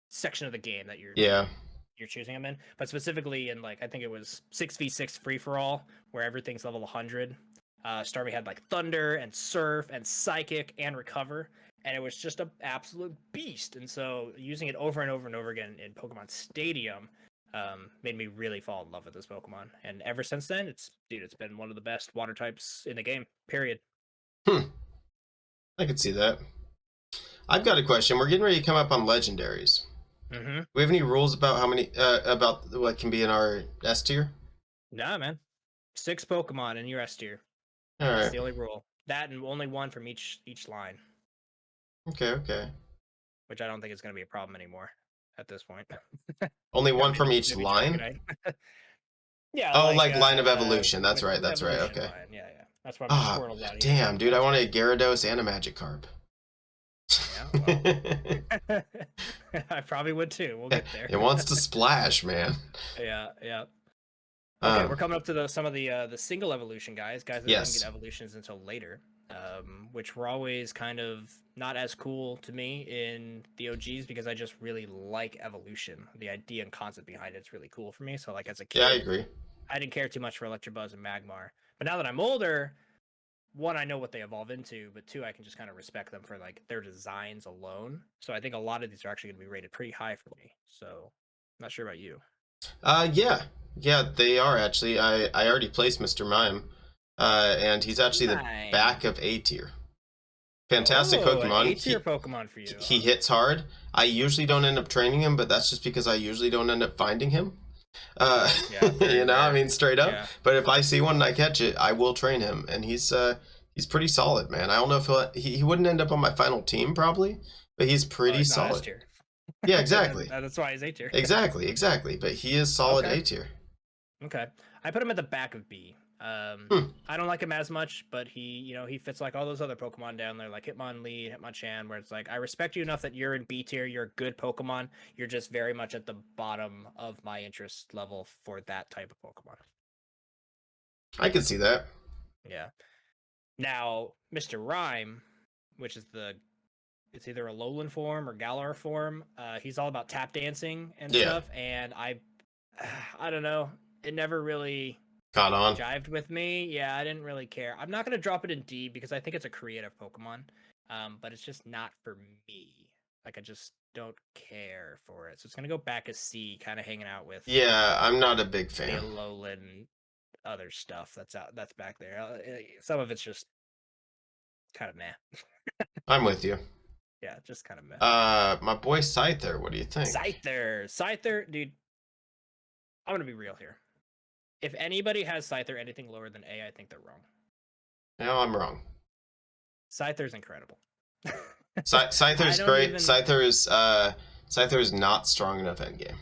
section of the game that you're choosing them in, but specifically in like I think it was 6v6 free for all where everything's level 100. Starmie had like Thunder and Surf and Psychic and Recover, and it was just an absolute beast. And so using it over and over and over again in Pokemon Stadium made me really fall in love with this Pokemon. And ever since then, it's been one of the best water types in the game. Period. I could see that. I've got a question. We're getting ready to come up on legendaries. Mm-hmm. We have any rules about how many about what can be in our S tier? Nah, man. 6 Pokemon in your S tier. All That's right. the only rule. That and only one from each line. Okay. Which I don't think is going to be a problem anymore at this point. Only one from each line? Yeah. Oh, like line of evolution. That's right. Okay. Line. Yeah. That's why my Ah, Squirtle's out. damn, dude. I want a Gyarados and a Magikarp. Yeah, well, I probably would too. We'll get there. It wants to splash, man. Yeah. Okay, we're coming up to some of the single evolution guys that didn't get evolutions until later, which were always kind of not as cool to me in the OGs because I just really like evolution. The idea and concept behind it's really cool for me. So like as a kid, yeah, I agree. I didn't care too much for Electabuzz and Magmar, but now that I'm older, 1, I know what they evolve into, but 2, I can just kind of respect them for like their designs alone. So I think a lot of these are actually going to be rated pretty high for me. So I'm not sure about you. Yeah, they are actually. I already placed Mr. Mime, and he's actually the back of A tier. Fantastic Pokemon. A tier Pokemon for you. He hits hard. I usually don't end up training him, but that's just because I usually don't end up finding him. You know, I mean, straight up. Yeah. But if I see one and I catch it, I will train him, and he's pretty solid, man. I don't know if he wouldn't end up on my final team probably, but he's pretty solid. Yeah, exactly. That's why he's A tier. Exactly. But he is solid A tier. Okay, I put him at the back of B. I don't like him as much, but he fits like all those other Pokemon down there, like Hitmonlee, Hitmonchan, where it's like I respect you enough that you're in B tier, you're a good Pokemon. You're just very much at the bottom of my interest level for that type of Pokemon. I can see that. Yeah. Now, Mr. Rhyme, which is it's either a Alolan form or Galar form. He's all about tap dancing and stuff, and I don't know. It never really caught on. Jived with me. Yeah, I didn't really care. I'm not going to drop it in D because I think it's a creative Pokemon, but it's just not for me. Like I just don't care for it. So it's gonna go back as C, kind of hanging out with Yeah, I'm not a big the fan. Alolan other stuff that's back there. Some of it's just kind of meh. I'm with you. Yeah, just kind of meh. My boy Scyther, what do you think? Scyther, dude. I'm gonna be real here. If anybody has Scyther anything lower than A, I think they're wrong. No, I'm wrong. Scyther's incredible. Scyther's great. Scyther is not strong enough endgame.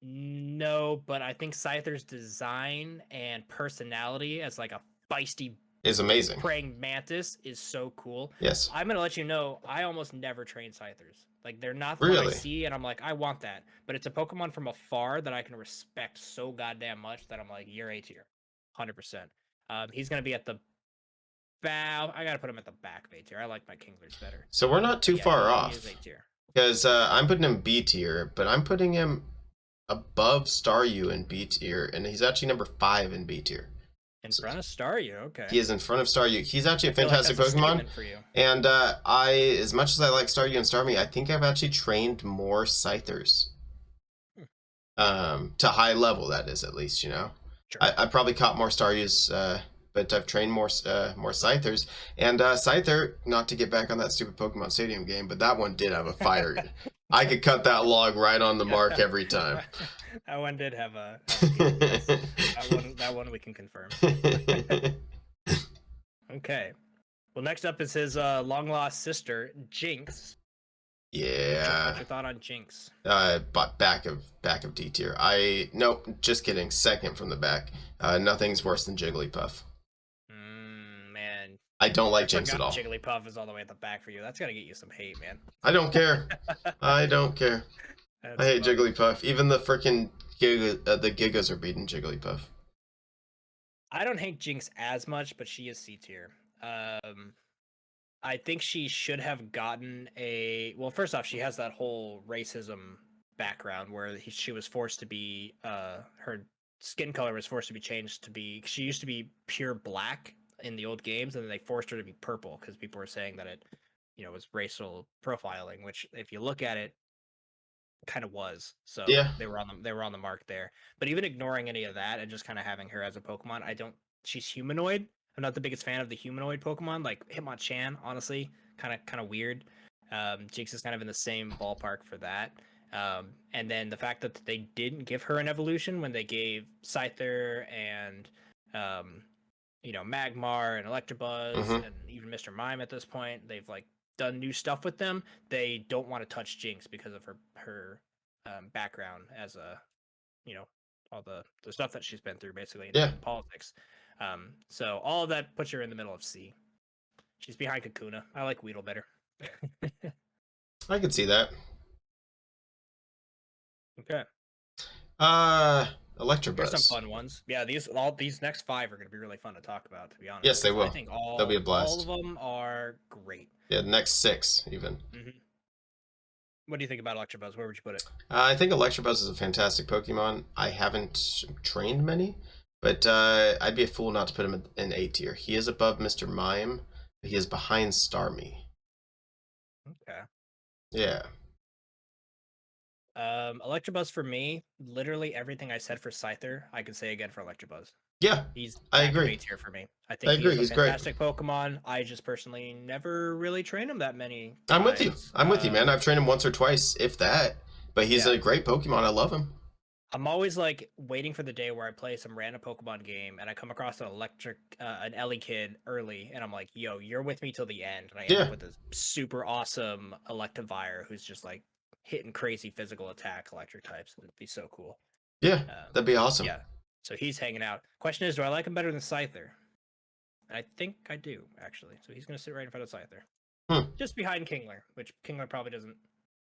No, but I think Scyther's design and personality as like a feisty Is amazing. praying mantis is so cool. Yes. I'm gonna let you know, I almost never train Scythers. Like they're not the Really? one I see, and I'm like, I want that. But it's a Pokemon from afar that I can respect so goddamn much that I'm like, you're A tier, 100%. He's gonna be at the bow. I gotta put him at the back of A tier. I like my Kinglers better. So we're not too far He off. is A tier. Because I'm putting him B tier, but I'm putting him above Staryu in B tier, and he's actually number 5 in B tier. In front of Staryu, okay. He is in front of Staryu. He's actually a I feel fantastic like that's Pokemon. a statement for you. And as much as I like Staryu and Starmie, I think I've actually trained more Scythers. To high level, that is, at least, you know. Sure. I probably caught more Staryus, but I've trained more Scythers. And Scyther, not to get back on that stupid Pokemon Stadium game, but that one did have a fire. I could cut that log right on the mark every time. That one did have a that one we can confirm. Okay. Well, next up is his long lost sister, Jinx. Yeah. What's your thought on Jinx? But back of D tier. Nope, just kidding. Second from the back. Nothing's worse than Jigglypuff. Man. I don't like Jinx at all. Jigglypuff is all the way at the back for you. That's gotta get you some hate, man. I don't care. I don't care. I hate Jigglypuff. Even the freaking the Gigas are beating Jigglypuff. I don't hate Jinx as much, but she is C tier. I think she should have gotten a. Well, first off, she has that whole racism background where she was forced to be. Her skin color was forced to be changed to be. She used to be pure black in the old games, and then they forced her to be purple because people were saying that it, was racial profiling. Which, if you look at it, kind of was. So yeah, they were on the mark there. But even ignoring any of that and just kind of having her as a Pokemon, she's humanoid. I'm not the biggest fan of the humanoid Pokemon, like Hitmonchan, honestly, kind of weird. Jinx is kind of in the same ballpark for that. And then the fact that they didn't give her an evolution when they gave Scyther and Magmar and Electabuzz and even Mr. Mime at this point, they've like done new stuff with them. They don't want to touch Jinx because of her background as a all the stuff that she's been through basically in politics. So all of that puts her in the middle of C. She's behind Kakuna. I like Weedle better. I could see that. Okay. Electabuzz. There's some fun ones. Yeah, these next 5 are going to be really fun to talk about, to be honest. Yes, they will. I think they'll be a blast. All of them are great. Yeah, the next 6 even. Mm-hmm. What do you think about Electabuzz? Where would you put it? I think Electabuzz is a fantastic Pokemon. I haven't trained many, but I'd be a fool not to put him in A tier. He is above Mr. Mime, but he is behind Starmie. Okay. Yeah. Electabuzz for me, literally everything I said for Scyther, I could say again for Electabuzz. Yeah, I agree. A tier for me. I think he's a great. Fantastic Pokemon. I just personally never really trained him that many times. I'm with you, man. I've trained him once or twice, if that. But he's a great Pokemon. I love him. I'm always like waiting for the day where I play some random Pokemon game and I come across an Elekid early, and I'm like, "Yo, you're with me till the end." And I end up with this super awesome Electivire who's just like hitting crazy physical attack electric types. It'd be so cool. Yeah, that'd be awesome. Yeah. So he's hanging out. Question is, do I like him better than Scyther? I think I do, actually. So he's going to sit right in front of Scyther. Just behind Kingler, which Kingler probably doesn't...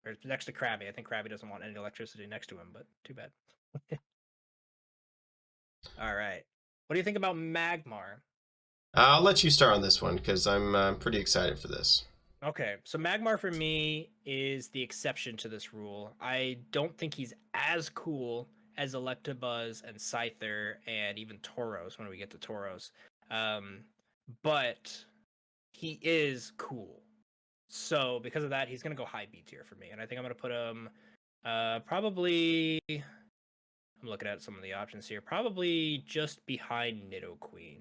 Or next to Krabby. I think Krabby doesn't want any electricity next to him, but too bad. All right. What do you think about Magmar? I'll let you start on this one, because I'm pretty excited for this. Okay, so Magmar for me is the exception to this rule. I don't think he's as cool as Electabuzz and Scyther and even Tauros when we get to Tauros. But he is cool. So because of that, he's gonna go high B tier for me, and I think I'm gonna put him probably. I'm looking at some of the options here. Probably just behind Nidoqueen.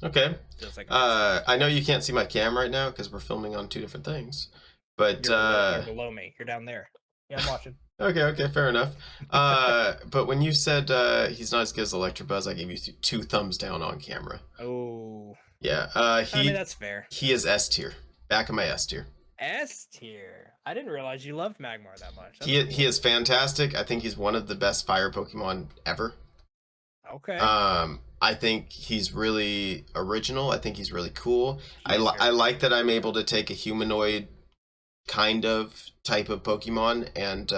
Okay. Feels like I know you can't see my cam right now because we're filming on 2 different things. But you're below me. You're down there. Yeah, I'm watching. Okay, fair enough. But when you said he's not as good as Electabuzz, I gave you 2 thumbs down on camera. Oh. Yeah. I mean, that's fair. He is S tier. Back of my S tier. S tier. I didn't realize you loved Magmar that much. He is fantastic. I think he's one of the best fire Pokemon ever. Okay. I think he's really original. I think he's really cool. I like that I'm able to take a humanoid kind of type of Pokemon and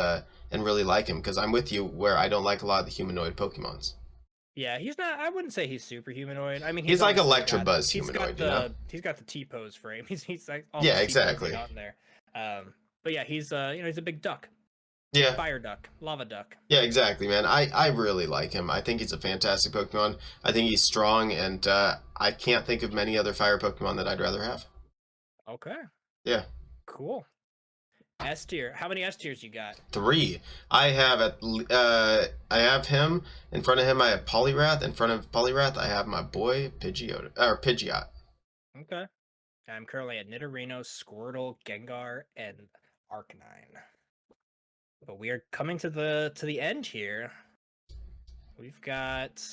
really like him, because I'm with you where I don't like a lot of the humanoid Pokemons. Yeah, he's not. I wouldn't say he's super humanoid. I mean, he's like Electabuzz humanoid. He's got the T-pose frame. He's like yeah, exactly. On there. But yeah, he's he's a big duck. Yeah. Fire duck, lava duck. Yeah, exactly, man. I really like him. I think he's a fantastic Pokemon. I think he's strong, and I can't think of many other fire Pokemon that I'd rather have. Okay. Yeah. Cool. S tier. How many S tiers you got? 3. I have him. In front of him, I have Poliwrath. In front of Poliwrath, I have my boy Pidgeot. Okay. I'm currently at Nidorino, Squirtle, Gengar, and Arcanine. But we are coming to the end here. We've got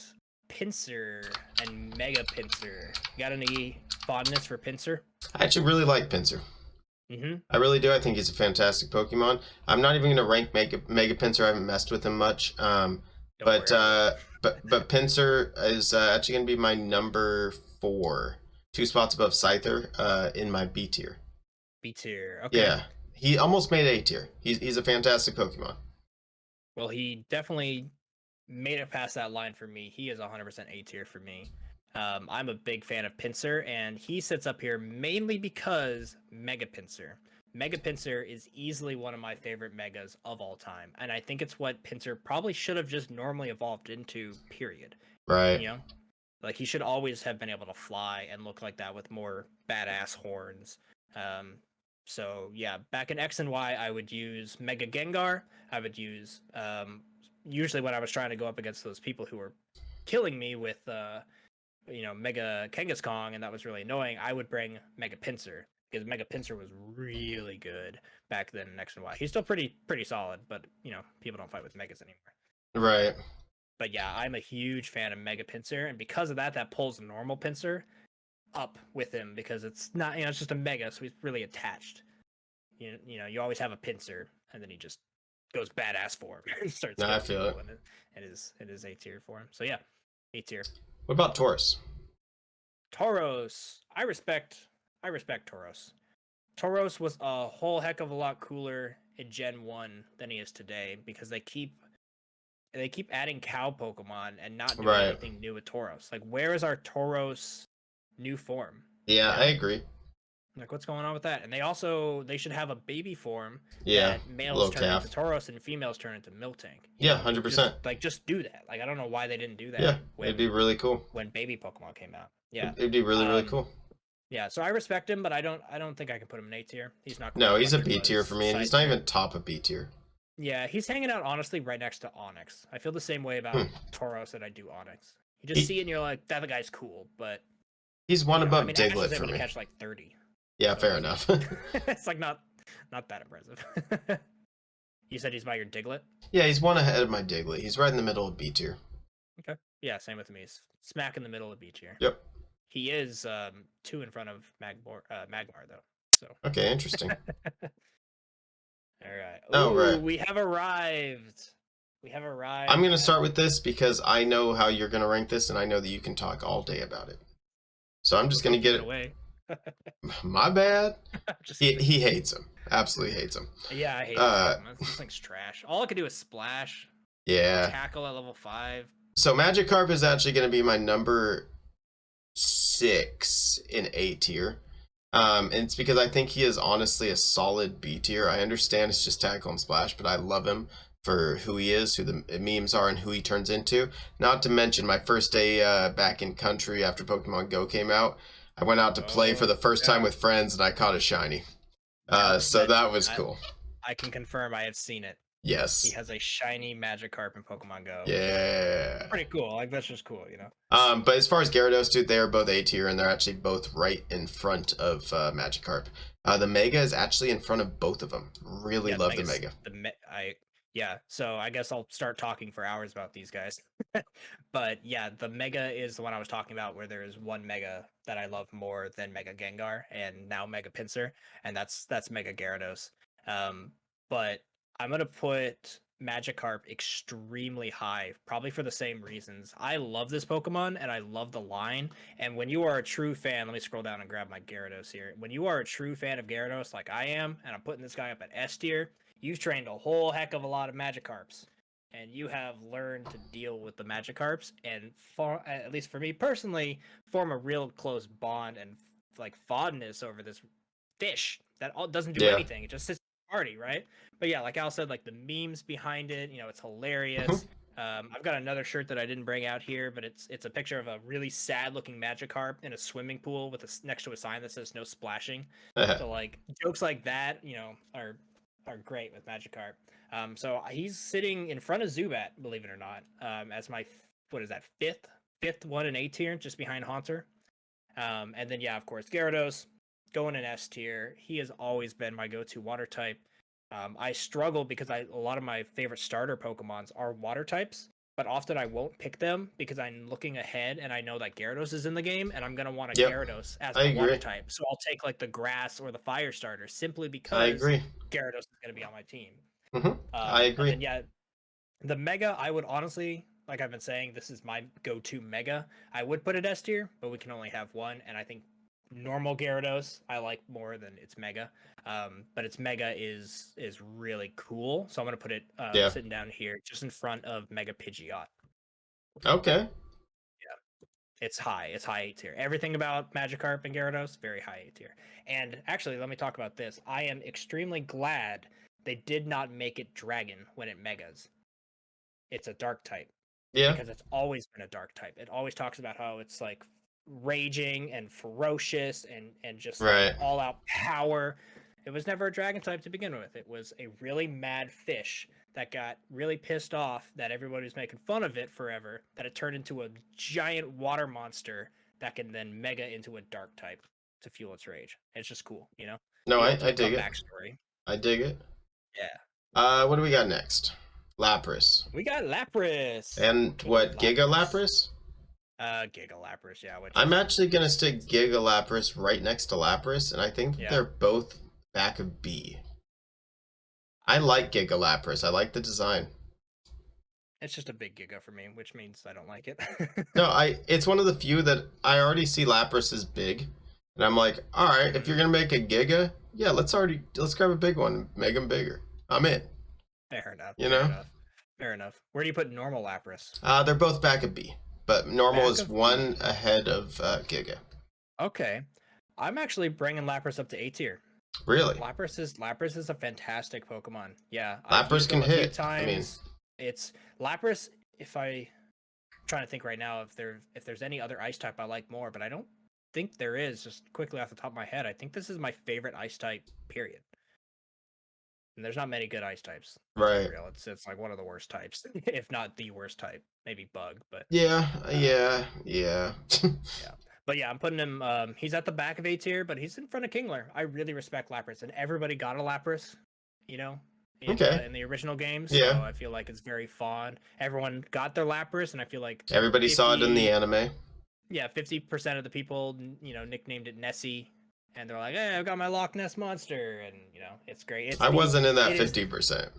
Pinsir and Mega Pinsir. You got any fondness for Pinsir? I actually really like Pinsir. I really do. I think he's a fantastic Pokemon. I'm not even going to rank Mega Pinsir. I haven't messed with him much. But Pinsir is actually going to be my number 4, 2 spots above Scyther in my B tier. B tier. Okay. Yeah. He almost made A tier. He's a fantastic Pokemon. Well, he definitely made it past that line for me. He is 100% A tier for me. I'm a big fan of Pinsir, and he sits up here mainly because Mega Pinsir. Mega Pinsir is easily one of my favorite Megas of all time, and I think it's what Pinsir probably should have just normally evolved into, period. Right. You know? Like, he should always have been able to fly and look like that with more badass horns. So, yeah, back in X and Y, I would use Mega Gengar. I would use, usually when I was trying to go up against those people who were killing me with, Mega Kangaskong, and that was really annoying, I would bring Mega Pinsir, because Mega Pinsir was really good back then in X and Y. He's still pretty solid, but, people don't fight with Megas anymore. Right. But yeah, I'm a huge fan of Mega Pinsir, and because of that, that pulls normal Pinsir up with him, because it's not, it's just a Mega, so he's really attached. You always have a Pinsir, and then he just goes badass for him and starts. I feel it. It is A tier for him. So yeah, A tier. What about Tauros? Tauros, I respect Tauros. Tauros was a whole heck of a lot cooler in Gen 1 than he is today, because they keep adding cow Pokemon and not doing anything new with Tauros. Like, where is our Tauros new form? Yeah, I agree. Like, what's going on with that? And they should have a baby form. Yeah, that males turn into Tauros and females turn into Miltank. Yeah, 100%. Just do that. Like, I don't know why they didn't do that. Yeah, it'd be really cool when baby Pokemon came out. Yeah, it'd be really cool. Yeah, so I respect him, but I don't think I can put him in A tier. He's not. No, he's a B tier for me, and he's not even top of B tier. Yeah, he's hanging out honestly right next to Onyx. I feel the same way about Tauros that I do Onyx. You just see it and you're like, that guy's cool, but he's one above Diglett for me. Catch like 30. Yeah, fair enough. It's like not that impressive. You said he's by your Diglett? Yeah, he's one ahead of my Diglett. He's right in the middle of B tier. Okay. Yeah, same with me. He's smack in the middle of B tier. Yep. He is 2 in front of Magmar though. So. Okay, interesting. All right. We have arrived. I'm going to start with this because I know how you're going to rank this, and I know that you can talk all day about it. So I'm just going to get it away. My bad. He hates him. Absolutely hates him. Yeah, I hate him. This thing's trash. All I can do is splash. Yeah. Tackle at level 5. So Magikarp is actually going to be my number 6 in A tier. And it's because I think he is honestly a solid B tier. I understand it's just tackle and splash, but I love him for who he is, who the memes are, and who he turns into. Not to mention my first day back in country after Pokemon Go came out, I went out to play for the first time yeah. with friends, and I caught a shiny. Yep, So that was cool. I can confirm I have seen it. Yes. He has a shiny Magikarp in Pokemon Go. Yeah. Pretty cool. Like, that's just cool, you know? But as far as Gyarados, dude, they are both A tier, and they're actually both right in front of Magikarp. The Mega is actually in front of both of them. Really love the Mega. Yeah, so I guess I'll start talking for hours about these guys. But yeah, the Mega is the one I was talking about, where there is one Mega that I love more than Mega Gengar and now Mega Pinsir, and that's Mega Gyarados. But I'm gonna put Magikarp extremely high, probably for the same reasons. I love this Pokemon and I love the line. And when you are a true fan, let me scroll down and grab my Gyarados here. When you are a true fan of Gyarados, like I am, and I'm putting this guy up at S tier, you've trained a whole heck of a lot of Magikarps. And you have learned to deal with the Magikarps, and at least for me personally, form a real close bond and like fondness over this fish that doesn't do anything. It just sits in the party, right? But yeah, like Al said, like the memes behind it, it's hilarious. I've got another shirt that I didn't bring out here, but it's a picture of a really sad looking Magikarp in a swimming pool with next to a sign that says no splashing. So like jokes like that, are great with Magikarp. So he's sitting in front of Zubat, believe it or not, as my what is that fifth one in A tier, just behind Haunter. And then yeah, of course Gyarados going in S tier. He has always been my go-to water type. I struggle because a lot of my favorite starter Pokemons are water types, but often I won't pick them because I'm looking ahead and I know that Gyarados is in the game and I'm gonna want a Gyarados as a water type. So I'll take like the grass or the fire starter simply because Gyarados is gonna be on my team. I agree. And yeah, the Mega, I would honestly, like I've been saying, this is my go-to Mega. I would put it S tier, but we can only have one, and I think normal Gyarados I like more than its Mega. But its Mega is really cool, so I'm gonna put it sitting down here, just in front of Mega Pidgeot. Okay. Yeah, it's high A tier. Everything about Magikarp and Gyarados, very high A tier. And actually, let me talk about this. I am extremely glad they did not make it Dragon when it Megas. It's a Dark type. Yeah. Because it's always been a Dark type. It always talks about how it's like raging and ferocious and just like all out power. It was never a dragon type to begin with. It was a really mad fish that got really pissed off that everybody was making fun of it forever, that it turned into a giant water monster that can then mega into a dark type to fuel its rage. It's just cool, No, I dig it. Backstory. I dig it. Yeah. What do we got next? Lapras. We got Lapras. And what, Giga Lapras? Giga Lapras, yeah. I'm actually gonna stick Giga Lapras right next to Lapras, and I think they're both back of B. I like Giga Lapras. I like the design. It's just a big Giga for me, which means I don't like it. No, it's one of the few that I already see Lapras as big, and I'm like, all right, if you're gonna make a Giga, yeah, let's grab a big one and make them bigger. I'm in. Fair enough. Fair enough. Where do you put normal Lapras? They're both back of B, but normal is one ahead of Giga. Okay, I'm actually bringing Lapras up to A tier. Really? Lapras is a fantastic Pokemon. Yeah, Lapras can hit. It's Lapras. I'm trying to think right now if there's any other Ice type I like more, but I don't think there is. Just quickly off the top of my head, I think this is my favorite Ice type. Period. And there's not many good Ice types. Right. It's like one of the worst types, if not the worst type. Maybe Bug, but yeah. Yeah. But yeah, I'm putting him. He's at the back of A tier, but he's in front of Kingler. I really respect Lapras, and everybody got a Lapras, in the original games. Yeah. So I feel like it's very fond. Everyone got their Lapras, and I feel like everybody saw it in the anime. Yeah, 50% of the people, nicknamed it Nessie, and they're like, "Hey, I've got my Loch Ness monster," and it's great. I wasn't in that 50%.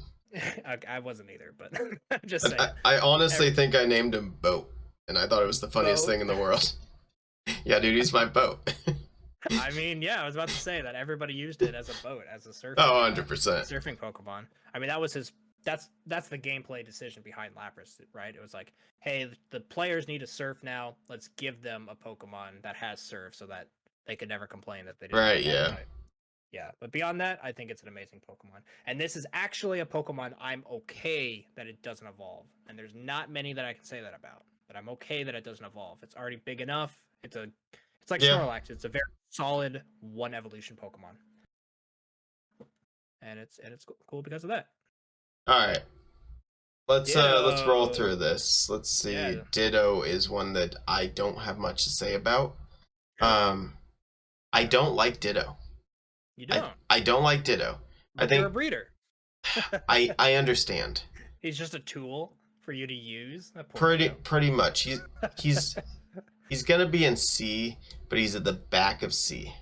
I wasn't either, but I'm just saying. I honestly think I named him Boat, and I thought it was the funniest thing in the world. Yeah, dude, he's my boat. I mean, yeah, I was about to say that everybody used it as a boat, as a surfing. Oh, 100%. Surfing Pokemon. I mean, that was that's the gameplay decision behind Lapras, right? It was like, hey, the players need to surf now. Let's give them a Pokemon that has surf so that they could never complain that they didn't. Right, yeah. Yeah, but beyond that, I think it's an amazing Pokemon. And this is actually a Pokemon I'm okay that it doesn't evolve. And there's not many that I can say that about. But I'm okay that it doesn't evolve. It's already big enough. It's like Yeah. Snorlax. It's a very solid one evolution Pokemon, and it's cool because of that. All right. Let's roll Ditto. through this. Let's see. Yeah. Ditto is one that I don't have much to say about. Really? I don't like Ditto. You don't. I don't like Ditto. I But you're a think breeder. I understand. He's just a tool for you to use. That poor Pretty much. He's he's gonna be in C, but he's at the back of C.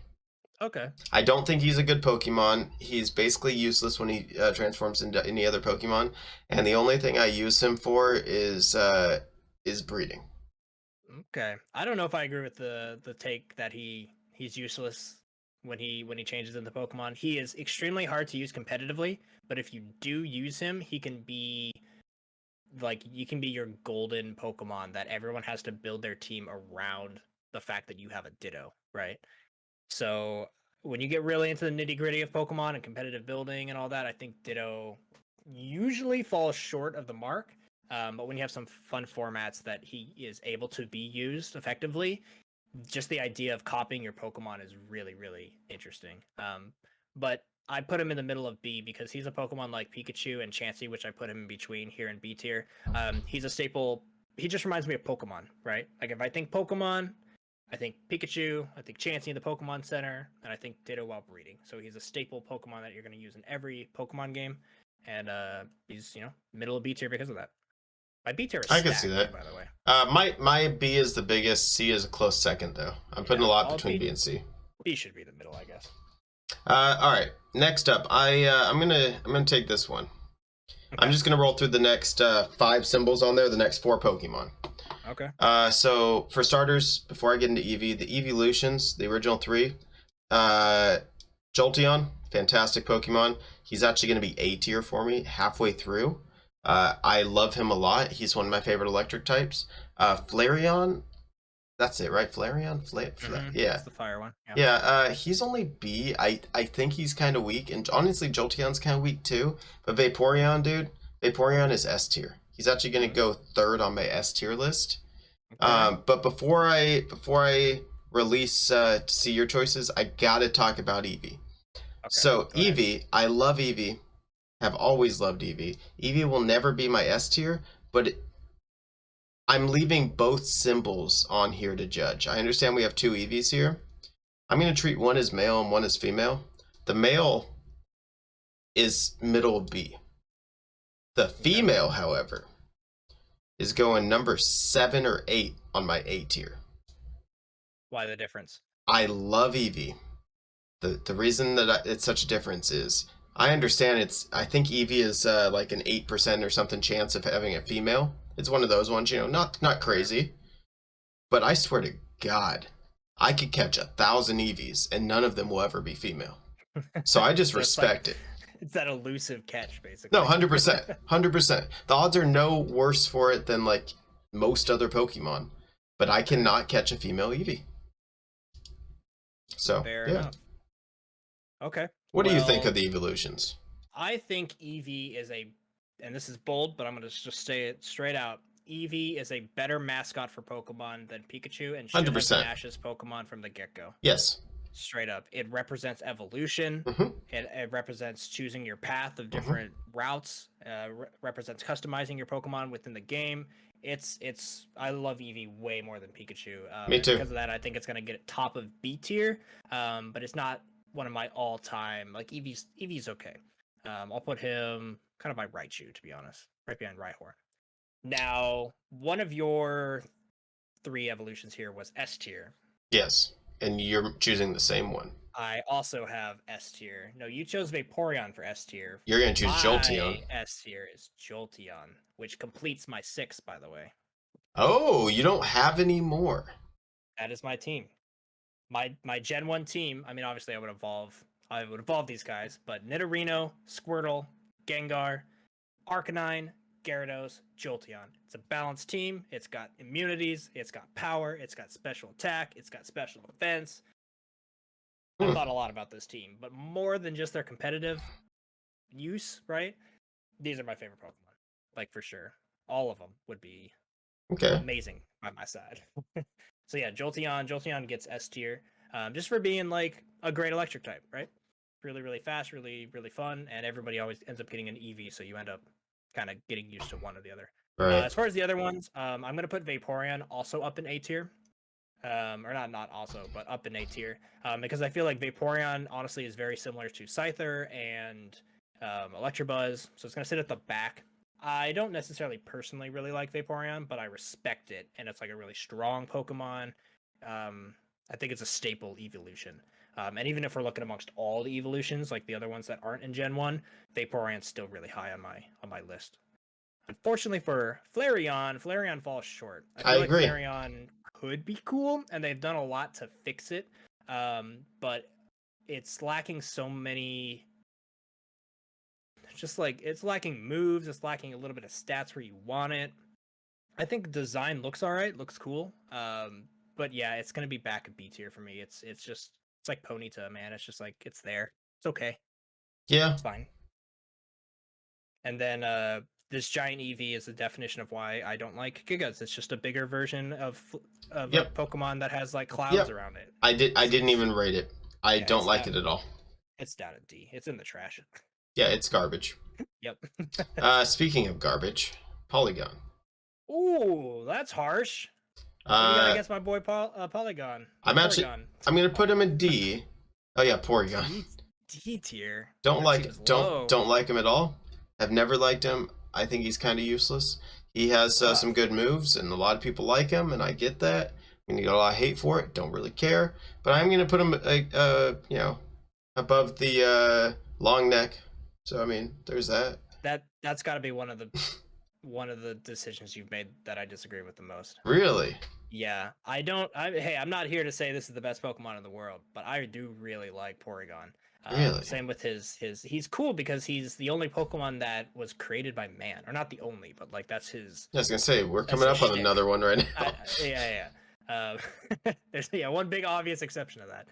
Okay. I don't think he's a good Pokemon. He's basically useless when he transforms into any other Pokemon, and the only thing I use him for is breeding. Okay. I don't know if I agree with the take that he's useless when he changes into Pokemon. He is extremely hard to use competitively, but if you do use him, he can be like you can be your golden Pokemon that everyone has to build their team around the fact that you have a Ditto, right? So when you get really into the nitty gritty of Pokemon and competitive building and all that, I think Ditto usually falls short of the mark. But when you have some fun formats that he is able to be used effectively, just the idea of copying your Pokemon is really, really interesting. But I put him in the middle of B because he's a Pokemon like Pikachu and Chansey, which I put him in between here in B tier. He's a staple. He just reminds me of Pokemon, right? Like if I think Pokemon, I think Pikachu, I think Chansey in the Pokemon Center, and I think Ditto while breeding. So he's a staple Pokemon that you're going to use in every Pokemon game, and he's middle of B tier because of that. My B tier is I stacked, can see that. too, by the way. My B is the biggest. C is a close second, though. I'm putting a lot between B and C. B should be the middle, I guess. All right. Next up, I'm gonna take this one. Okay. I'm just gonna roll through the next 5 symbols on there. The next 4 Pokemon. Okay. So for starters, before I get into EV, the evolutions, the original 3, Jolteon, fantastic Pokemon. He's actually gonna be A tier for me halfway through. I love him a lot. He's one of my favorite electric types. Flareon, that's it, right? Flareon? Yeah. That's the fire one. Yeah, he's only B. I think he's kind of weak. And honestly, Jolteon's kind of weak too. But Vaporeon, dude, Vaporeon is S tier. He's actually going to go 3rd on my S tier list. Okay. But before I release to see your choices, I got to talk about Eevee. Okay, so Eevee, I love Eevee. Have always loved Eevee. Eevee will never be my S tier, but I'm leaving both symbols on here to judge. I understand we have 2 Eevees here. I'm going to treat one as male and one as female. The male is middle B. The female, however, is going number 7 or 8 on my A tier. Why the difference? I love Eevee. The reason that it's such a difference is I understand I think Eevee is like an 8% or something chance of having a female. It's one of those ones, not crazy. But I swear to God, I could catch 1,000 Eevees and none of them will ever be female. So I just respect it. It's that elusive catch, basically. No, 100%. 100%. The odds are no worse for it than like most other Pokemon. But I cannot catch a female Eevee. So, fair enough. Okay. What do you think of the evolutions? I think Eevee is and this is bold, but I'm going to just say it straight out. Eevee is a better mascot for Pokemon than Pikachu, and should 100%. Have been Ash's Pokemon from the get-go. Yes. Straight up. It represents evolution. Mm-hmm. It represents choosing your path of different routes. Represents customizing your Pokemon within the game. I love Eevee way more than Pikachu. Me too. Because of that, I think it's going to get top of B tier, but it's not one of my all-time. Like, Eevee's okay. I'll put him kind of by Raichu, to be honest, right behind Rhyhorn. Now, one of your 3 evolutions here was S tier. Yes, and you're choosing the same one. I also have S tier. No, you chose Vaporeon for S tier. You're going to choose Jolteon. S tier is Jolteon, which completes my 6, by the way. Oh, you don't have any more. That is my team. My Gen 1 team, I mean, obviously I would evolve these guys, but Nidorino, Squirtle, Gengar, Arcanine, Gyarados, Jolteon. It's a balanced team. It's got immunities. It's got power. It's got special attack. It's got special defense. I thought a lot about this team, but more than just their competitive use, right? These are my favorite Pokemon. Like, for sure. All of them would be amazing by my side. So yeah, Jolteon gets S tier, just for being like a great electric type, right? Really, really fast, really, really fun, and everybody always ends up getting an EV, so you end up kind of getting used to one or the other. Right. As far as the other ones, I'm gonna put Vaporeon also up in A tier, or not also, but up in A tier, because I feel like Vaporeon honestly is very similar to Scyther and Electabuzz, so it's gonna sit at the back. I don't necessarily personally really like Vaporeon, but I respect it, and it's like a really strong Pokemon. I think it's a staple evolution. And even if we're looking amongst all the evolutions, like the other ones that aren't in Gen 1, Vaporeon's still really high on my list. Unfortunately for Flareon falls short. I I feel like agree. Flareon could be cool, and they've done a lot to fix it. But it's lacking so many. Just like it's lacking moves, it's lacking a little bit of stats where you want it. I think design looks all right, looks cool. But yeah, it's gonna be back at B tier for me. It's just it's like Ponyta, man. It's just like it's there. It's okay. Yeah. It's fine. And then this giant EV is the definition of why I don't like Gigas. It's just a bigger version of Yep. a Pokemon that has like clouds Yep. around it. I didn't even rate it. I Yeah, don't like it at all. It's down at D. It's in the trash. Yeah, it's garbage. Yep. Speaking of garbage, Polygon. Ooh, that's harsh. What do you got against my boy Polygon? I'm gonna put him in D. Oh yeah, Porygon. D tier. Don't like him at all. I've never liked him. I think he's kind of useless. He has some good moves, and a lot of people like him, and I get that. I mean, you got a lot of hate for it. Don't really care, but I'm gonna put him, you know, above the long neck. So I mean, there's that. That's got to be one of the decisions you've made that I disagree with the most. Really? Yeah, hey, I'm not here to say this is the best Pokemon in the world, but I do really like Porygon. Really? Same with he's cool because he's the only Pokemon that was created by man, or not the only, but like that's his. I was gonna say we're coming up on another one right now. Yeah. There's one big obvious exception to that.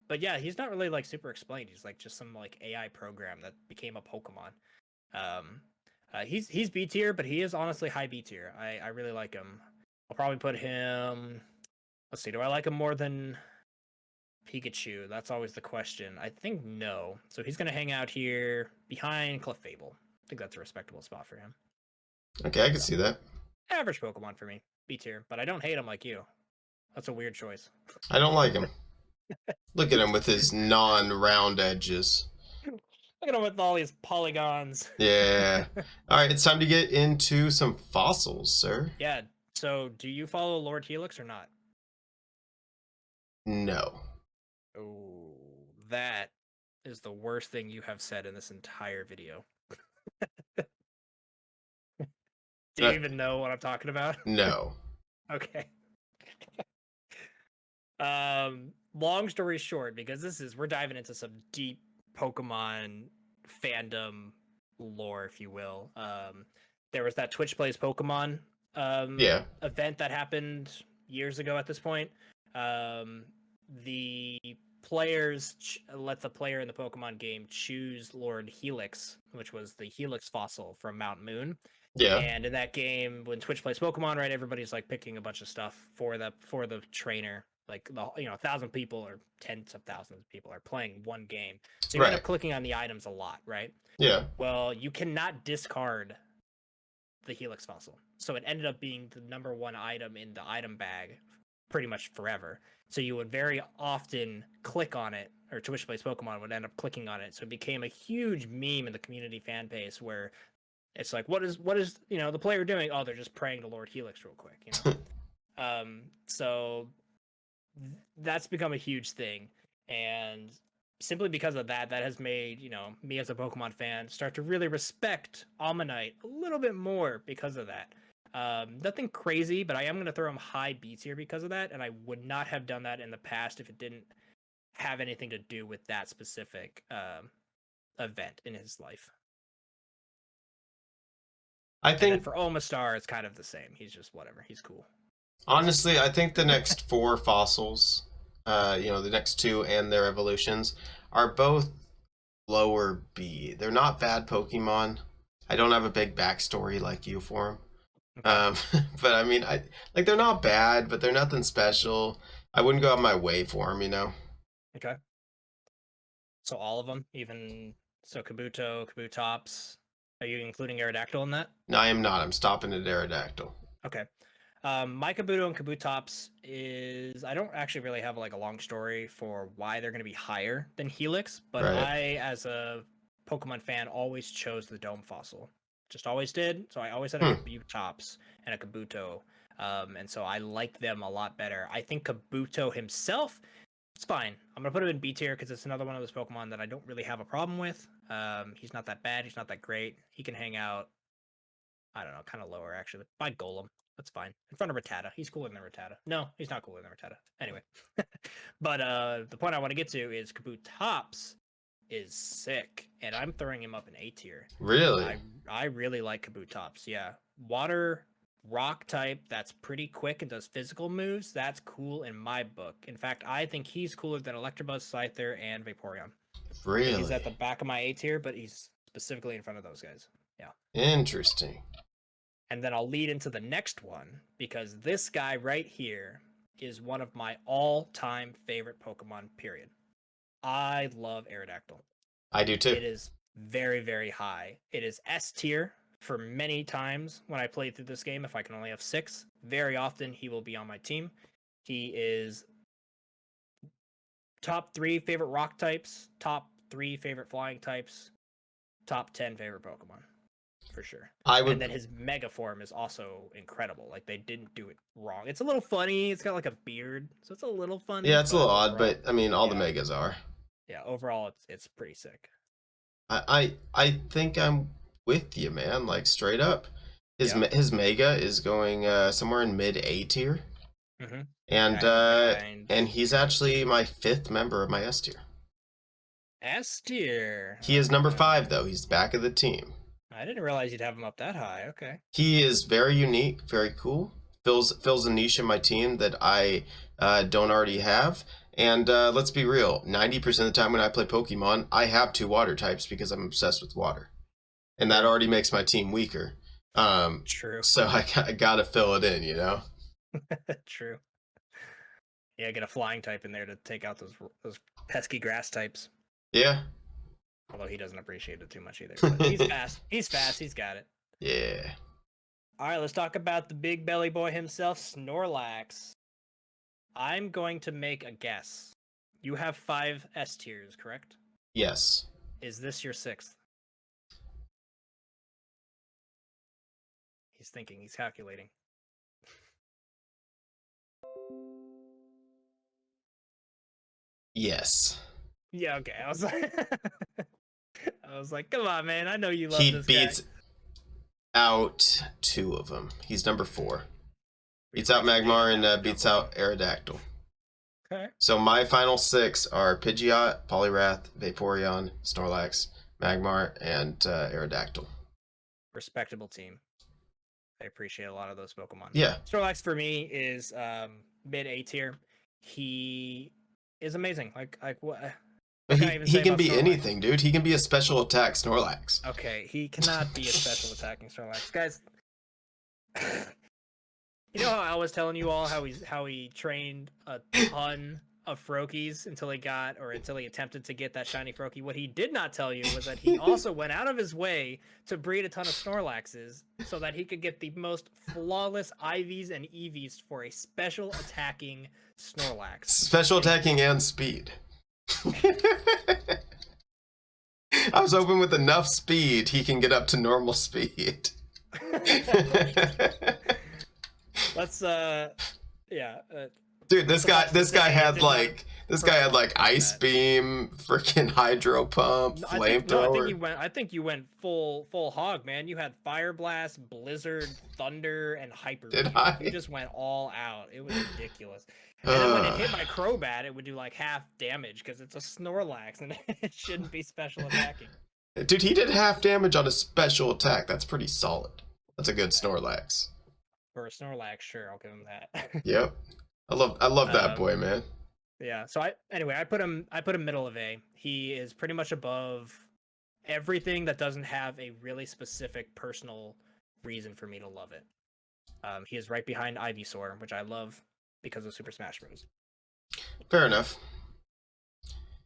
But yeah, he's not really like super explained. He's like just some like AI program that became a Pokemon. He's B tier, but he is honestly high B tier. I really like him. I'll probably put him. Let's see. Do I like him more than Pikachu? That's always the question. I think no. So he's gonna hang out here behind Clefable. I think that's a respectable spot for him. Okay, I can see that. Average Pokemon for me, B tier, but I don't hate him like you. That's a weird choice. I don't like him. Look at him with his non-round edges. Look at him with all these polygons. Yeah. All right, it's time to get into some fossils, sir. Yeah. So, do you follow Lord Helix or not? No. Oh, that is the worst thing you have said in this entire video. Do you even know what I'm talking about? No. Okay. Long story short, because we're diving into some deep Pokemon fandom lore, if you will. There was that Twitch Plays Pokemon event that happened years ago at this point. The players let the player in the Pokemon game choose Lord Helix, which was the Helix fossil from Mount Moon. Yeah. And in that game, when Twitch Plays Pokemon, right, everybody's like picking a bunch of stuff for the trainer. Like 1,000 people or tens of thousands of people are playing one game, so you end up clicking on the items a lot, right? Yeah. Well, you cannot discard the Helix fossil, so it ended up being the #1 item in the item bag pretty much forever. So you would very often click on it, or Twitch Plays Pokemon would end up clicking on it. So it became a huge meme in the community fan base where it's like, what is the player doing? Oh, they're just praying to Lord Helix real quick, So that's become a huge thing, and simply because of that has made me as a Pokemon fan start to really respect Ammonite a little bit more because of that. Nothing crazy, but I am going to throw him high B tier because of that, and I would not have done that in the past if it didn't have anything to do with that specific event in his life. I think for Omastar, it's kind of the same. He's just whatever. He's cool. Honestly, I think the next 4 fossils, the next 2 and their evolutions, are both lower B. They're not bad Pokemon. I don't have a big backstory like you for them. Okay. But I mean, I like they're not bad, but they're nothing special. I wouldn't go out of my way for them, you know. Okay. So all of them, even so Kabuto, Kabutops. Are you including Aerodactyl in that? No, I am not. I'm stopping at Aerodactyl. Okay. My Kabuto and Kabutops is I don't actually really have like a long story for why they're going to be higher than Helix, but Right. I, as a Pokemon fan, always chose the Dome Fossil. Just always did. So I always had a Hmm. Kabutops and a Kabuto, and so I like them a lot better. I think Kabuto himself, it's fine. I'm gonna put him in B tier because it's another one of those Pokemon that I don't really have a problem with. He's not that bad. He's not that great. He can hang out. I don't know, kind of lower actually. By Golem. That's fine. In front of Rattata. He's cooler than Rattata. No, he's not cooler than Rattata. Anyway. But the point I want to get to is Kabutops is sick, and I'm throwing him up in A tier. Really? I really like Kabutops. Yeah. Water rock type that's pretty quick and does physical moves. That's cool in my book. In fact, I think he's cooler than Electabuzz, Scyther, and Vaporeon. I think he's at the Really? back of my A tier, but he's specifically in front of those guys. Yeah. Interesting. And then I'll lead into the next one because this guy right here is one of my all-time favorite Pokemon, period. I love Aerodactyl. I do too. It is very, very high. It is S tier for many times when I play through this game. If I can only have 6, very often he will be on my team. He is top 3 favorite rock types, top 3 favorite flying types, top 10 favorite Pokemon. For sure. I And would. then his mega form is also incredible. Like they didn't do it wrong. It's a little funny. It's got like a beard, so it's a little funny. Yeah, it's a But little odd, overall, but I mean, all the yeah, megas are. yeah. Overall, it's pretty sick. I think I'm with you, man. Like straight up, Yeah. his mega is going somewhere in mid A tier, Mm-hmm. Yeah, and I have it uh, behind and he's actually my 5th member of my S tier. S tier. He is number Okay. 5 though. He's back of the team. I didn't realize you'd have him up that high. Okay. He is very unique, very cool. Fills a niche in my team that I don't already have. And let's be real, 90% of the time when I play Pokemon, I have 2 water types because I'm obsessed with water, and that True. already makes my team weaker. True. So I gotta fill it in, you know. True. Yeah, get a flying type in there to take out those pesky grass types. Yeah, Although he doesn't appreciate it too much either. But he's fast. He's fast. He's got it. yeah. All right, let's talk about the big belly boy himself, Snorlax. I'm going to make a guess. You have 5 S tiers, correct? Yes. Is this your 6th? He's thinking, he's calculating. Yes. Yeah, okay. I was like, come on, man. I know you love He this beats guy. out 2 of them. He's number 4. Beats out Replace the Magmar and Aerodactyl beats number out Aerodactyl. Okay. So my final 6 are Pidgeot, Poliwrath, Vaporeon, Snorlax, Magmar, and Aerodactyl. Respectable team. I appreciate a lot of those Pokemon. Yeah. Snorlax for me is mid A tier. He is amazing. Like what? But Can I even he say can about be Snorlax? anything, dude. He can be a special attack Snorlax. Okay, he cannot be a special attacking Snorlax, guys. You know how I was telling you all how he trained a ton of Froakies until he attempted to get that shiny Froakie. What he did not tell you was that he also went out of his way to breed a ton of Snorlaxes so that he could get the most flawless IVs and EVs for a special attacking Snorlax. Special attacking and speed. I was hoping with enough speed he can get up to normal speed. Let's yeah. Dude, this guy had ice that. beam, freaking hydro pump, flamethrower. I think you went full hog, man. You had Fire Blast, Blizzard, Thunder, and Hyper. Did Beam. I? You just went all out. It was ridiculous. And then when it hit my Crobat, it would do like half damage because it's a Snorlax and it shouldn't be special attacking. Dude, he did half damage on a special attack. That's pretty solid. That's a good Snorlax. For a Snorlax, sure, I'll give him that. Yep. I love that boy, man. Yeah. So I put him middle of A. He is pretty much above everything that doesn't have a really specific personal reason for me to love it. He is right behind Ivysaur, which I love because of Super Smash Bros. Fair enough.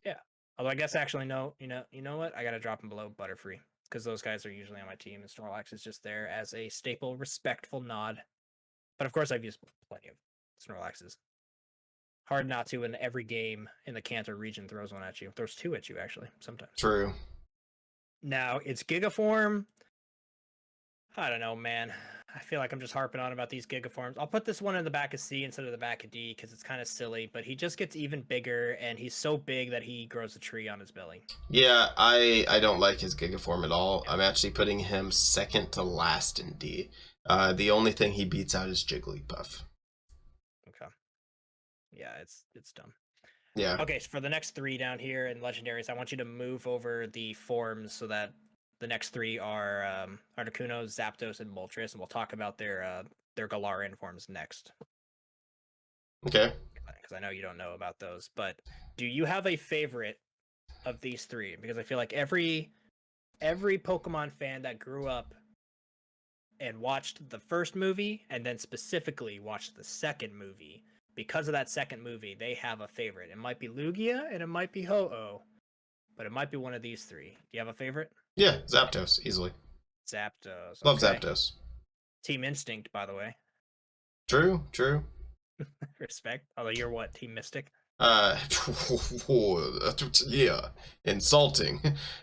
Yeah. Although I guess actually no, you know what? I gotta drop him below Butterfree because those guys are usually on my team, and Snorlax is just there as a staple, respectful nod. But of course, I've used plenty of Snorlaxes. Hard not to in every game in the Kanto region throws one at you. Throws two at you actually sometimes. True. Now it's Giga Form. I don't know, man. I feel like I'm just harping on about these Giga Forms. I'll put this one in the back of C instead of the back of D because it's kind of silly, but he just gets even bigger, and he's so big that he grows a tree on his belly. Yeah, I don't like his Gigaform at all. I'm actually putting him second to last in D. The only thing he beats out is Jigglypuff. Okay. Yeah, it's dumb. Yeah. Okay, so for the next three down here in legendaries, I want you to move over the forms so that the next three are Articuno, Zapdos, and Moltres, and we'll talk about their Galarian forms next. Okay. Because I know you don't know about those, but do you have a favorite of these three? Because I feel like every Pokemon fan that grew up and watched the first movie and then specifically watched the second movie, because of that second movie, they have a favorite. It might be Lugia and it might be Ho-Oh, but it might be one of these three. Do you have a favorite? Yeah, Zapdos, easily. Zapdos. Love Okay. Zapdos. Team Instinct, by the way. True, true. Respect. Although you're what? Team Mystic? Yeah, insulting.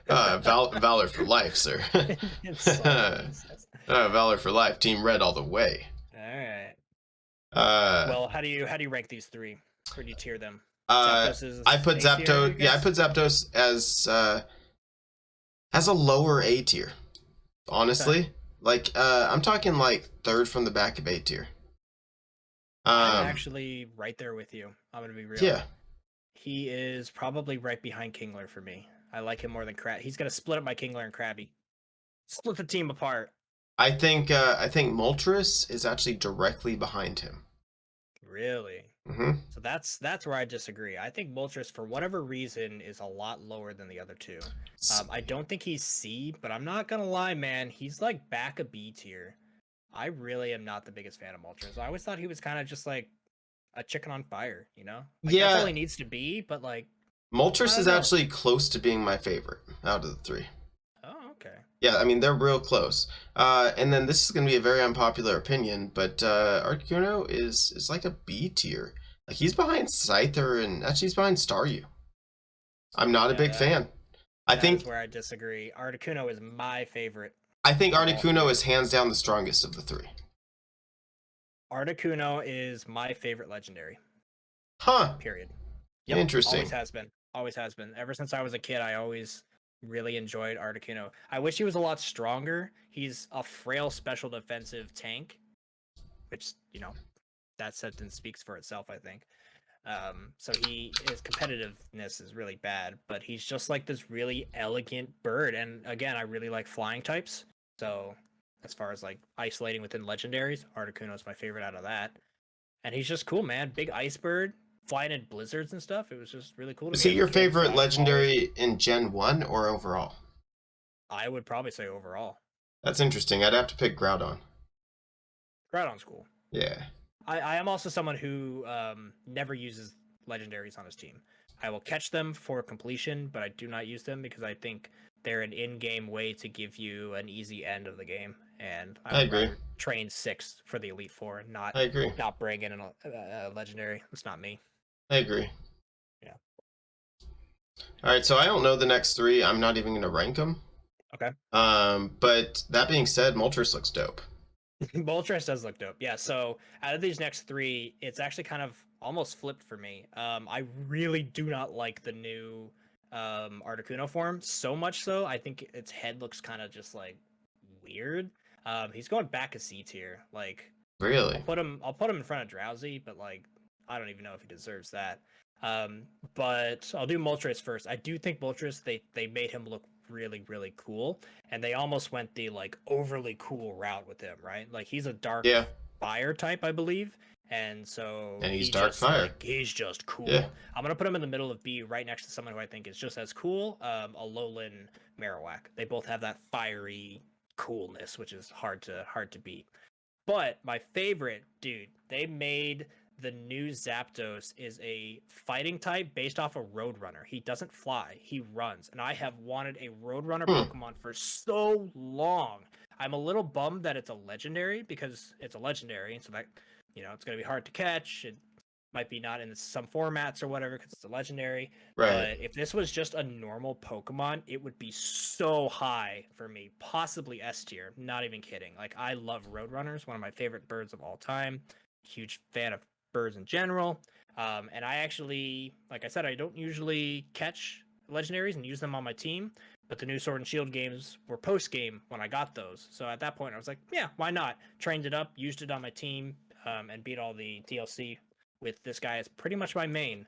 Valor for life, sir. Valor for life. Team Red all the way. All right. Uh, Well, how do you rank these three? Where do you tier them? Zapdos is I put Zapdos. Yeah, I put Zapdos as a lower A tier. Honestly, okay. Like I'm talking like third from the back of A tier. I'm actually right there with you. I'm gonna be real. Yeah. He is probably right behind Kingler for me. I like him more than Crab. He's gonna split up my Kingler and Krabby. Split the team apart. I think Moltres is actually directly behind him. Really? Mm-hmm. So that's where I disagree. I think Moltres, for whatever reason, is a lot lower than the other two. I don't think he's C, but I'm not gonna lie, man. He's like back a B tier. I really am not the biggest fan of Moltres. I always thought he was kind of just like a chicken on fire, you know? Like, yeah. That's all he needs to be, but like... Moltres is actually close to being my favorite out of the three. Oh, okay. Yeah, I mean, they're real close. And then this is going to be a very unpopular opinion, but Articuno is like a B tier. Like, he's behind Scyther, and actually he's behind Staryu. I'm not a big fan. I think that's where I disagree. Articuno is my favorite. I think Articuno is hands down the strongest of the three. Articuno is my favorite legendary. Huh. Period. Yep, interesting. Always has been. Always has been. Ever since I was a kid, I always really enjoyed Articuno. I wish he was a lot stronger. He's a frail special defensive tank, which, you know, that sentence speaks for itself, I think. So his competitiveness is really bad, but he's just like this really elegant bird. And again, I really like flying types. So as far as like isolating within legendaries, Articuno is my favorite out of that. And he's just cool, man. Big ice bird, flying in blizzards and stuff. It was just really cool. Is he your favorite legendary in Gen 1 or overall? I would probably say overall. That's interesting. I'd have to pick Groudon. Groudon's cool. Yeah. I am also someone who never uses legendaries on his team. I will catch them for completion, but I do not use them because I think they're an in-game way to give you an easy end of the game. And I agree. Train 6 for the Elite Four, and not bring in a legendary. It's not me. I agree. Yeah. All right, so I don't know the next three. I'm not even going to rank them. Okay. But that being said, Moltres looks dope. Moltres does look dope. Yeah, so out of these next three, it's actually kind of almost flipped for me. I really do not like the new Articuno form, so much so I think its head looks kind of just like weird. He's going back a C tier. Like, really? I'll put him in front of Drowsy, but like I don't even know if he deserves that. But I'll do Moltres first. I do think Moltres, they made him look really, really cool, and they almost went the like overly cool route with him, right? Like, he's a dark fire type, I believe, and so he's dark fire. Like, he's just cool. Yeah. I'm gonna put him in the middle of B, right next to someone who I think is just as cool, Alolan Marowak. They both have that fiery coolness, which is hard to beat. But my favorite, dude, they made the new Zapdos is a fighting type based off a Roadrunner. He doesn't fly, he runs. And I have wanted a Roadrunner Pokemon for so long. I'm a little bummed that it's a legendary because it's a legendary, so that it's going to be hard to catch. It might be not in some formats or whatever because it's a legendary. Right. But if this was just a normal Pokemon, it would be so high for me, possibly S tier. Not even kidding. Like, I love Roadrunners, one of my favorite birds of all time. Huge fan of birds in general. And I actually, like I said, I don't usually catch legendaries and use them on my team. But the new Sword and Shield games were post game when I got those. So at that point, I was like, yeah, why not? Trained it up, used it on my team, and beat all the DLC with this guy as pretty much my main.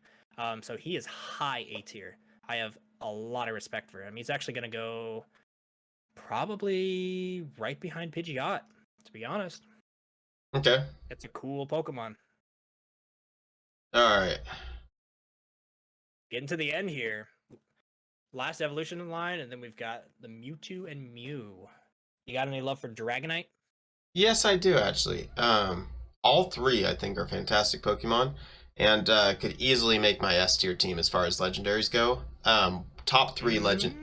So he is high A tier. I have a lot of respect for him. He's actually going to go probably right behind Pidgeot, to be honest. Okay. It's a cool Pokemon. All right. Getting to the end here. Last evolution in line, and then we've got the Mewtwo and Mew. You got any love for Dragonite? Yes, I do actually. All three I think are fantastic Pokemon, and could easily make my S tier team as far as legendaries go. Top three legend.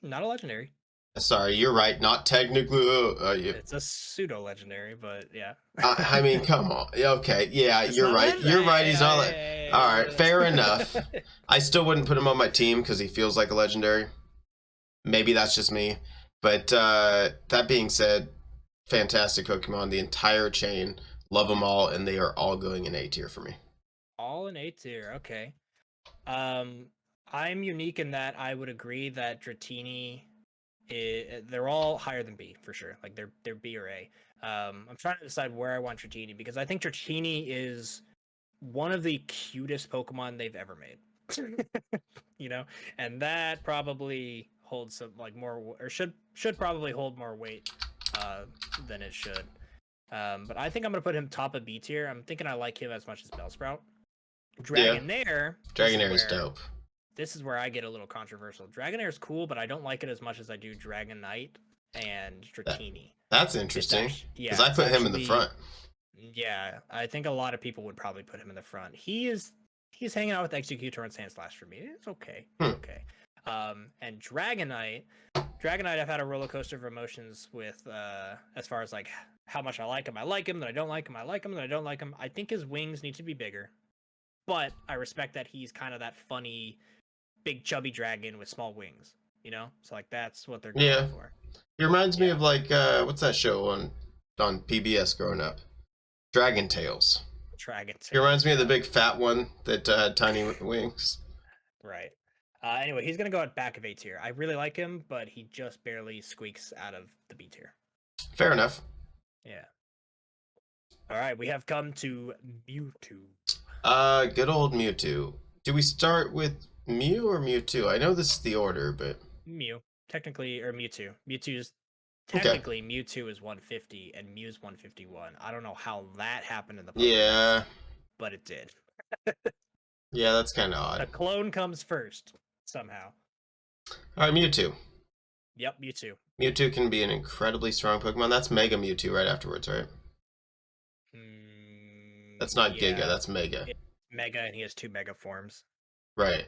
Not a legendary. Sorry, you're right. Not technically. It's a pseudo legendary, but yeah. I mean, come on. Okay, yeah, It's you're not right. legendary. You're right. He's not. All right, fair enough. I still wouldn't put him on my team because he feels like a legendary. Maybe that's just me. But that being said, fantastic Pokemon. The entire chain. Love them all, and they are all going in A tier for me. All in A tier, okay. I'm unique in that I would agree that Dratini, they're all higher than B for sure. Like they're B or A. I'm trying to decide where I want Dratini because I think Dratini is one of the cutest Pokemon they've ever made. And that probably holds some like more or should probably hold more weight than it should. But I think I'm gonna put him top of B tier. I'm thinking I like him as much as Bellsprout. Dragonair. Dragonair is dope. This is where I get a little controversial. Dragonair is cool, but I don't like it as much as I do Dragonite and Dratini. That's interesting. Because I put him in the front. Yeah, I think a lot of people would probably put him in the front. He's hanging out with Executor and Sandslash for me. It's okay. It's okay. And Dragonite, I've had a roller coaster of emotions with as far as like how much I like him. I like him, then I don't like him. I like him, then I don't like him. I think his wings need to be bigger. But I respect that he's kind of that funny, big chubby dragon with small wings, So like that's what they're going for. He reminds me of like what's that show on PBS growing up? Dragon Tales. He reminds me of the big fat one that had tiny wings. Right. Anyway, he's gonna go at back of A tier. I really like him, but he just barely squeaks out of the B tier. Fair enough. Yeah. All right, we have come to Mewtwo. Good old Mewtwo. Do we start with Mew or Mewtwo? I know this is the order, but Mew, technically, or Mewtwo. Mewtwo's technically Mewtwo is 150 and Mew's 151. I don't know how that happened in the Pokemon, but it did. Yeah, that's kind of odd. The clone comes first somehow. All right, Mewtwo. Yep, Mewtwo. Mewtwo can be an incredibly strong Pokemon. That's Mega Mewtwo right afterwards, right? That's not Giga, that's Mega. It's Mega, and he has 2 Mega forms. Right.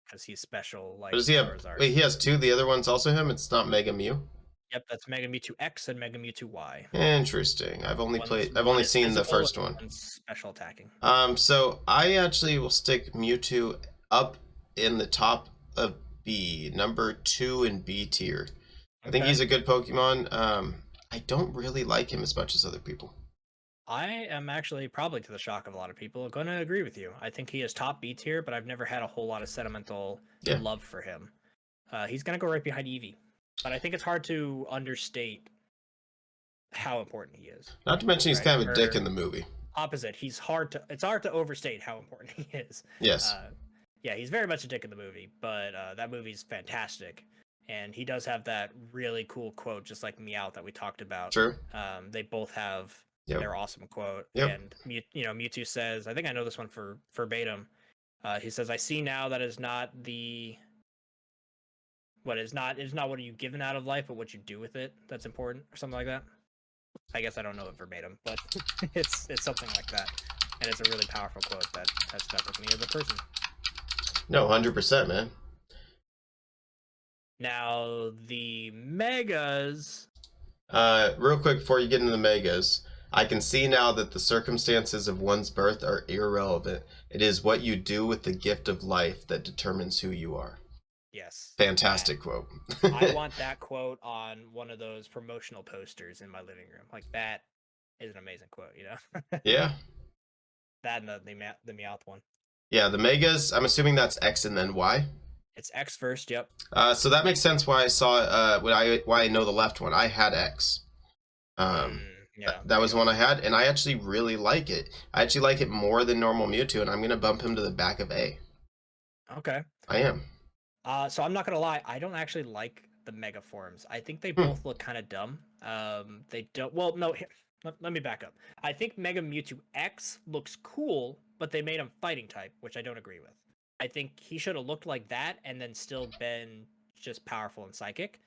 Because he's special, like does he have? Wait, he has 2. The other one's also him. It's not Mega Mew. Yep, that's Mega Mewtwo X and Mega Mewtwo Y. Interesting. I've only seen the first one. Special attacking. So I actually will stick Mewtwo up in the top of B, number 2 in B tier. I think he's a good Pokemon. I don't really like him as much as other people. I am actually, probably to the shock of a lot of people, going to agree with you. I think he is top B tier, but I've never had a whole lot of sentimental love for him. He's going to go right behind Eevee. But I think it's hard to understate how important he is. Not to mention he's kind of a dick in the movie. Opposite. It's hard to overstate how important he is. Yes. Yeah, he's very much a dick in the movie, but that movie's fantastic. And he does have that really cool quote, just like Meowth that we talked about. Sure. They both have their awesome quote. And Mewtwo says, I think I know this one for verbatim. He says, "I see now that is not the what is not what are you given out of life, but what you do with it that's important," or something like that. I guess I don't know it verbatim, but it's something like that, and it's a really powerful quote that has stuck with me as a person. No, 100%, man. Now the megas. Real quick before you get into the megas, I can see now that the circumstances of one's birth are irrelevant. It is what you do with the gift of life that determines who you are. Yes. Fantastic quote. I want that quote on one of those promotional posters in my living room. Like, that is an amazing quote, you know? Yeah. That and the Meowth one. Yeah, the megas, I'm assuming that's X and then Y. It's X first, yep. So that makes sense why I saw why I know the left one. I had X. Yeah, that was one I had, and I actually really like it. I actually like it more than normal Mewtwo, and I'm gonna bump him to the back of A. Okay. I am. So I'm not gonna lie, I don't actually like the mega forms. I think they both look kind of dumb. They don't. Well, no. Here, let me back up. I think Mega Mewtwo X looks cool, but they made him fighting type, which I don't agree with. I think he should have looked like that and then still been just powerful and psychic.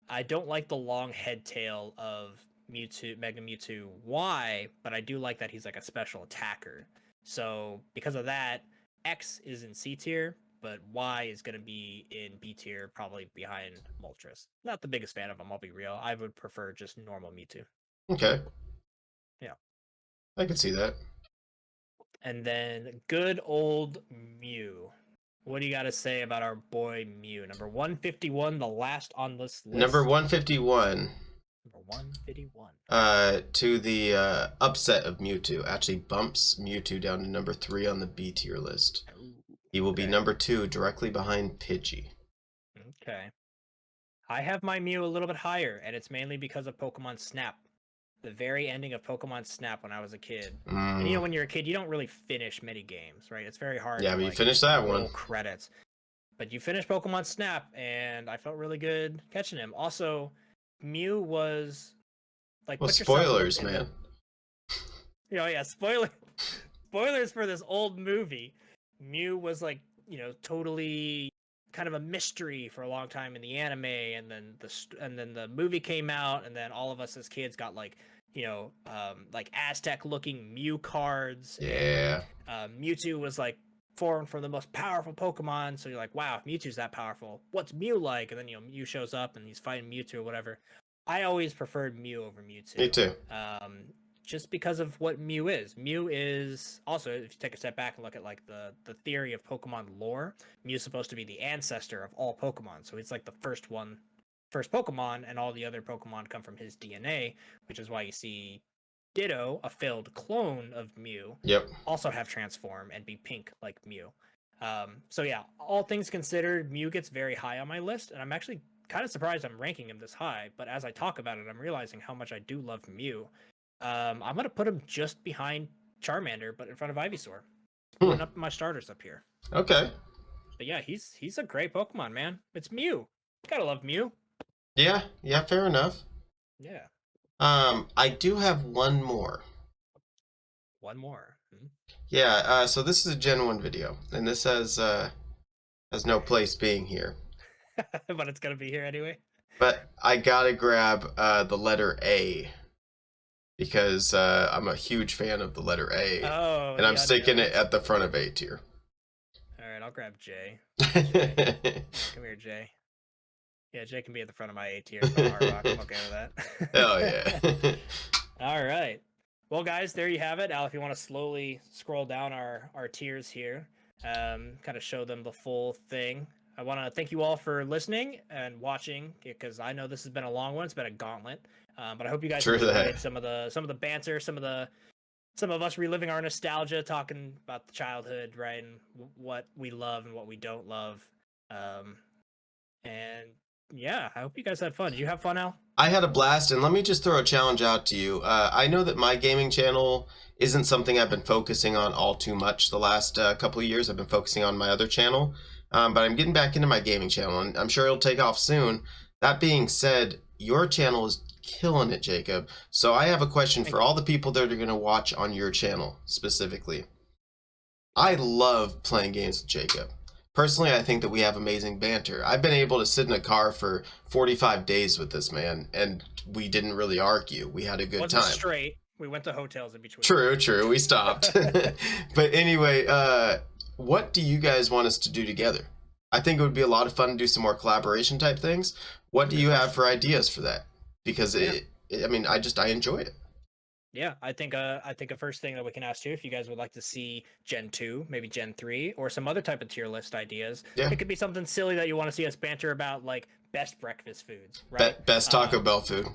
I don't like the long head tail of Mewtwo, Mega Mewtwo Y, but I do like that he's like a special attacker. So because of that, X is in C tier, but Y is going to be in B tier, probably behind Moltres. Not the biggest fan of him, I'll be real. I would prefer just normal Mewtwo. Okay. Yeah. I can see that. And then good old Mew. What do you got to say about our boy Mew? Number 151, the last on this list. Number 151. Number 151. To the upset of Mewtwo. Actually bumps Mewtwo down to number 3 on the B tier list. Ooh, He will be number 2, directly behind Pidgey. Okay. I have my Mew a little bit higher, and it's mainly because of Pokemon Snap. The very ending of Pokemon Snap when I was a kid. And you know, when you're a kid, you don't really finish many games, right? It's very hard. Yeah, to, but like, you finished that one. Credits. But you finished Pokemon Snap, and I felt really good catching him. Also, Mew was like, well, spoilers, man. You know, yeah, spoilers for this old movie. Mew was like, you know, totally kind of a mystery for a long time in the anime, and then the movie came out, and then all of us as kids got like, you know, like Aztec looking Mew cards. Yeah. And, Mewtwo was like formed from the most powerful Pokemon, so you're like, wow, if Mewtwo's that powerful, what's Mew like? And then, you know, Mew shows up and he's fighting Mewtwo or whatever. I always preferred Mew over Mewtwo. Me too. Just because of what Mew is. Mew is also, if you take a step back and look at like the theory of Pokemon lore, Mew's supposed to be the ancestor of all Pokemon. So it's like the first Pokemon, and all the other Pokemon come from his DNA, which is why you see Ditto, a failed clone of Mew, also have transform and be pink like Mew. So yeah, all things considered, Mew gets very high on my list, and I'm actually kind of surprised I'm ranking him this high, but as I talk about it, I'm realizing how much I do love Mew. I'm going to put him just behind Charmander, but in front of Ivysaur. Putting up my starters up here. Okay. But yeah, he's a great Pokemon, man. It's Mew. Gotta love Mew. Yeah, fair enough. Yeah. I do have one more. One more. Yeah, so this is a Gen 1 video, and this has no place being here. But it's gonna be here anyway. But I gotta grab the letter A, because I'm a huge fan of the letter A. Oh, and I'm sticking it at the front of A tier. Alright, I'll grab J. Come here, J. Yeah, J can be at the front of my A tier. I'm okay with that. Hell yeah. Alright. Well, guys, there you have it. Now, if you want to slowly scroll down our tiers here, kind of show them the full thing. I want to thank you all for listening and watching, because I know this has been a long one. It's been a gauntlet, but I hope you guys enjoyed some of the banter, some of us reliving our nostalgia, talking about the childhood, right, and what we love and what we don't love. And yeah, I hope you guys had fun. Did you have fun, Al? I had a blast, and let me just throw a challenge out to you. I know that my gaming channel isn't something I've been focusing on all too much the last couple of years. I've been focusing on my other channel, but I'm getting back into my gaming channel, and I'm sure it'll take off soon. That being said, your channel is killing it, Jacob. So I have a question for all the people that are going to watch on your channel specifically. I love playing games with Jacob. Personally, I think that we have amazing banter. I've been able to sit in a car for 45 days with this man, and we didn't really argue. We had a good Wasn't time. straight. We went to hotels in between. True. We stopped. But anyway, what do you guys want us to do together? I think it would be a lot of fun to do some more collaboration type things. What do you have for ideas for that? Because I enjoy it. Yeah, I think a first thing that we can ask you, if you guys would like to see Gen 2, maybe Gen 3, or some other type of tier list ideas. Yeah. It could be something silly that you want to see us banter about, like best breakfast foods, right? Best Taco Bell food.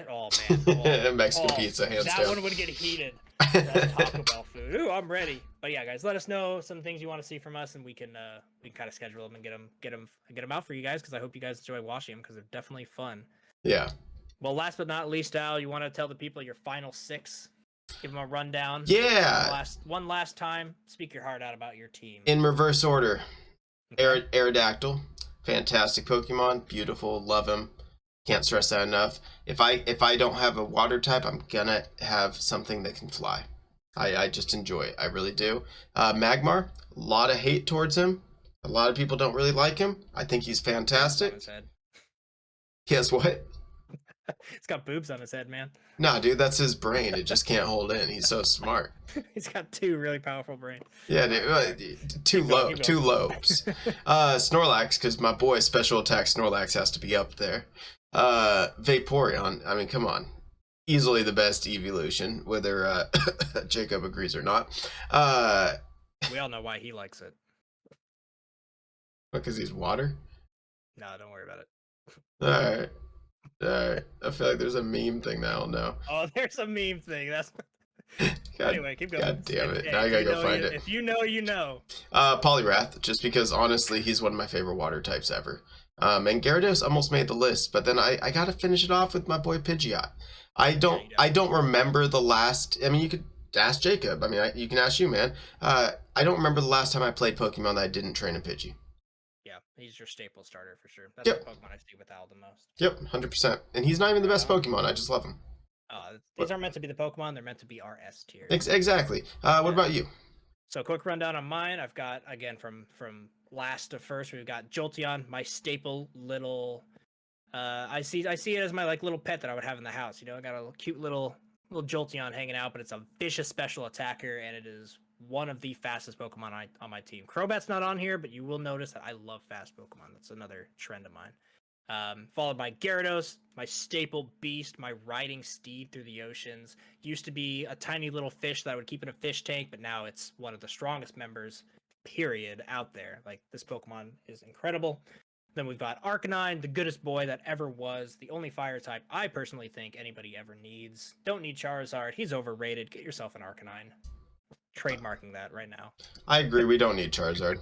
Oh man. Mexican pizza, hands down. That one would get heated. Best Taco Bell food. Ooh, I'm ready. But yeah, guys, let us know some things you want to see from us, and we can kind of schedule them and get them out for you guys, because I hope you guys enjoy watching them, because they're definitely fun. Yeah. Well, last but not least, Al, you want to tell the people your final 6? Give them a rundown. Yeah. One last time. Speak your heart out about your team. In reverse order. Okay. Aerodactyl. Fantastic Pokemon. Beautiful. Love him. Can't stress that enough. If I don't have a water type, I'm gonna have something that can fly. I just enjoy it. I really do. Magmar. A lot of hate towards him. A lot of people don't really like him. I think he's fantastic. Guess what? It's got boobs on his head, man. Nah, dude, that's his brain. It just can't hold in. He's so smart. He's got 2 really powerful brains. Yeah, dude. Two lobes. Snorlax, because my boy Special Attack Snorlax has to be up there. Vaporeon. I mean, come on. Easily the best evolution, whether Jacob agrees or not. We all know why he likes it. Because he's water? No, don't worry about it. Alright. I feel like there's a meme thing that I don't know. Oh, there's a meme thing. That's anyway, keep going. God damn it. Now I gotta go find it. If you know, you know. Poliwrath, just because honestly he's one of my favorite water types ever. And Gyarados almost made the list, but then I gotta finish it off with my boy Pidgeot. I don't remember the last. I mean, you could ask Jacob. I mean, you can ask you, man. I don't remember the last time I played Pokemon that I didn't train a Pidgey. Yeah, he's your staple starter for sure. That's the Pokemon I see with Al the most. Yep, 100%. And he's not even the best Pokemon. I just love him. These aren't meant to be the Pokemon. They're meant to be our S tier. Exactly. What about you? So quick rundown on mine. I've got, again, from last to first, we've got Jolteon, my staple little. I see it as my little pet that I would have in the house. You know, I got a cute little Jolteon hanging out, but it's a vicious special attacker, and it is one of the fastest Pokemon on my team. Crobat's not on here, but you will notice that I love fast Pokemon. That's another trend of mine. Followed by Gyarados, my staple beast, my riding steed through the oceans. Used to be a tiny little fish that I would keep in a fish tank, but now it's one of the strongest members, period, out there. Like, this Pokemon is incredible. Then we've got Arcanine, the goodest boy that ever was, the only fire type I personally think anybody ever needs. Don't need Charizard. He's overrated. Get yourself an Arcanine. Trademarking that right now. I agree. We don't need Charizard.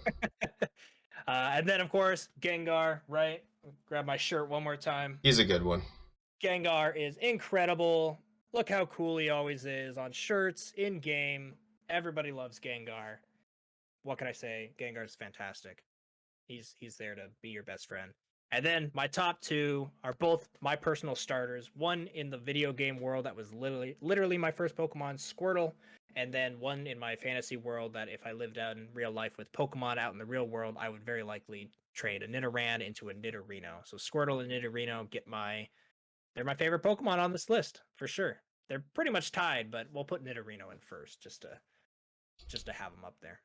And then, of course, Gengar, right? Grab my shirt one more time. He's a good one. Gengar is incredible. Look how cool he always is on shirts, in game. Everybody loves Gengar. What can I say? Gengar is fantastic. He's there to be your best friend. And then my top 2 are both my personal starters. One in the video game world that was literally my first Pokemon, Squirtle. And then one in my fantasy world that if I lived out in real life with Pokemon out in the real world, I would very likely trade a Nidoran into a Nidorino. So Squirtle and Nidorino they're my favorite Pokemon on this list, for sure. They're pretty much tied, but we'll put Nidorino in first just to have them up there.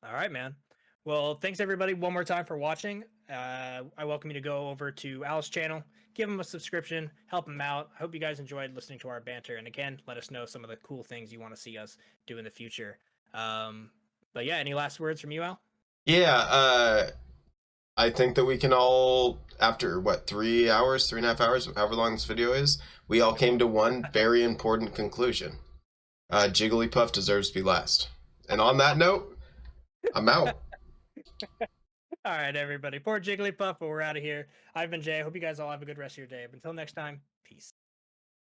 All right, man. Well, thanks everybody one more time for watching. I welcome you to go over to Al's channel, give him a subscription, help him out. I hope you guys enjoyed listening to our banter. And again, let us know some of the cool things you want to see us do in the future. But yeah, any last words from you, Al? Yeah, I think that we can all, after 3.5 hours, however long this video is, we all came to one very important conclusion. Jigglypuff deserves to be last. And on that note, I'm out. All right, everybody. Poor Jigglypuff, but we're out of here. I've been Jay. I hope you guys all have a good rest of your day. But until next time,